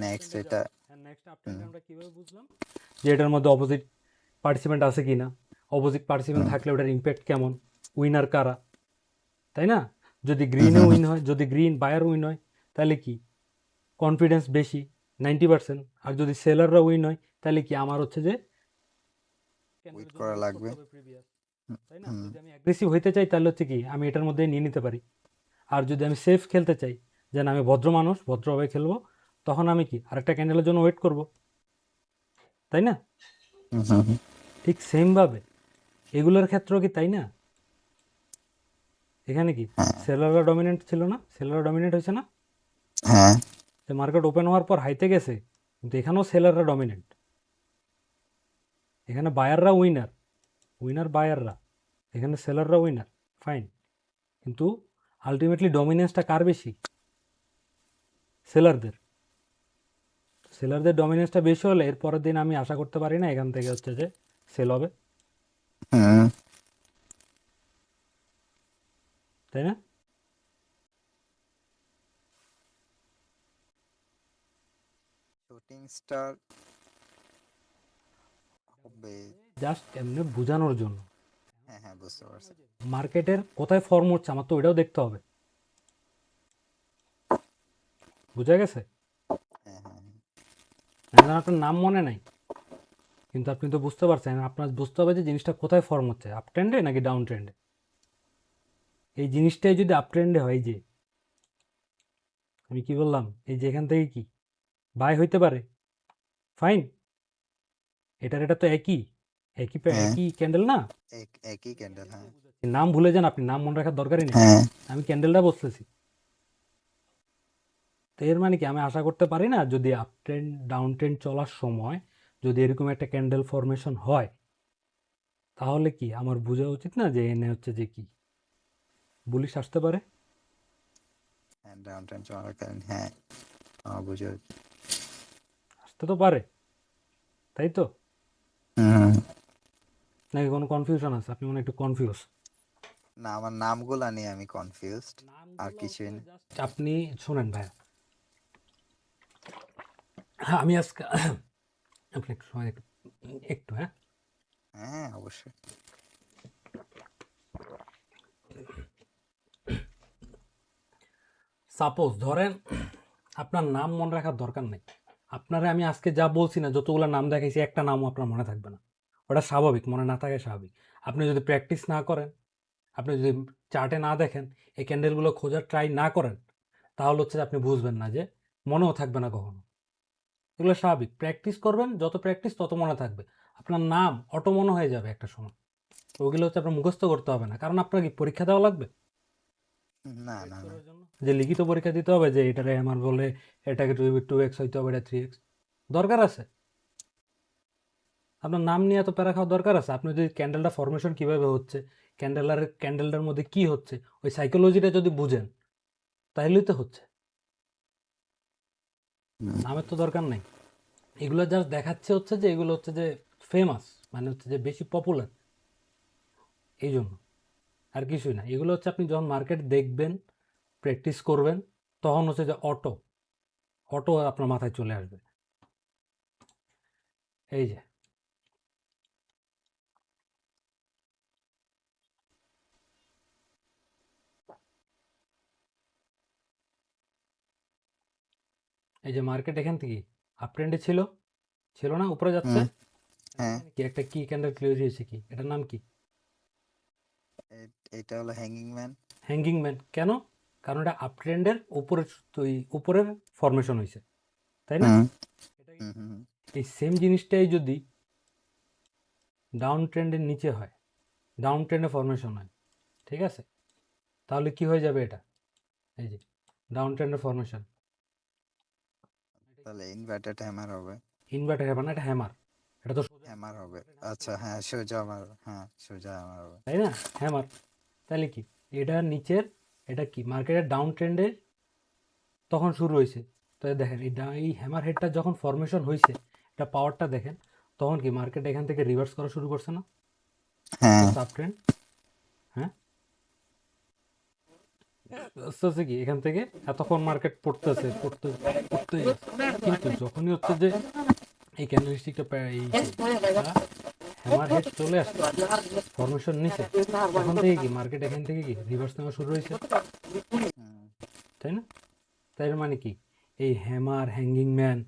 Speaker 2: নেক্সট এটা
Speaker 1: নেক্সট আপ ট্রেন্ডে আমরা কিভাবে বুঝলাম যে এটার মধ্যে অপোজিট পার্টিসিপেন্ট আছে কি না, অপোজিট পার্টিসিপেন্ট থাকলে ওটার ইম্প্যাক্ট কেমন, উইনার কারা, তাই না? যদি গ্রিনে উইন হয়, যদি গ্রিন বায়ার উইন হয় তাহলে কি কনফিডেন্স বেশি 90%। আর যদি সেলাররা উইন হয় তাহলে কি আমার হচ্ছে যে
Speaker 2: ওয়েট করা লাগবে,
Speaker 1: তাই না? যদি আমি অ্যাগ্রেসিভ হইতে চাই তাহলে হচ্ছে কি আমি এটার মধ্যে নিয়ে নিতে পারি। আর যদি আমি সেফ খেলতে চাই, যেন আমি ভদ্র মানুষ ভদ্রভাবে খেলবো, তখন আমি কি আরেকটা ক্যান্ডেলের জন্য ওয়েট করব, তাই না? ঠিক সেমভাবে এগুলোর ক্ষেত্রেও কি তাই না? এখানে কি সেলাররা ডমিনেন্ট ছিল না, সেলাররা ডমিনেন্ট হয়েছে না,
Speaker 2: হ্যাঁ
Speaker 1: মার্কেট ওপেন হওয়ার পর হাইতে গেছে, কিন্তু এখানেও সেলাররা ডমিনেন্ট, এখানে বায়াররা উইনার, উইনার বায়াররা, এখানে সেলাররা উইনার, ফাইন। কিন্তু আলটিমেটলি ডমিনেন্সটা কার বেশি? সেলারদের। সেলারদের ডমিনেন্সটা বেশি হলে এর পরের দিন আমি আশা করতে পারি না এখান থেকে হচ্ছে যে সেল হবে, তাই না?
Speaker 2: শুটিং স্টার হবে,
Speaker 1: জাস্ট এমনি বোঝানোর জন্য।
Speaker 2: হ্যাঁ হ্যাঁ বুঝতে পারছি।
Speaker 1: মার্কেটের কোথায় ফর্ম হচ্ছে আমার তো ওইটাও দেখতে হবে, বুঝা গেছে?
Speaker 2: হ্যাঁ হ্যাঁ
Speaker 1: এখন আপনার নাম মনে নাই, কিন্তু আপনি তো বুঝতে পারছেন, আপনার বুঝতে হবে যে জিনিসটা কোথায় ফর্ম হচ্ছে, আপ ট্রেন্ডে নাকি ডাউন ট্রেন্ডে। এই জিনিসটাই যদি আপ ট্রেন্ডে হয়, যে আমি কি বললাম, এই যে এখান থেকে কি বাই হইতে পারে, ফাইন, এটার এটা তো একই একই একই ক্যান্ডেল না,
Speaker 2: একই ক্যান্ডেল। হ্যাঁ
Speaker 1: নাম ভুলে যান আপনি, নাম মনে রাখার দরকারই নেই,
Speaker 2: হ্যাঁ
Speaker 1: আমি ক্যান্ডেলটা বসতেছি। তো এর মানে কি আমি আশা করতে পারি না যদি আপ ট্রেন্ড ডাউন ট্রেন্ড চলার সময় যদি এরকম একটা ক্যান্ডেল ফরমেশন হয়, তাহলে কি আমার বোঝা উচিত না যে এনে হচ্ছে যে কি বুলিশ আসতে পারে?
Speaker 2: হ্যাঁ ডাউন ট্রেন্ড চলার কারণে, হ্যাঁ বুঝে,
Speaker 1: আসতে তো পারে, তাই তো? নাকি কোনো কনফিউশন আছে? আপনি মনে হয় একটু কনফিউজ।
Speaker 2: না আমার নামগুলা নিয়ে আমি কনফিউজড, আর কিছুই না।
Speaker 1: আপনি শোনেন ভাইয়া, হ্যাঁ আমি আজকে আপনি একটু সময় একটু একটু হ্যাঁ
Speaker 2: হ্যাঁ অবশ্যই।
Speaker 1: সাপোজ ধরেন আপনার নাম মনে রাখার দরকার নেই, আপনারে আমি আজকে যা বলছি না, যতগুলো নাম দেখাইছি একটা নামও আপনার মনে থাকবে না, ওটা স্বাভাবিক, মনে না থাকে স্বাভাবিক। আপনি যদি প্র্যাকটিস না করেন, আপনি যদি চার্টে না দেখেন, এই ক্যান্ডেলগুলো খোঁজার ট্রাই না করেন, তাহলে হচ্ছে আপনি বুঝবেন না, যে মনেও থাকবে না কখনো। এগুলো স্বাভাবিক, প্র্যাকটিস করবেন, যত প্র্যাকটিস তত মনে থাকবে, আপনার নাম অটো মনে হয়ে যাবে একটা সময়। ওগুলো হচ্ছে আপনার মুখস্থ করতে হবে না, কারণ আপনার কি পরীক্ষা দেওয়া লাগবে
Speaker 2: না না না
Speaker 1: যে লিখিত পরীক্ষা দিতে হবে যে এটারে আমার বলে এটাকে 2x হইতে হবে, এটা 3x দরকার আছে? আপনার নাম নিয়ে এত প্যারা খাওয়ার দরকার আছে? আপনি যদি ক্যান্ডেলটা ফরমেশন কিভাবে হচ্ছে, ক্যান্ডেলটার মধ্যে কি হচ্ছে, ওই সাইকোলজিটা যদি বুঝেন তাহলেই তো হচ্ছে।
Speaker 2: হুম,
Speaker 1: নামের তো দরকার নাই। এগুলো জাস্ট দেখাচ্ছে হচ্ছে যে এগুলো হচ্ছে যে ফেমাস, মানে হচ্ছে যে বেশি পপুলার, এই জন্য, আর কিছুই না। এগুলো হচ্ছে আপনি যখন মার্কেট দেখবেন, প্র্যাকটিস করবেন, তখন হচ্ছে যে অটো অটো আপনার মাথায় চলে আসবে। এই যে এই যে মার্কেট এখান থেকে আপ ট্রেন্ডে ছিল, ছিল না, উপরে যাচ্ছে,
Speaker 2: হুম, হ্যাঁ
Speaker 1: কি একটা কি ক্যান্ডেল ক্লিয়ার হয়েছে, কি এটার নাম কি?
Speaker 2: এটা হলো হ্যাঙ্গিং ম্যান।
Speaker 1: Hanging man. কেন? কারণ এটা আপ ট্রেন্ডের উপরে, উপরের ফরমেশন হয়েছে, তাই না?
Speaker 2: হুম হুম হুম হুম।
Speaker 1: এই সেম জিনিসটাই যদি ডাউন ট্রেন্ডের নিচে হয়, ডাউন ট্রেন্ডে ফরমেশন হয়, ঠিক আছে, তাহলে কি হয়ে যাবে এটা? এই যে ডাউন ট্রেন্ডের ফরমেশন,
Speaker 2: তাহলে ইনভার্টেড হ্যামার হবে।
Speaker 1: ইনভার্টার হ্যামার না, এটা হ্যামার, এটা তো সোজা,
Speaker 2: হ্যামার হবে, আচ্ছা হ্যাঁ সোজা আমার, হ্যাঁ সোজা আমার হবে।
Speaker 1: তাই না, হ্যামার। তাহলে কি এটা নিচের, এটা কি মার্কেটের ডাউন ট্রেন্ডে তখন শুরু হয়েছে। তো দেখেন এই হ্যামার হেডটা যখন ফরমেশন হয়েছে, এটা পাওয়ারটা দেখেন, তখন কি মার্কেট এখান থেকে রিভার্স করা শুরু করছে না,
Speaker 2: হ্যাঁ
Speaker 1: আপ ট্রেন্ড, হ্যাঁ, আস্তে আস্তে কি এখান থেকে এতক্ষণ মার্কেট পড়তেছে, পড়তেই আছে। কিন্তু যখনই হচ্ছে যে এই ক্যান্ডেলস্টিকটা এই হ্যামার হেড চলে আসছে, ফরমেশন নিচে, তখন থেকে কি মার্কেট এখান থেকে কি রিভার্স নেওয়া শুরু হয়েছে,
Speaker 2: হুম,
Speaker 1: তাই না? তাই মানে কি, এই hammer, hanging man,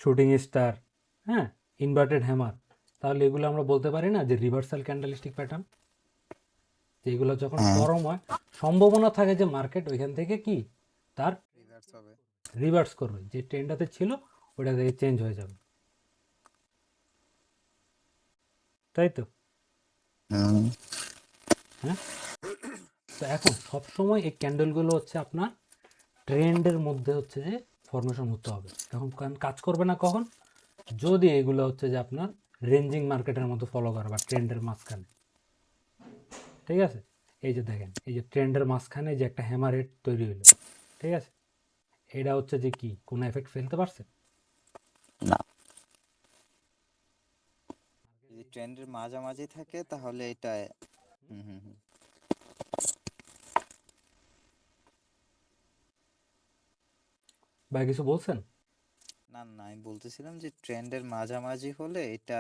Speaker 1: shooting star, হ্যাঁ, ইনভার্টেড হ্যামার, তাহলে এগুলো আমরা বলতে পারি না যে রিভার্সাল ক্যান্ডেলস্টিক প্যাটার্ন। যে এগুলো যখন
Speaker 2: হ্যাঁ
Speaker 1: ফর্ম হয়, সম্ভাবনা থাকে যে মার্কেট ওইখান থেকে কি তার
Speaker 2: রিভার্স হবে।
Speaker 1: রিভার্স করবে, যে ট্রেন্ডটাতে ছিল ওটা থেকে চেঞ্জ হয়ে যাবে, তাই তো?
Speaker 2: হুম,
Speaker 1: হ্যাঁ। তো এখন সবসময় এই ক্যান্ডেলগুলো হচ্ছে আপনার ট্রেন্ডের মধ্যে হচ্ছে যে ফরমেশন হতে হবে। এখন কাজ করবে না কখন? যদি এগুলো হচ্ছে যে আপনার রেঞ্জিং মার্কেটের মতো ফলো করে বা ট্রেন্ডের মাঝখানে, ঠিক আছে? এই যে দেখেন, এই যে ট্রেন্ডের মাঝখানে যে একটা হ্যামার হেড তৈরি হলো, ঠিক আছে, এটা হচ্ছে যে কি কোনো এফেক্ট ফেলতে পারছে?
Speaker 2: না যদি ট্রেন্ডের মাঝামাঝি থাকে তাহলে এটা, হুম হুম হুম,
Speaker 1: বা কিছু বলছেন?
Speaker 2: না না আমি বলতেছিলাম যে ট্রেন্ডের মাঝামাঝি হলে এটা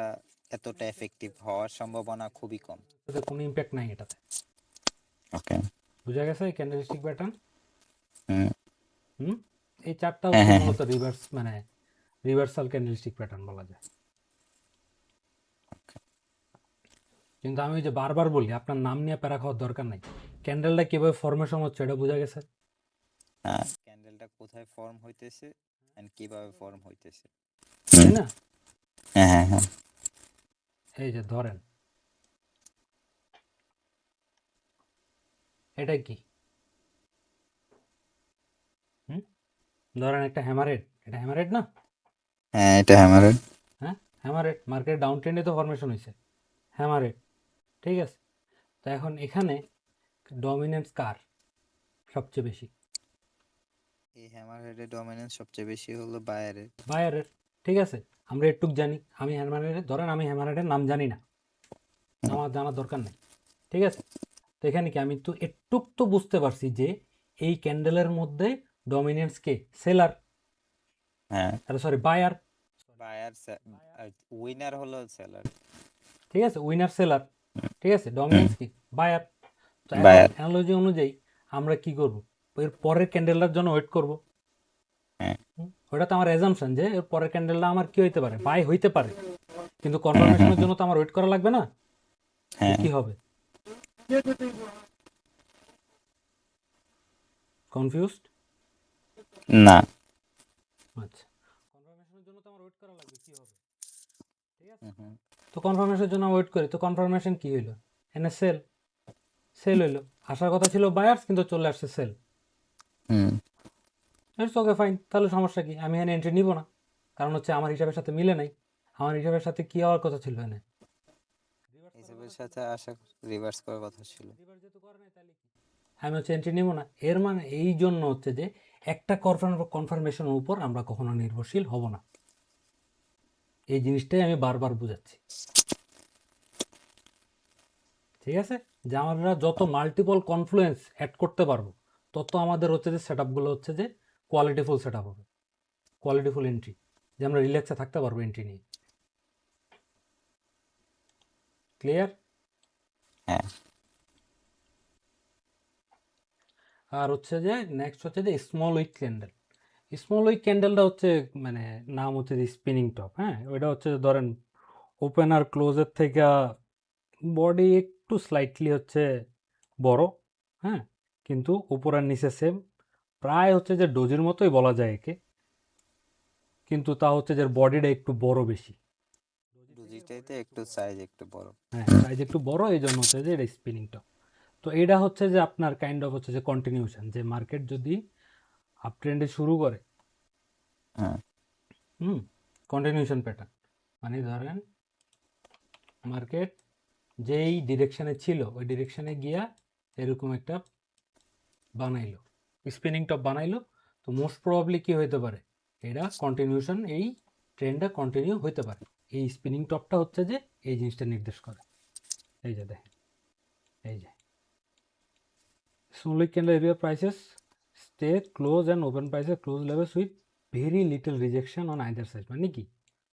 Speaker 2: এতটা এফেক্টিভ হওয়ার সম্ভাবনা খুবই কম।
Speaker 1: এটাতে কোনো ইম্প্যাক্ট নাই এটাতে।
Speaker 2: ওকে।
Speaker 1: বুঝা গেছে এই ক্যান্ডেলস্টিক প্যাটার্ন?
Speaker 2: হুম,
Speaker 1: হুম। এই চারটা
Speaker 2: হ্যাঁ
Speaker 1: হচ্ছে
Speaker 2: হ্যাঁ হ্যাঁ।
Speaker 1: মূলত রিভার্স, মানে রিভার্সাল ক্যান্ডেলস্টিক প্যাটার্ন বলা যায়। কিন্তু আমি ওই যে বারবার বলি, আপনার নাম নিয়ে প্যারা খাওয়ার দরকার নাই, ক্যান্ডেলটা কিভাবে ফরমেশন হচ্ছে এটা বোঝা গেছে,
Speaker 2: হ্যাঁ ক্যান্ডেলটা কোথায় ফর্ম হইতেছে এন্ড কিভাবে ফর্ম হইতেছে।
Speaker 1: তাই না?
Speaker 2: হ্যাঁ হ্যাঁ হ্যাঁ।
Speaker 1: এই যে ধরেন এটা কি, হুম, ধরেন একটা হ্যামারেড, এটা হ্যামারেড না?
Speaker 2: হ্যাঁ এটা হ্যামারের।
Speaker 1: হ্যাঁ, হ্যামারেড মার্কেট ডাউন ট্রেন্ডে তো ফরমেশন হয়েছে, হ্যামারেড, ঠিক আছে। তো এখন এখানে ডমিনেন্স কার সবচেয়ে বেশি?
Speaker 2: এই হ্যামার হেডের ডমিনেন্স সবচেয়ে বেশি হলো বায়ারের।
Speaker 1: বায়ারের, ঠিক আছে। আমরা একটুক জানি, আমি হ্যামারেড, ধরেন আমি হ্যামারেডের নাম জানি না, আমার জানার দরকার নেই, ঠিক আছে। তো এখানে কি আমি তো একটুক তো বুঝতে পারছি যে এই ক্যান্ডেলের মধ্যে ডমিনেন্স কে, সেলার,
Speaker 2: হ্যাঁ
Speaker 1: আরে সরি বায়ার,
Speaker 2: বায়ার, উইনার হলো সেলার।
Speaker 1: ঠিক আছে, উইনার সেলার, ঠিক আছে, ডমিনেন্স কি, বায়ার। তো এখন
Speaker 2: বায়ার।
Speaker 1: অ্যানালজি অনুযায়ী আমরা কি করব, এর পরের ক্যান্ডেলটার জন্য ওয়েট করব।
Speaker 2: হ্যাঁ
Speaker 1: ওটা তো আমার অ্যাজাম্পশন যে এর পরের ক্যান্ডেলটা আমার কি হইতে পারে, বাই হইতে পারে, কিন্তু
Speaker 2: হ্যাঁ হ্যাঁ
Speaker 1: কনফার্মেশনের জন্য তো আমার ওয়েট করা লাগবে না যে
Speaker 2: হ্যাঁ।
Speaker 1: কি হবে। কনফিউজড?
Speaker 2: না
Speaker 1: আচ্ছা, কনফার্মেশনের জন্য তো আমার ওয়েট
Speaker 2: হুম।
Speaker 1: তো কনফার্মেশনের জন্য ওয়েট করি, তো কনফার্মেশন কি হইলো, এনে সেল হইলো, আসার কথা ছিল বায়ার্স কিন্তু চলে আসছে sell.
Speaker 2: Hmm.
Speaker 1: It's okay fine, তাহলে সমস্যা কি, আমি এখানে এন্ট্রি নিব না, কারণ হচ্ছে আমার হিসাবের সাথে মিলে নাই। আমার হিসাবের সাথে কি হওয়ার কথা ছিল এনে,
Speaker 2: হিসেবের সাথে আশা রিভার্স করার কথা ছিল।
Speaker 1: রিভার্স যেহেতু করে নাই তাহলে কি, আমি হচ্ছে এন্ট্রি নিব না। এর মানে এই জন্য হচ্ছে যে একটা কনফার্মেশনের উপর আমরা কখনো নির্ভরশীল হব না, এই জিনিসটাই আমি বারবার বুঝাচ্ছি, ঠিক আছে? যে আমরা যত মাল্টিপল কনফ্লুয়েন্স অ্যাড করতে পারবো তত আমাদের হচ্ছে যে সেট আপগুলো হচ্ছে যে কোয়ালিটিফুল সেট আপ হবে, কোয়ালিটিফুল এন্ট্রি, যে আমরা রিল্যাক্সে থাকতে পারবো এন্ট্রি নিয়ে। ক্লিয়ার?
Speaker 2: হ্যাঁ।
Speaker 1: আর হচ্ছে যে নেক্সট হচ্ছে যে small wick candle. Small wick ক্যান্ডেলটা হচ্ছে মানে নাম হচ্ছে যে স্পিনিং টপ। হ্যাঁ, ওইটা হচ্ছে ধরেন ওপেন আর ক্লোজের থেকে বডি একটু স্লাইটলি হচ্ছে বড়, হ্যাঁ, কিন্তু উপর আর নিচে সেম, প্রায় হচ্ছে যে ডোজের মতোই বলা যায় একে, কিন্তু তা হচ্ছে যে বডিটা একটু বড় বেশি।
Speaker 2: দুজিটাইতে একটু সাইজ একটু বড়।
Speaker 1: হ্যাঁ, সাইজ একটু বড়, এই জন্য হচ্ছে যে এটা স্পিনিং টপ। তো এটা হচ্ছে যে আপনার কাইন্ড অফ হচ্ছে যে কন্টিনিউশন, যে মার্কেট যদি আপ ট্রেন্ডে শুরু করে,
Speaker 2: হ্যাঁ।
Speaker 1: কন্টিনিউশন প্যাটার্ন, মানে ধরেন মার্কেট যেই ডিরেকশানে ছিল ওই ডিরেকশানে গিয়া এরকম একটা বানাইলো, স্পিনিং টপ বানাইলো, তো মোস্ট প্রবাবলি কি হইতে পারে, এটা কন্টিনিউশন, এই ট্রেন্ডটা কন্টিনিউ হইতে পারে। এই স্পিনিং টপটা হচ্ছে যে এই জিনিসটা নির্দেশ করে। এই যে দেখেন, এই যে small candle area prices stay close and open prices close levels with very little rejection on either side, মানে কি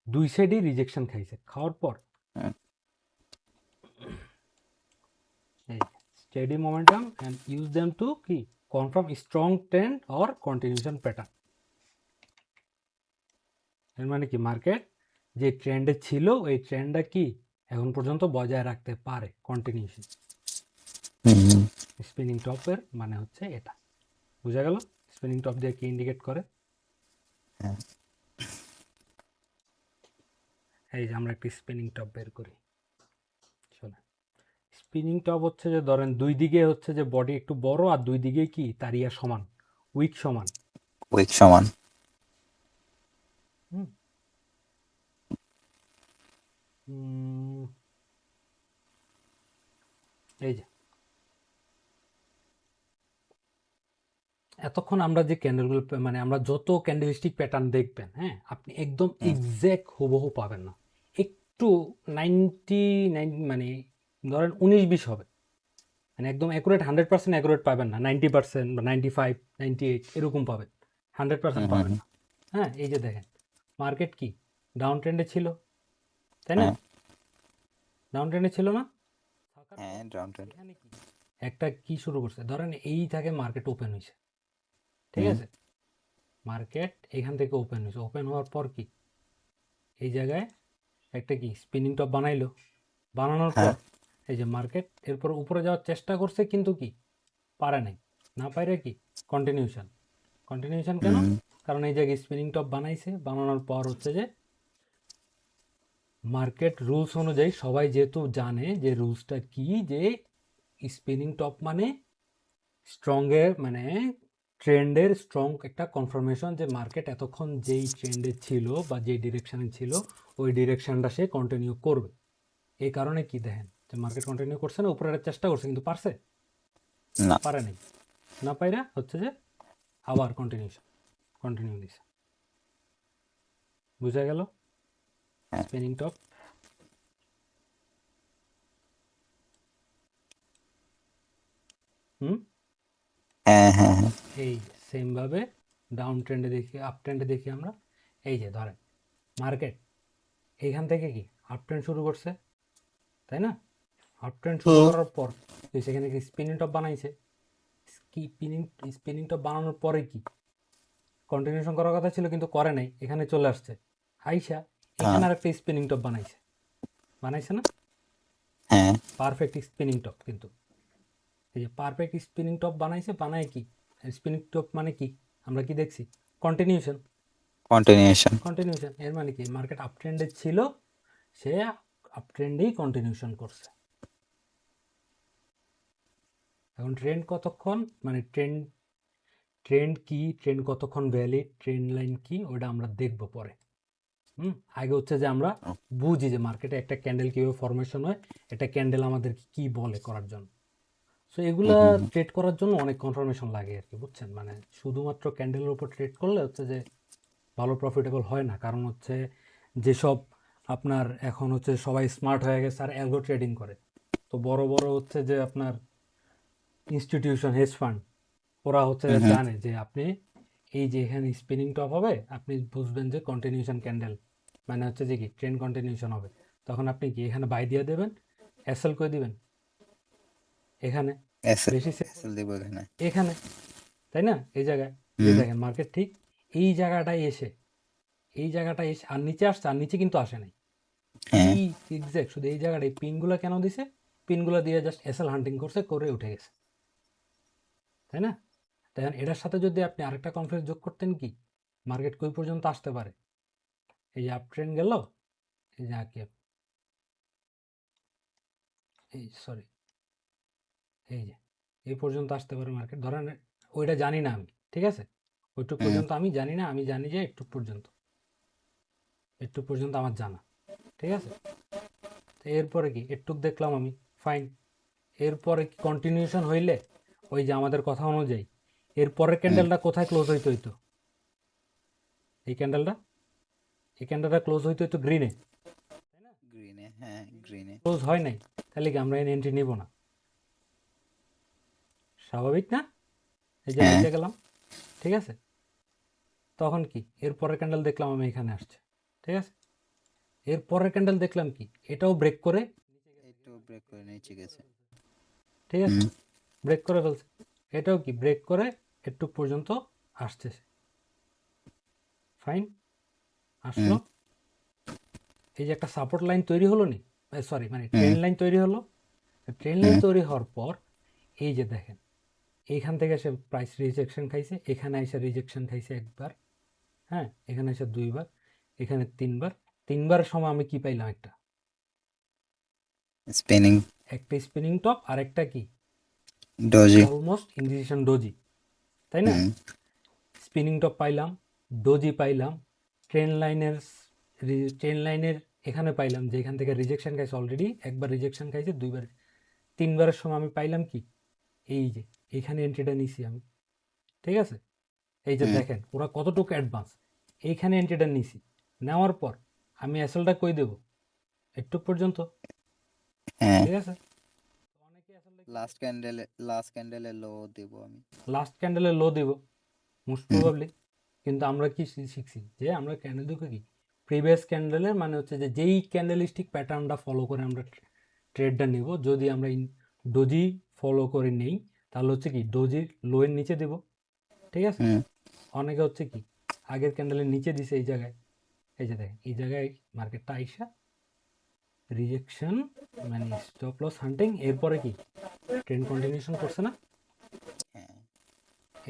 Speaker 1: দুই সাইডেই রিজেকশন খাইছে, খাওয়ার পর
Speaker 2: হ্যাঁ।
Speaker 1: এই steady momentum and use them to কি confirm strong trend or continuation pattern. এর মানে কি মার্কেট যে ট্রেন্ডে ছিল ওই ট্রেন্ডটা কি এখন পর্যন্ত বজায় রাখতে পারে, কন্টিনিউশন।
Speaker 2: হুম।
Speaker 1: স্পিনিং টপের মানে হচ্ছে এটা, বুঝা গেল স্পিনিং টপ দিয়ে কি ইন্ডিকেট করে?
Speaker 2: হ্যাঁ।
Speaker 1: এই যে আমরা একটি স্পিনিং টপ বের করি, শোনেন। স্পিনিং টপ হচ্ছে যে ধরেন দুই দিকে হচ্ছে যে বডি একটু বড় আর দুই দিকে কি তার ইয়া সমান, উইক সমান।
Speaker 2: উইক সমান।
Speaker 1: হুম উম, এই যে এতক্ষণ আমরা যে ক্যান্ডেলগুলো মানে আমরা যত ক্যান্ডেলস্টিক প্যাটার্ন দেখবেন, হ্যাঁ, আপনি একদম এক্স্যাক্ট হুবহু পাবেন না, একটু 99 মানে ধরেন 19-20 হবে, মানে একদম অ্যাকুরেট 100% অ্যাকুরেট পাবেন না, 90% বা 95 98 এরকম পাবেন, 100% পাবেন না। হ্যাঁ, এই যে দেখেন মার্কেট কি ডাউন ট্রেন্ডে ছিল, তাই না?
Speaker 2: হ্যাঁ।
Speaker 1: ডাউন ট্রেন্ডে ছিল না?
Speaker 2: হ্যাঁ, ডাউন ট্রেন্ড।
Speaker 1: এখানে কি একটা কি শুরু করছে, ধরেন এই থেকে মার্কেট ওপেন হয়েছে, ঠিক আছে? মার্কেট এখান থেকে ওপেন হয়েছে, ওপেন হওয়ার পর কি এই জায়গায় একটা কি স্পিনিং টপ বানাইলো, বানানোর পর
Speaker 2: হ্যাঁ।
Speaker 1: এই যে মার্কেট এরপর উপরে যাওয়ার চেষ্টা করছে কিন্তু কি পারে নাই, না পারে কি কন্টিনিউশন। কন্টিনিউশন কেন? কারণ এই জায়গায় স্পিনিং টপ বানাইছে, বানানোর পর হচ্ছে যে মার্কেট রুলস অনুযায়ী সবাই যেহেতু জানে যে রুলসটা কি, যে স্পিনিং টপ মানে স্ট্রংয়ের মানে ট্রেন্ডের স্ট্রং একটা কনফার্মেশন যে মার্কেট এতক্ষণ যেই ট্রেন্ডে ছিল বা যেই ডিরেকশানে ছিল ওই ডিরেকশানটা সে কন্টিনিউ করবে। এই কারণে কি দেখেন যে মার্কেট কন্টিনিউ করছে না, উপরে চেষ্টা করছে কিন্তু পারছে
Speaker 2: না।
Speaker 1: পারে নাই, না পাইরা হচ্ছে যে আবার কন্টিনিউ দিছে, বুঝা গেল
Speaker 2: হ্যাঁ।
Speaker 1: Spinning top. হুম
Speaker 2: হ্যাঁ। হ্যাঁ। হ্যাঁ।
Speaker 1: এই সেম ভাবে ডাউন ট্রেন্ডে দেখি, আপ ট্রেন্ডে দেখি আমরা, এই যে ধরেন মার্কেট এইখান থেকে কি আপ ট্রেন্ড শুরু করছে, তাই না? আপ ট্রেন্ড শুরু করার পর সেখানে কি স্পিনিং টপ বানাইছে, স্পিনিং টপ বানানোর পরে কি কন্টিনিউশন করার কথা ছিল কিন্তু করে নাই, এখানে চলে আসছে আইসা এখানে আর একটা স্পিনিং টপ বানাইছে না?
Speaker 2: হ্যাঁ।
Speaker 1: পারফেক্ট স্পিনিং টপ, কিন্তু এই যে পারফেক্ট স্পিনিং টপ বানাইছে, বানায় কি স্পিনিং টপ মানে কি আমরা কি দেখছি কন্টিনিউশন।
Speaker 2: কন্টিনিউশন।
Speaker 1: কন্টিনিউশন এর মানে কি মার্কেট আপ ট্রেন্ডে ছিল, সে আপ ট্রেন্ডেই কন্টিনিউশন করছে। এখন ট্রেন্ড কতক্ষণ, মানে ট্রেন্ড কি, ট্রেন্ড কতক্ষণ ভ্যালিড, ট্রেন্ড লাইন কি, ওটা আমরা দেখব পরে। আগে হচ্ছে যে আমরা বুঝি যে মার্কেটে একটা ক্যান্ডেল কীভাবে ফরমেশন হয়, একটা ক্যান্ডেল আমাদের কি বলে করার জন্য। সো এগুলা ট্রেড করার জন্য অনেক কনফার্মেশন লাগে আর কি, বুঝছেন। মানে শুধুমাত্র ক্যান্ডেলের উপর ট্রেড করলে হচ্ছে যে ভালো প্রফিটেবল হয় না। কারণ হচ্ছে যেসব আপনার এখন হচ্ছে সবাই স্মার্ট হয়ে গেছে আর অ্যালগো ট্রেডিং করে, তো বড় বড় হচ্ছে যে আপনার ইনস্টিটিউশন, হেজ ফান্ড, ওরা হচ্ছে জানে যে আপনি এই যে এখানে স্পিনিং টপ হবে, আপনি বুঝবেন যে কন্টিনিউশন ক্যান্ডেল, মানে হচ্ছে যে কি ট্রেন্ড কন্টিনিউশন হবে, তখন আপনি কি এখানে বাই দিয়ে দেবেন, এসএল করে দিবেন এখানে, বেশি
Speaker 2: এসএল দেব এখানে।
Speaker 1: এখানে, তাই না? এই জায়গায় যে দেখেন মার্কেট ঠিক এই জায়গাটায় এসে, আর নিচে আসছে, আর নিচে কিন্তু আসে নাই,
Speaker 2: হ্যাঁ
Speaker 1: এই এক্সাক্ট শুধু এই জায়গাটায় পিনগুলো কেন দিছে, পিনগুলো দিয়ে জাস্ট এসএল হান্টিং করছে, করে উঠে গেছে, তাই না? দেখেন এটার সাথে যদি আপনি আরেকটা কনফিডেন্স যোগ করতেন, কি মার্কেট কই পর্যন্ত আসতে পারে, এই যে আপ ট্রেন্ড গেল, এই যে আগে এই সরি এই যে এই পর্যন্ত আসতে পারে মার্কেট, ধরেন ওইটা জানি না আমি, ঠিক আছে, ওইটুক পর্যন্ত আমি জানি না, আমি জানি যে একটু পর্যন্ত আমার জানা, ঠিক আছে। তো এরপরে কি একটুক দেখলাম আমি, ফাইন, এরপরে কি কন্টিনিউশন হইলে ওই যে আমাদের কথা অনুযায়ী এরপরের ক্যান্ডেলটা কোথায় ক্লোজ হইতে হইতো, এই ক্যান্ডেলটা ক্লোজ হইতে হইতো গ্রিনে,
Speaker 2: গ্রিনে, হ্যাঁ গ্রিনে।
Speaker 1: ক্লোজ হয় নাই, তাহলে কি আমরা এন্ট্রি নিব না? স্বাভাবিক না? এই যে নিচে গেলাম, ঠিক আছে, তখন কি এরপরের ক্যান্ডেল দেখলাম আমি এখানে আসছে, ঠিক আছে, এরপরের ক্যান্ডেল দেখলাম কি এটাও ব্রেক করে,
Speaker 2: একটু ব্রেক করে নিচে গেছে।
Speaker 1: ঠিক আছে, ব্রেক করে ফেলছে, এটাও কি ব্রেক করে একটু পর্যন্ত আসতেছে, ফাইন, আসলো, এই যে একটা সাপোর্ট লাইন তৈরি হলো নি, সরি মানে ট্রেন লাইন তৈরি হলো, ট্রেন লাইন তৈরি হওয়ার পর এই যে দেখেন এইখান থেকে এসে প্রাইস রিজেকশন খাইছে, এখানে এসে রিজেকশন খাইছে একবার, হ্যাঁ, এখানে এসে দুইবার, এখানে তিনবারের সময় আমি কি পাইলাম,
Speaker 2: স্পিনিং
Speaker 1: একটা স্পিনিং টপ আর একটা কি
Speaker 2: ডজি।
Speaker 1: অলমোস্ট ইনডিসিশন ডোজি, তাই না? স্পিনিং টপ পাইলাম, ডোজি পাইলাম, ট্রেন লাইনের এখানে পাইলাম যে এখান থেকে রিজেকশন খাইছে, অলরেডি একবার রিজেকশন খাইছে, দুইবার, তিনবারের সময় আমি পাইলাম কি এই যে এখানে এন্ট্রিটা নিছি আমি, ঠিক আছে, এই যে দেখেন ওরা কতটুকু অ্যাডভান্স, এইখানে এন্ট্রিটা নিছি, নেওয়ার পর আমি এসএলটা কই দেব, একটু পর্যন্ত,
Speaker 2: হ্যাঁ
Speaker 1: ঠিক আছে,
Speaker 2: লাস্ট ক্যান্ডেলে লো দেব আমি।
Speaker 1: লাস্ট ক্যান্ডেলে লো দেব মোস্ট প্রবাবলি, কিন্তু আমরা কি শিখছি যে আমরা ক্যান্ডেল দেখে কি প্রিভিয়াস ক্যান্ডেলের, মানে হচ্ছে যে যেই ক্যান্ডেলিস্টিক প্যাটার্নটা ফলো করে আমরা ট্রেডটা নিব, যদি আমরা ডোজি ফলো করে নেই তাহলে হচ্ছে কি ডোজির লোয়ের নিচে দেব, ঠিক আছে। অনেকে হচ্ছে কি আগের ক্যান্ডেলের নিচে দিছে এই জায়গায়, এই যে দেখেন এই জায়গায় মার্কেটটা আইসা রিজেকশন, মানে স্টপ লস হান্টিং, এরপরে কি ট্রেন্ড কন্টিনিউশন করছে না,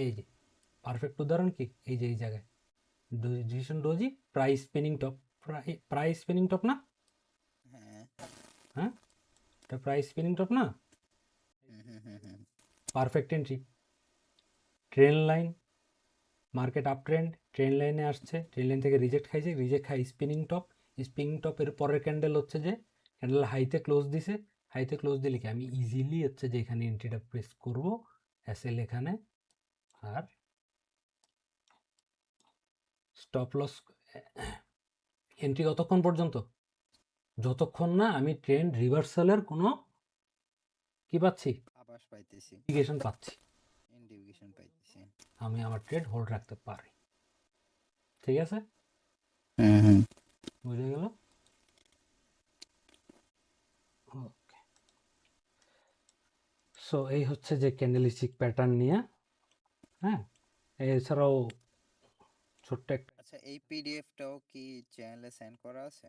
Speaker 1: এই যে পারফেক্ট উদাহরণ কি এই যে এই জায়গায় decision doji, price spinning top, price spinning top না, হ্যাঁ এটা প্রাইস স্পিনিং টপ না, perfect entry, train line, market up trend, train লাইনে আসছে, ট্রেন লাইন থেকে রিজেক্ট খাইছে, রিজেক্ট খাই স্পিনিং টপের পরের ক্যান্ডেল হচ্ছে যে ক্যান্ডেল হাইতে ক্লোজ দিছে, হাইতে ক্লোজ দিলে কি আমি ইজিলি হচ্ছে যে এখানে এন্ট্রিটা প্রেস করব, এসএল এখানে, আর স্টপ লস এন্ট্রি কতক্ষণ পর্যন্ত, যতক্ষণ না আমি ট্রেন্ড রিভার্সালের কোনো কি পাচ্ছি,
Speaker 2: আভাস পাইতেছি,
Speaker 1: ইন্ডিকেশন পাচ্ছি,
Speaker 2: ইন্ডিকেশন পাইতেছি।
Speaker 1: আমি আমার ট্রেড হোল্ড রাখতে পারি, ঠিক আছে, বুঝে গেল। ওকে, সো এই হচ্ছে যে ক্যান্ডেলিস্টিক প্যাটার্ন নিয়ে, হ্যাঁ, এছাড়াও ছোট্ট একটা,
Speaker 2: আচ্ছা এই পিডিএফটাও কি চ্যানেলে সেন্ড করা আছে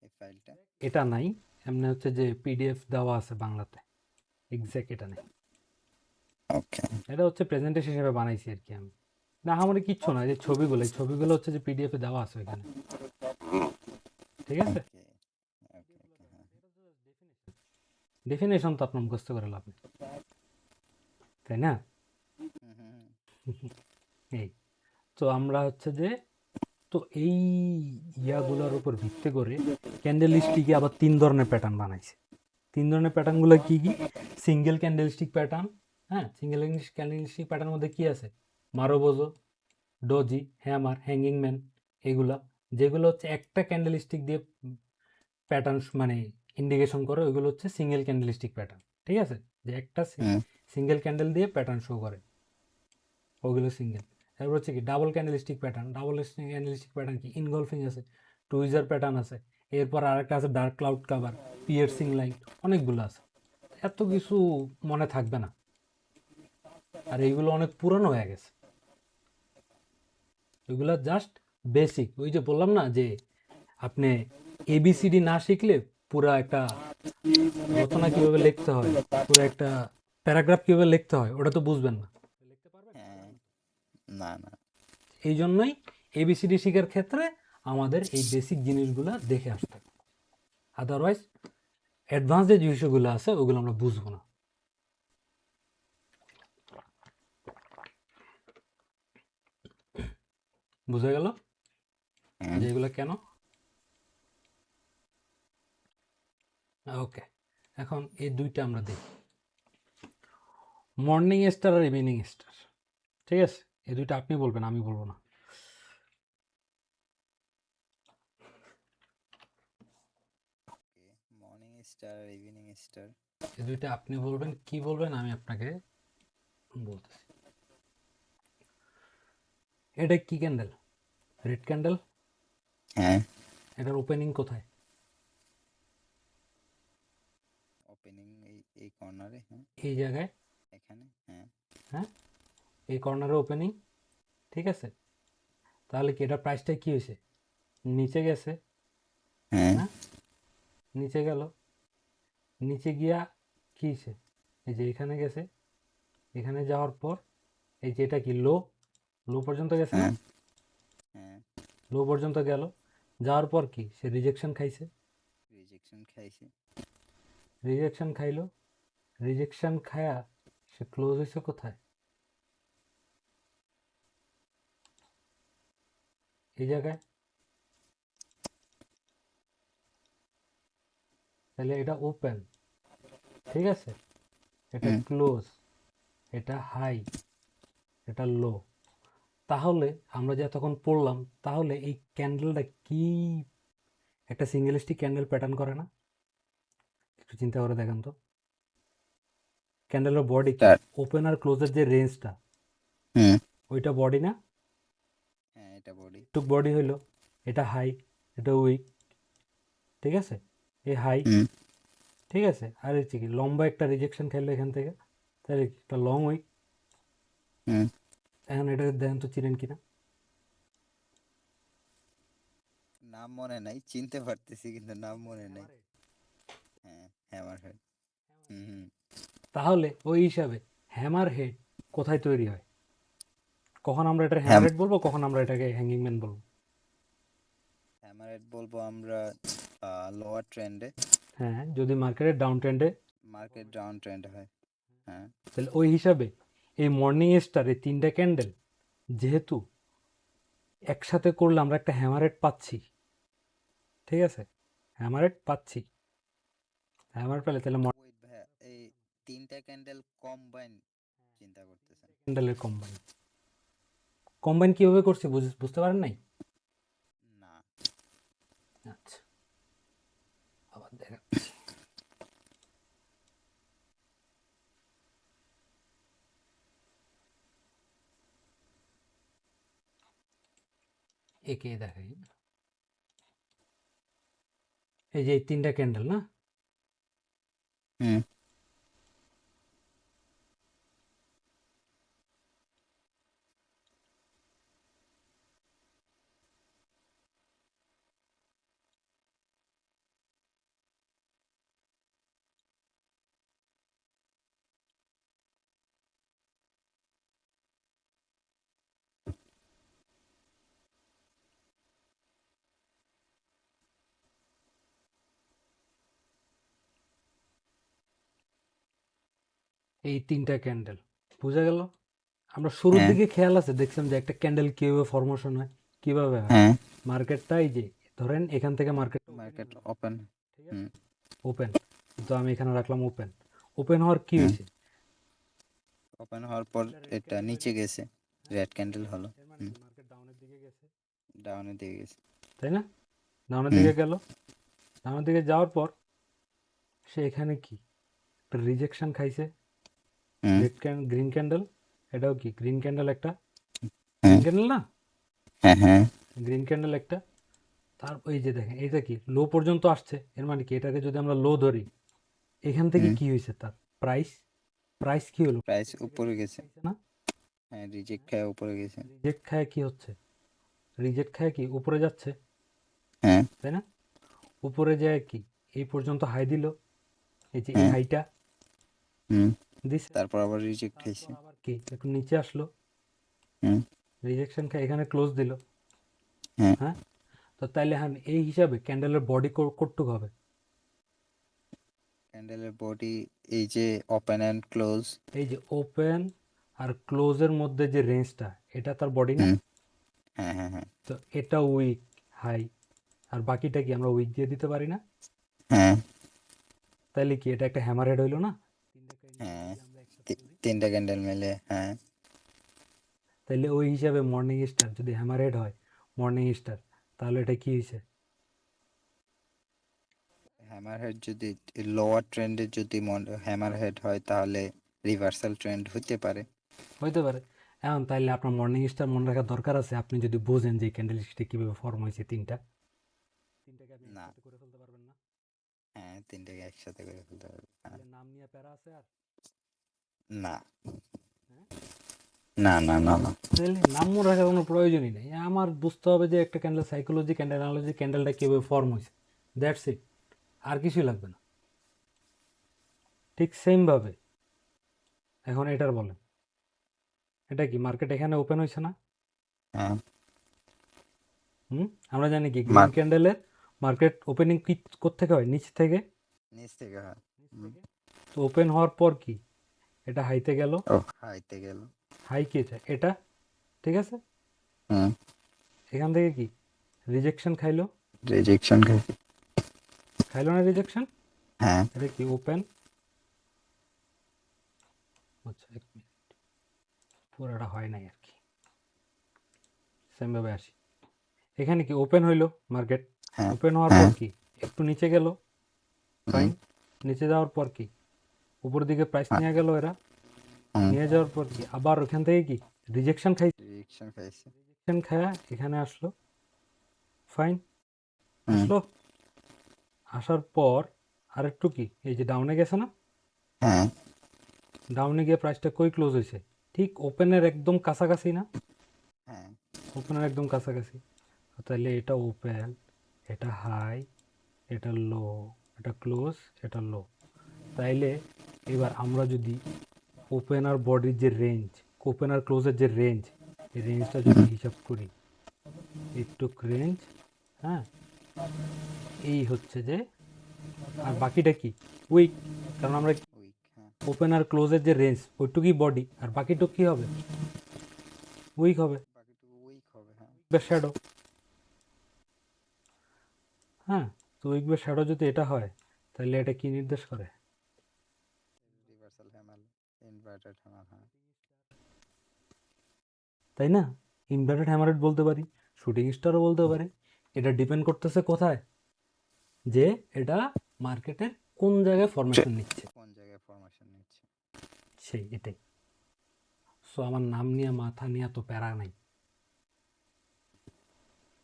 Speaker 2: এই ফাইলটা?
Speaker 1: এটা নাই, এমনি হচ্ছে যে পিডিএফ দেওয়া আছে বাংলাতে, এক্স্যাক্ট এটা নেই,
Speaker 2: ওকে
Speaker 1: এটা হচ্ছে প্রেজেন্টেশন হিসেবে বানাইছি আর কি আমি, না আমার কিচ্ছু না, যে ছবিগুলো, এই ছবিগুলো হচ্ছে যে পিডিএফে দেওয়া আছে ওইখানে, ঠিক আছে। ডেফিনেশন তো আপনার মুখস্থ করে লাভ নেই, তাই না? এই তো আমরা হচ্ছে যে, তো এই ইয়াগুলোর উপর ভিত্তি করে ক্যান্ডেল স্টিকে আবার 3 ধরনের প্যাটার্ন বানাইছে। 3 ধরনের প্যাটার্নগুলো কি কি? সিঙ্গেল ক্যান্ডেল স্টিক প্যাটার্ন, হ্যাঁ, সিঙ্গেল ক্যান্ডেল স্টিক প্যাটার্নের মধ্যে কি আছে? মারোবোজো, ডোজি, হ্যামার, হ্যাঙ্গিং ম্যান, এগুলা, যেগুলো হচ্ছে একটা ক্যান্ডেল স্টিক দিয়ে প্যাটার্ন মানে ইন্ডিকেশন করে, ওইগুলো হচ্ছে সিঙ্গেল ক্যান্ডেল স্টিক প্যাটার্ন। ঠিক আছে, যে একটা সিঙ্গেল ক্যান্ডেল দিয়ে প্যাটার্ন শো করে, ওগুলো সিঙ্গেল। তারপর হচ্ছে কি double candle stick pattern. Double candle stick pattern কি? ইনগলফিং আছে, টুইজার প্যাটার্ন আছে, এরপর আরেকটা আছে dark cloud cover, piercing line, অনেকগুলো আছে। এত কিছু মনে থাকবে না, আর এইগুলো অনেক পুরনো হয়ে গেছে। এগুলো জাস্ট বেসিক। ওই যে বললাম না যে আপনি এবিসিডি না শিখলে পুরো একটা রচনা কিভাবে লিখতে হয়, পুরো একটা প্যারাগ্রাফ কিভাবে লিখতে হয়, ওটা তো বুঝবেন না।
Speaker 2: হ্যাঁ, না না,
Speaker 1: এই জন্যই এবিসিডি শেখার ক্ষেত্রে আমাদের এই বেসিক জিনিসগুলো দেখে আসতে হবে, আদারওয়াইজ অ্যাডভান্স যে বিষয়গুলো আছে ওগুলো আমরা বুঝবো না। বুঝা গেল যে এগুলো কেন? ওকে, এখন এই দুইটা আমরা দেখি, মর্নিং স্টার আর ইভিনিং স্টার। ঠিক আছে, এই দুইটা আপনি বলবেন, আমি বলবো না।
Speaker 2: মর্নিং স্টার, ইভিনিং স্টার,
Speaker 1: এই দুইটা আপনি বলবেন, কি বলবেন আমি আপনাকে বলতেছি। এটা কি ক্যান্ডেল? Red candle.
Speaker 2: হ্যাঁ,
Speaker 1: এটার ওপেনিং কোথায়?
Speaker 2: ওপেনিং এই কর্নারে, হ্যাঁ,
Speaker 1: এই জায়গায়,
Speaker 2: এখানে, হ্যাঁ,
Speaker 1: হ্যাঁ, এই কর্নারে ওপেনিং। ঠিক আছে, তাহলে কি এটা প্রাইসটা কি হয়েছে? নিচে গেছে,
Speaker 2: হ্যাঁ,
Speaker 1: হ্যাঁ, নিচে গেল, নিচে গিয়া কি হয়েছে? এই যে এখানে গেছে, এখানে যাওয়ার পর এই যে এটা কি লো, লো পর্যন্ত গেছে না?
Speaker 2: হ্যাঁ, হ্যাঁ,
Speaker 1: লো পর্যন্ত গেল, যাওয়ার পর কি সে রিজেকশন খাইছে,
Speaker 2: রিজেকশন খাইছে,
Speaker 1: রিজেকশন খাইলো, রিজেকশন খায়া সে ক্লোজ হয়েছে কোথায়? এই জায়গায়। তাহলে এটা ওপেন, ঠিক আছে, এটা
Speaker 2: হুম,
Speaker 1: ক্লোজ, এটা হাই, এটা লো। তাহলে আমরা যে তখন পড়লাম, তাহলে এই ক্যান্ডেলটা কি একটা সিঙ্গেল স্টিক ক্যান্ডেল প্যাটার্ন করে না? একটু চিন্তা করে দেখেন তো, ক্যান্ডেলের বডি কি?
Speaker 2: স্টার,
Speaker 1: ওপেন আর ক্লোজের যে রেঞ্জটা,
Speaker 2: হুম,
Speaker 1: ওইটা বডি না?
Speaker 2: হ্যাঁ, এটা বডি,
Speaker 1: একটু বডি হইলো, এটা হাই, এটা উইক, ঠিক আছে, এই হাই,
Speaker 2: হুম,
Speaker 1: ঠিক আছে, আর হচ্ছে কি লম্বা একটা রিজেকশন খেললো এখান থেকে, তাহলে একটা লং উইক।
Speaker 2: হুম,
Speaker 1: এখন এটা দেখেন তো চিনেন কিনা?
Speaker 2: নাম মনে নাই, চিনতে পারতেছি কিন্তু নাম মনে নাই। হ্যাঁ, হ্যামার হেড, হুম, হুম,
Speaker 1: তাহলে ওই হিসাবে হ্যামার হেড কোথায় তৈরি হয়? কখন আমরা এটা হ্যামার
Speaker 2: হ্যাম
Speaker 1: হেড বলবো, কখন আমরা এটাকে হ্যাঙ্গিং ম্যান বলবো?
Speaker 2: হ্যামার হেড বলবো আমরা লোয়ার ট্রেন্ডে,
Speaker 1: হ্যাঁ, যদি মার্কেটের ডাউন ট্রেন্ডে,
Speaker 2: মার্কেট ডাউন ট্রেন্ড হয়, হ্যাঁ,
Speaker 1: তাহলে ওই হিসাবে এই মর্নিং স্টার এই 3টা ক্যান্ডেল যেহেতু একসাথে করলে আমরা একটা হ্যামারেট পাচ্ছি, ঠিক আছে, হ্যামারেট পাচ্ছি, হ্যামার পেলে তাহলে
Speaker 2: ওয়েট ভাইয়া, এই তিনটা ক্যান্ডেল কম্বাইন চিন্তা করতেছেন?
Speaker 1: ক্যান্ডেলের কম্বাইন, কম্বাইন কিভাবে করছি বুঝতে পারেন নাই?
Speaker 2: না,
Speaker 1: আচ্ছা, আবার দেখাচ্ছি। একে দেখাই, এই যে এই 3টা ক্যান্ডেল না,
Speaker 2: হুম,
Speaker 1: এই 3টা ক্যান্ডেল বোঝা গেল? আমরা শুরুর
Speaker 2: হ্যাঁ
Speaker 1: দিকে খেয়াল আছে দেখছিলাম যে একটা ক্যান্ডেল কিভাবে ফরমেশন হয়, কিভাবে হয়।
Speaker 2: হ্যাঁ
Speaker 1: মার্কেটটা এই যে ধরেন এখান থেকে মার্কেটটা
Speaker 2: মার্কেট ওপেন।
Speaker 1: ঠিক
Speaker 2: হুম
Speaker 1: আছে, ওপেন, কিন্তু আমি এখানে রাখলাম ওপেন। ওপেন হওয়ার কি
Speaker 2: হুম
Speaker 1: হয়েছে?
Speaker 2: ওপেন হওয়ার পর এটা নিচে গেছে, রেড ক্যান্ডেল হলো।
Speaker 1: এর মানে
Speaker 2: হুম
Speaker 1: কি মার্কেট ডাউনের দিকে গেছে,
Speaker 2: ডাউনের দিকে গেছে।
Speaker 1: তাই না? ডাউনের
Speaker 2: হুম
Speaker 1: দিকে গেল, ডাউনের দিকে যাওয়ার পর সে এখানে কি একটা রিজেকশন খাইছে।
Speaker 2: হুম
Speaker 1: গ্রিন ক্যান্ডেল, এটাও কি গ্রিন ক্যান্ডেল একটা,
Speaker 2: হ্যাঁ
Speaker 1: গ্রিন ক্যান্ডেল না,
Speaker 2: হ্যাঁ হ্যাঁ
Speaker 1: গ্রিন ক্যান্ডেল একটা। তার এই যে দেখেন এটা কি লো পর্যন্ত আসছে, এর মানে কি এটাকে যদি আমরা লো ধরি, এখান থেকে
Speaker 2: হুম
Speaker 1: কি হয়েছে তার প্রাইস, প্রাইস কি হলো?
Speaker 2: প্রাইস উপরে গেছে।
Speaker 1: খাইছে না,
Speaker 2: হ্যাঁ রিজেক্ট খায় উপরে গেছে।
Speaker 1: রিজেক্ট খায় কি হচ্ছে, রিজেক্ট খায় কি উপরে যাচ্ছে,
Speaker 2: হ্যাঁ
Speaker 1: তাই না? উপরে যায় কি এই পর্যন্ত হাই দিল, এই যে এই
Speaker 2: হ্যাঁ
Speaker 1: হাইটা
Speaker 2: হুম
Speaker 1: দিছে,
Speaker 2: তারপর আবার রিজেক্ট
Speaker 1: তারপর
Speaker 2: হয়েছে।
Speaker 1: আবার কি একটু নিচে আসলো,
Speaker 2: হুম
Speaker 1: রিজেকশন খায় এখানে ক্লোজ দিল।
Speaker 2: হ্যাঁ
Speaker 1: হ্যাঁ, তো তাইলে হ্যাঁ এই হিসাবে ক্যান্ডেলের বডি কতটুকু হবে?
Speaker 2: ক্যান্ডেলের বডি এই যে ওপেন অ্যান্ড ক্লোজ।
Speaker 1: এই যে ওপেন আর ক্লোজের মধ্যে যে রেঞ্জটা, এটা তার বডি না?
Speaker 2: হুম হ্যাঁ হ্যাঁ হ্যাঁ
Speaker 1: তো এটা উইক হাই, আর বাকিটা কি আমরা উইক দিয়ে দিতে পারি না?
Speaker 2: হ্যাঁ
Speaker 1: তাইলে কি এটা একটা হ্যামার হেড হইলো না?
Speaker 2: হ্যাঁ তিনটা ক্যান্ডেল মিলে হ্যাঁ।
Speaker 1: তাইলে ওই হিসাবে মর্নিং স্টার যদি হ্যামার হেড হয়, মর্নিং স্টার, তাহলে এটা কি হয়েছে?
Speaker 2: হ্যামার হেড যদি লোয়ার ট্রেন্ডের যদি হ্যামার হেড হয় তাহলে রিভার্সাল ট্রেন্ড হতে পারে।
Speaker 1: হইতে পারে। এখন তাইলে আপনার মর্নিং স্টার মনে রাখার দরকার আছে, আপনি যদি বোঝেন যে ক্যান্ডেল স্টিকটা কীভাবে ফর্ম হয়েছে তিনটা, তিনটাকে আপনি
Speaker 2: না
Speaker 1: একসাথে করে ফেলতে পারবেন না?
Speaker 2: হ্যাঁ তিনটাকে একসাথে করে ফেলতে হবে হ্যাঁ।
Speaker 1: তাহলে নাম নিয়ে প্যারা আছে আর?
Speaker 2: না
Speaker 1: হ্যাঁ,
Speaker 2: না না না না
Speaker 1: তাহলে নাম মনে রাখার কোনো প্রয়োজনই নেই। আমার বুঝতে হবে যে একটা ক্যান্ডেল সাইকোলজি, ক্যান্ডেল অ্যানালজি, ক্যান্ডেলটা কীভাবে ফর্ম হয়েছে, দ্যাটস ইট, আর কিছুই লাগবে না। ঠিক সেমভাবে এখন এটার বলেন, এটা কি মার্কেট এখানে ওপেন হয়েছে না?
Speaker 2: হ্যাঁ
Speaker 1: হুম, আমরা জানি কি গ্রিন
Speaker 2: মার
Speaker 1: ক্যান্ডেলের মার্কেট ওপেনিং কি কোত্থেকে হয়, নিচ থেকে।
Speaker 2: নিচ থেকে হয়।
Speaker 1: নিচ
Speaker 2: হুম,
Speaker 1: থেকে, তো ওপেন হওয়ার পর কি এটা হাইতে গেল,
Speaker 2: ও হাইতে গেল।
Speaker 1: হাই কি এটা, ঠিক আছে,
Speaker 2: হুম
Speaker 1: এখান থেকে কি রিজেকশন খাইলো,
Speaker 2: রিজেকশন খাইছে।
Speaker 1: খাইলো না রিজেকশন,
Speaker 2: হ্যাঁ
Speaker 1: এটা কি ওপেন, আচ্ছা এক মিনিট, পুরোটা হয় নাই আর কি, সেমভাবে আসি। এখানে কি ওপেন হইলো মার্কেট,
Speaker 2: হ্যাঁ
Speaker 1: ওপেন হওয়ার পর
Speaker 2: হ্যাঁ
Speaker 1: কি একটু নিচে গেল,
Speaker 2: হুম
Speaker 1: ফাইন, নিচে যাওয়ার পর কি উপর দিকে প্রাইস
Speaker 2: হ্যাঁ,
Speaker 1: নিয়ে গেল এরা,
Speaker 2: হুম
Speaker 1: নিয়ে যাওয়ার পর কি আবার ওখান থেকে কি রিজেকশন খাই,
Speaker 2: রিজেকশন খাইছে।
Speaker 1: রিজেকশন খায়া এখানে আসলো, ফাইন,
Speaker 2: হুম
Speaker 1: আসলো, আসার পর আর একটু কি এই যে ডাউনে গেছে না,
Speaker 2: হ্যাঁ
Speaker 1: ডাউনে গিয়ে প্রাইসটা কই ক্লোজ হয়েছে, ঠিক ওপেনের একদম কাছাকাছি না,
Speaker 2: হ্যাঁ
Speaker 1: ওপেনের একদম কাছাকাছি। তাহলে এটা ওপেন, এটা হাই, এটা লো, এটা ক্লোজ, এটা লো। তাইলে এবার আমরা যদি ওপেন আর বডির যে রেঞ্জ, ওপেন আর ক্লোজের যে রেঞ্জ, এই রেঞ্জটা যদি হিসাব করি, এইটুক রেঞ্জ, হ্যাঁ, এই হচ্ছে যে, আর বাকিটা কি উইক, কারণ আমরা
Speaker 2: উইক হ্যাঁ
Speaker 1: ওপেন আর ক্লোজের যে রেঞ্জ ওইটুকুই বডি, আর বাকিটুক কি হবে, উইক হবে,
Speaker 2: বাকিটুকু উইক হবে হ্যাঁ।
Speaker 1: বা শ্যাডো। হ্যাঁ, তো উইক বা শ্যাডো যদি এটা হয়, তাহলে এটা কি নির্দেশ করে?
Speaker 2: রিভার্সাল হ্যামার, ইনভার্টেড হ্যামার হ্যাঁ।
Speaker 1: তাই না? ইনভার্টেড হ্যামারেড বলতে পারি, শুটিং স্টারও বলতে পারে। এটা ডিপেন্ড করতেছে কোথায়, যে এটা মার্কেটের কোন জায়গায় ফরমেশন নিচ্ছে,
Speaker 2: কোন জায়গায় ফরমেশন নিচ্ছে।
Speaker 1: সেই এটাই। সো আমার নাম নিয়ে মাথা নিয়ে তো প্যারা নাই।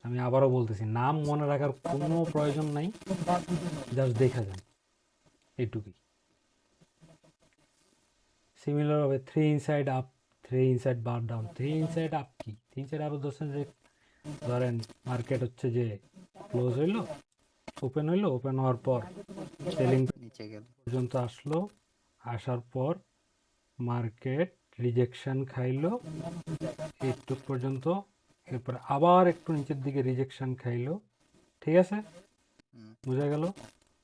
Speaker 1: আমি আবারও বলতেছি, নাম মনে রাখার কোনো প্রয়োজন নাই, জাস্ট দেখা যান, এইটুকুই। সিমিলারভাবে three inside up, three inside bar down, three inside up কি, থ্রি ইনসাইড আপ ধরছেন যে ধরেন মার্কেট হচ্ছে যে ক্লোজ হইলো, ওপেন হইলো, ওপেন হওয়ার পর সেলিং
Speaker 2: নিচে গেল।
Speaker 1: পর্যন্ত আসলো, আসার পর মার্কেট রিজেকশন খাইলো একটু পর্যন্ত, এরপর আবার একটু নিচের দিকে রিজেকশন খাইলো, ঠিক আছে,
Speaker 2: হুম
Speaker 1: বোঝা গেল,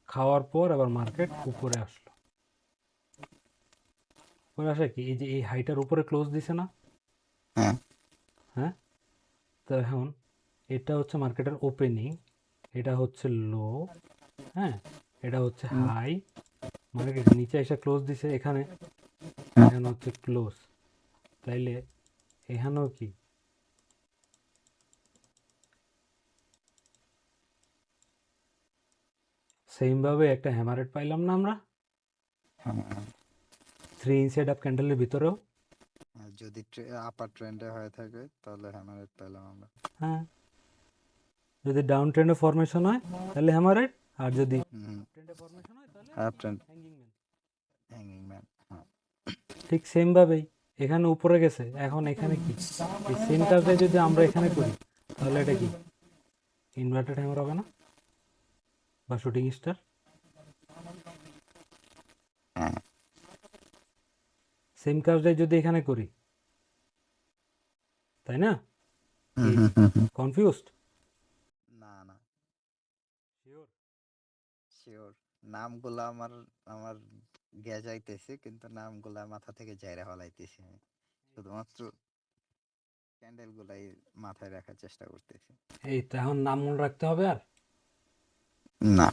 Speaker 1: খাওয়ার পর আবার মার্কেট উপরে আসলো। করে আসে কি এই যে এই হাইটার উপরে ক্লোজ দিছে না?
Speaker 2: হ্যাঁ
Speaker 1: হ্যাঁ, তো এখন এটা হচ্ছে মার্কেটের ওপেনিং, এটা হচ্ছে লো, হ্যাঁ, এটা হচ্ছে
Speaker 2: হুম,
Speaker 1: হাই, মার্কেট নিচে এসে ক্লোজ দিছে এখানে,
Speaker 2: হ্যাঁ
Speaker 1: এখানে হচ্ছে ক্লোজ, তাইলে এখানেও কি সেম ভাবে একটা হ্যামারেট পাইলাম না আমরা
Speaker 2: হ্যাঁ।
Speaker 1: 3 ইনসাইড আপ ক্যান্ডেলের ভিতরেও?
Speaker 2: আর যদি আপার ট্রেন্ডে হয়ে থাকে তাহলে হ্যামারেট পেলাম আমরা।
Speaker 1: হ্যাঁ, যদি ডাউন ট্রেন্ডে ফরমেশন হয় তাহলে হ্যামারেট, আর যদি
Speaker 2: হুম,
Speaker 1: আপ ট্রেন্ডে ফরমেশন হয় তাহলে
Speaker 2: up trend
Speaker 1: hanging man.
Speaker 2: Hanging man. হ্যাঁ
Speaker 1: ঠিক সেম ভাবেই এখানে উপরে গেছে, এখন এখানে কি এই সেম কাজটাই যদি আমরা এখানে করি তাহলে এটা কি ইনভার্টেড হ্যামার হবে না, বা শুটিং স্টার?
Speaker 2: হ্যাঁ।
Speaker 1: সেম কাজটাই যদি এখানে করি, তাই না?
Speaker 2: হুম
Speaker 1: কি
Speaker 2: হুম হুম হুম।
Speaker 1: কনফিউজড?
Speaker 2: না না,
Speaker 1: শিওর?
Speaker 2: শিওর। নামগুলো আমার আমার গেজাইতেছে, কিন্তু নামগুলা মাথা থেকে জাইরা হলাইতেছি আমি। শুধুমাত্র ক্যান্ডেল গুলাই মাথায় রাখার চেষ্টা করতেছি।
Speaker 1: এই তো এখন নাম মনে রাখতে হবে আর?
Speaker 2: না,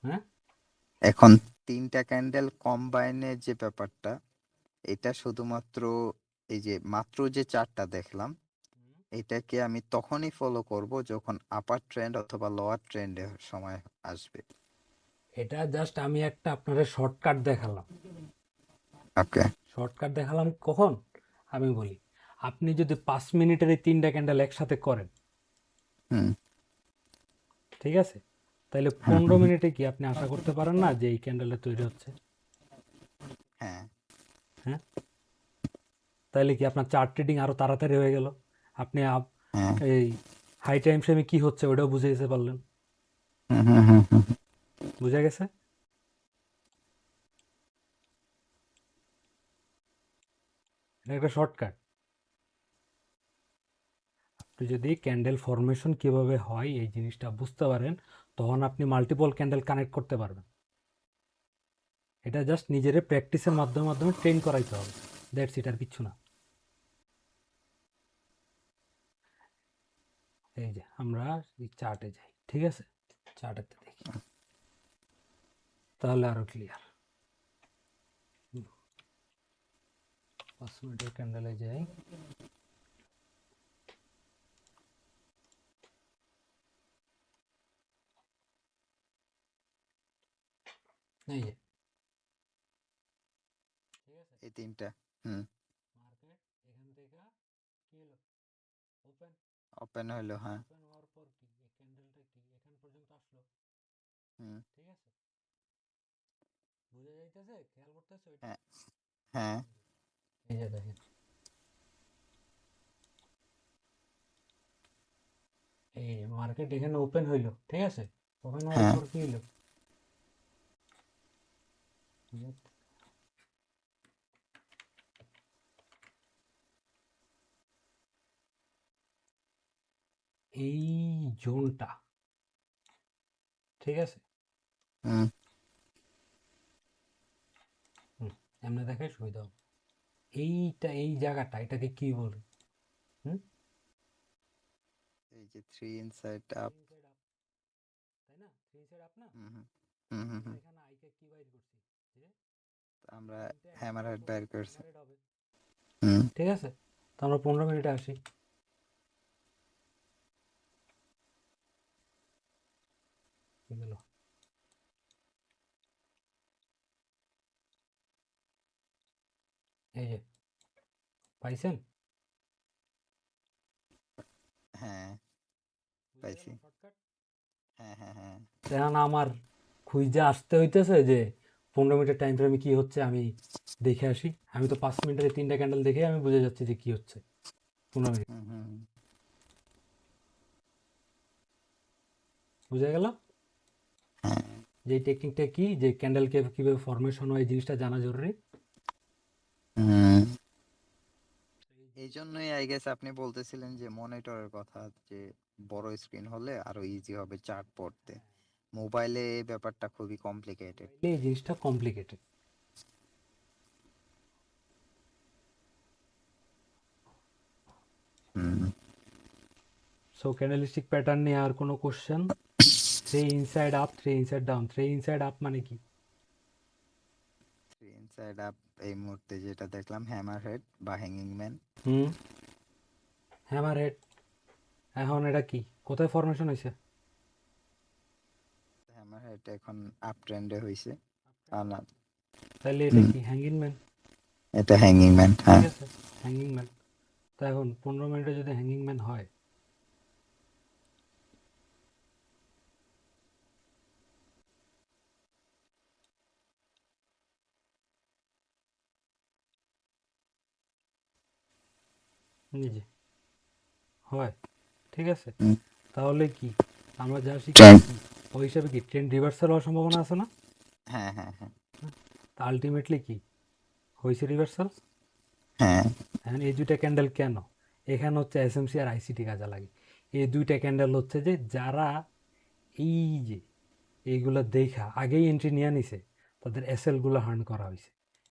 Speaker 1: হ্যাঁ,
Speaker 2: এখন তিনটা ক্যান্ডেল কম্বাইনের যে ব্যাপারটা, এটা শুধুমাত্র এই যে মাত্র যে চারটা দেখলাম, এটাকে আমি তখনই ফলো করব যখন আপার ট্রেন্ড অথবা লোয়ার ট্রেন্ডের সময় আসবে।
Speaker 1: এটা জাস্ট আমি একটা আপনাদের শর্টকাট দেখালাম।
Speaker 2: ওকে।
Speaker 1: শর্টকাট দেখালাম কখন? আমি বলি, আপনি যদি 5 মিনিটের এই 3টা ক্যান্ডেল একসাথে করেন,
Speaker 2: হুম
Speaker 1: ঠিক আছে, তাহলে
Speaker 2: হুম
Speaker 1: 15 মিনিটে কি আপনি আশা করতে পারেন না যে এই ক্যান্ডেলটা তৈরি হচ্ছে?
Speaker 2: হ্যাঁ
Speaker 1: হ্যাঁ, তাহলে কি আপনার চার্ট ট্রেডিং আরো তাড়াতাড়ি হয়ে গেল, আপনি
Speaker 2: হ্যাঁ।
Speaker 1: এই হাই টাইম ফ্রেমে কি হচ্ছে ওটাও বুঝে যেতে পারলেন।
Speaker 2: হুম হুম হুম হুম।
Speaker 1: বুঝা গেছে? এটা একটা শর্টকাট। আপনি যদি ক্যান্ডেল ফরমেশন কিভাবে হয় এই জিনিসটা বুঝতে পারেন, তখন আপনি মাল্টিপল ক্যান্ডেল কানেক্ট করতে পারবেন। এটা জাস্ট নিজের প্র্যাকটিসের মাধ্যমে মাধ্যমে ট্রেন করাইতে হবে, দ্যাটস ইট, আর কিচ্ছু না। এই যে আমরা এই চার্টে যাই, ঠিক আছে, চার্টেতে দেখি, তাহলে আরো ক্লিয়ার। 5 মিনিটের ক্যান্ডেলে যাই, এই যে, ঠিক আছে,
Speaker 2: এই তিনটা। হুম।
Speaker 1: মার্কেট এখান থেকে কি হলো, ওপেন,
Speaker 2: ওপেন হইলো, হ্যাঁ।
Speaker 1: ওপেন হওয়ার পর কি এই ক্যান্ডেলটা কি এখান পর্যন্ত আসলো,
Speaker 2: হুম।
Speaker 1: ঠিক আছে, বুঝে যাইতেছে, খেয়াল করতেছে ওইটা?
Speaker 2: হ্যাঁ হ্যাঁ।
Speaker 1: এই যে দেখেন, এই মার্কেট এখানে ওপেন হইলো, ঠিক আছে, ওপেন হওয়ার
Speaker 2: হ্যাঁ।
Speaker 1: পর কি হইলো, এই জোনটা, ঠিক আছে,
Speaker 2: হুম।
Speaker 1: এমনি দেখাই সুবিধা হবে। এইটা এই জায়গাটা এটাকে কি বলে? হুম,
Speaker 2: এই যে three inside
Speaker 1: three
Speaker 2: up.
Speaker 1: Inside up, তাই না? থ্রি ইনসাইড আপ না?
Speaker 2: হুম হুম হুম হুম
Speaker 1: আমরা
Speaker 2: হুম।
Speaker 1: এখানে আইকে কি বাইর করছি, যে
Speaker 2: আমরা
Speaker 1: তিনটে
Speaker 2: হ্যামার
Speaker 1: একসাথে
Speaker 2: হেড
Speaker 1: করলে
Speaker 2: বের
Speaker 1: তো
Speaker 2: করছি।
Speaker 1: হ্যামারেড হবে,
Speaker 2: হুম
Speaker 1: ঠিক আছে, তো আমরা 15 মিনিটে আসি। কি গেল, এই যে পাইছেন?
Speaker 2: হ্যাঁ
Speaker 1: বুঝে গেল
Speaker 2: পাইছি।
Speaker 1: শর্টকাট?
Speaker 2: হ্যাঁ হ্যাঁ হ্যাঁ।
Speaker 1: এখন আমার খুঁজে আসতে হইতেছে যে 15 মিনিটের টাইম ফ্রেমে কি হচ্ছে আমি দেখে আসি। আমি তো 5 মিনিটের এই 3টা ক্যান্ডেল দেখে আমি বুঝে যাচ্ছি যে কি হচ্ছে 15 মিনিট।
Speaker 2: হুম হুম হুম।
Speaker 1: বুঝে গেল
Speaker 2: হ্যাঁ।
Speaker 1: যে এই টেকনিকটা কি, যে ক্যান্ডেলকে কিভাবে ফরমেশন হয় এই জিনিসটা জানা জরুরি।
Speaker 2: হুম। এই জন্যই আই গেস আপনি বলতেছিলেন যে মনিটরের কথা, যে বড় স্ক্রিন হলে আরো ইজি হবে চার্ট পড়তে। মোবাইলে এই ব্যাপারটা খুবই কমপ্লিকেটেড।
Speaker 1: মোবাইলে এই জিনিসটা কমপ্লিকেটেড।
Speaker 2: হুম
Speaker 1: সো ক্যান্ডেলস্টিক প্যাটার্ন নিয়ে আর কোনো question? 3 inside up 3 inside down. 3 inside up মানে কি?
Speaker 2: ইনসাইড আপ এই মুহূর্তে যেটা দেখলাম হ্যামার হেড বা হ্যাঙ্গিং ম্যান।
Speaker 1: হুম, হ্যামার হেড। এখন এটা কি, কোথায় ফরমেশন হয়েছে?
Speaker 2: হ্যামার হেড এখন আপ ট্রেন্ডে হয়েছে। না,
Speaker 1: তাহলে এটা কি হ্যাঙ্গিং ম্যান?
Speaker 2: এটা হ্যাঙ্গিং ম্যান।
Speaker 1: ঠিক
Speaker 2: হ্যাঁ,
Speaker 1: আছে, হ্যাঙ্গিং ম্যান। তো এখন 15 মিনিটে যদি হ্যাঙ্গিং ম্যান হয়, নিজে হয়, ঠিক আছে, তাহলে কি আমরা যা
Speaker 2: ট্রেন্ড।
Speaker 1: শিখতেছি ওই হিসাবে কি ট্রেন্ড রিভার্সাল হওয়ার সম্ভাবনা আছে না?
Speaker 2: হ্যাঁ হ্যাঁ হ্যাঁ
Speaker 1: তা আলটিমেটলি কি হয়েছে? রিভার্সাল।
Speaker 2: হ্যাঁ
Speaker 1: এখন এই দুইটা ক্যান্ডেল কেন এখানে হচ্ছে এসএমসি আর আইসিটি কাজে লাগে? এই দুইটা ক্যান্ডেল হচ্ছে যে যারা এই যে এইগুলো দেখা আগেই এন্ট্রি নিয়ে নিছে তাদের এসএলগুলো হার্ন করা হয়েছে।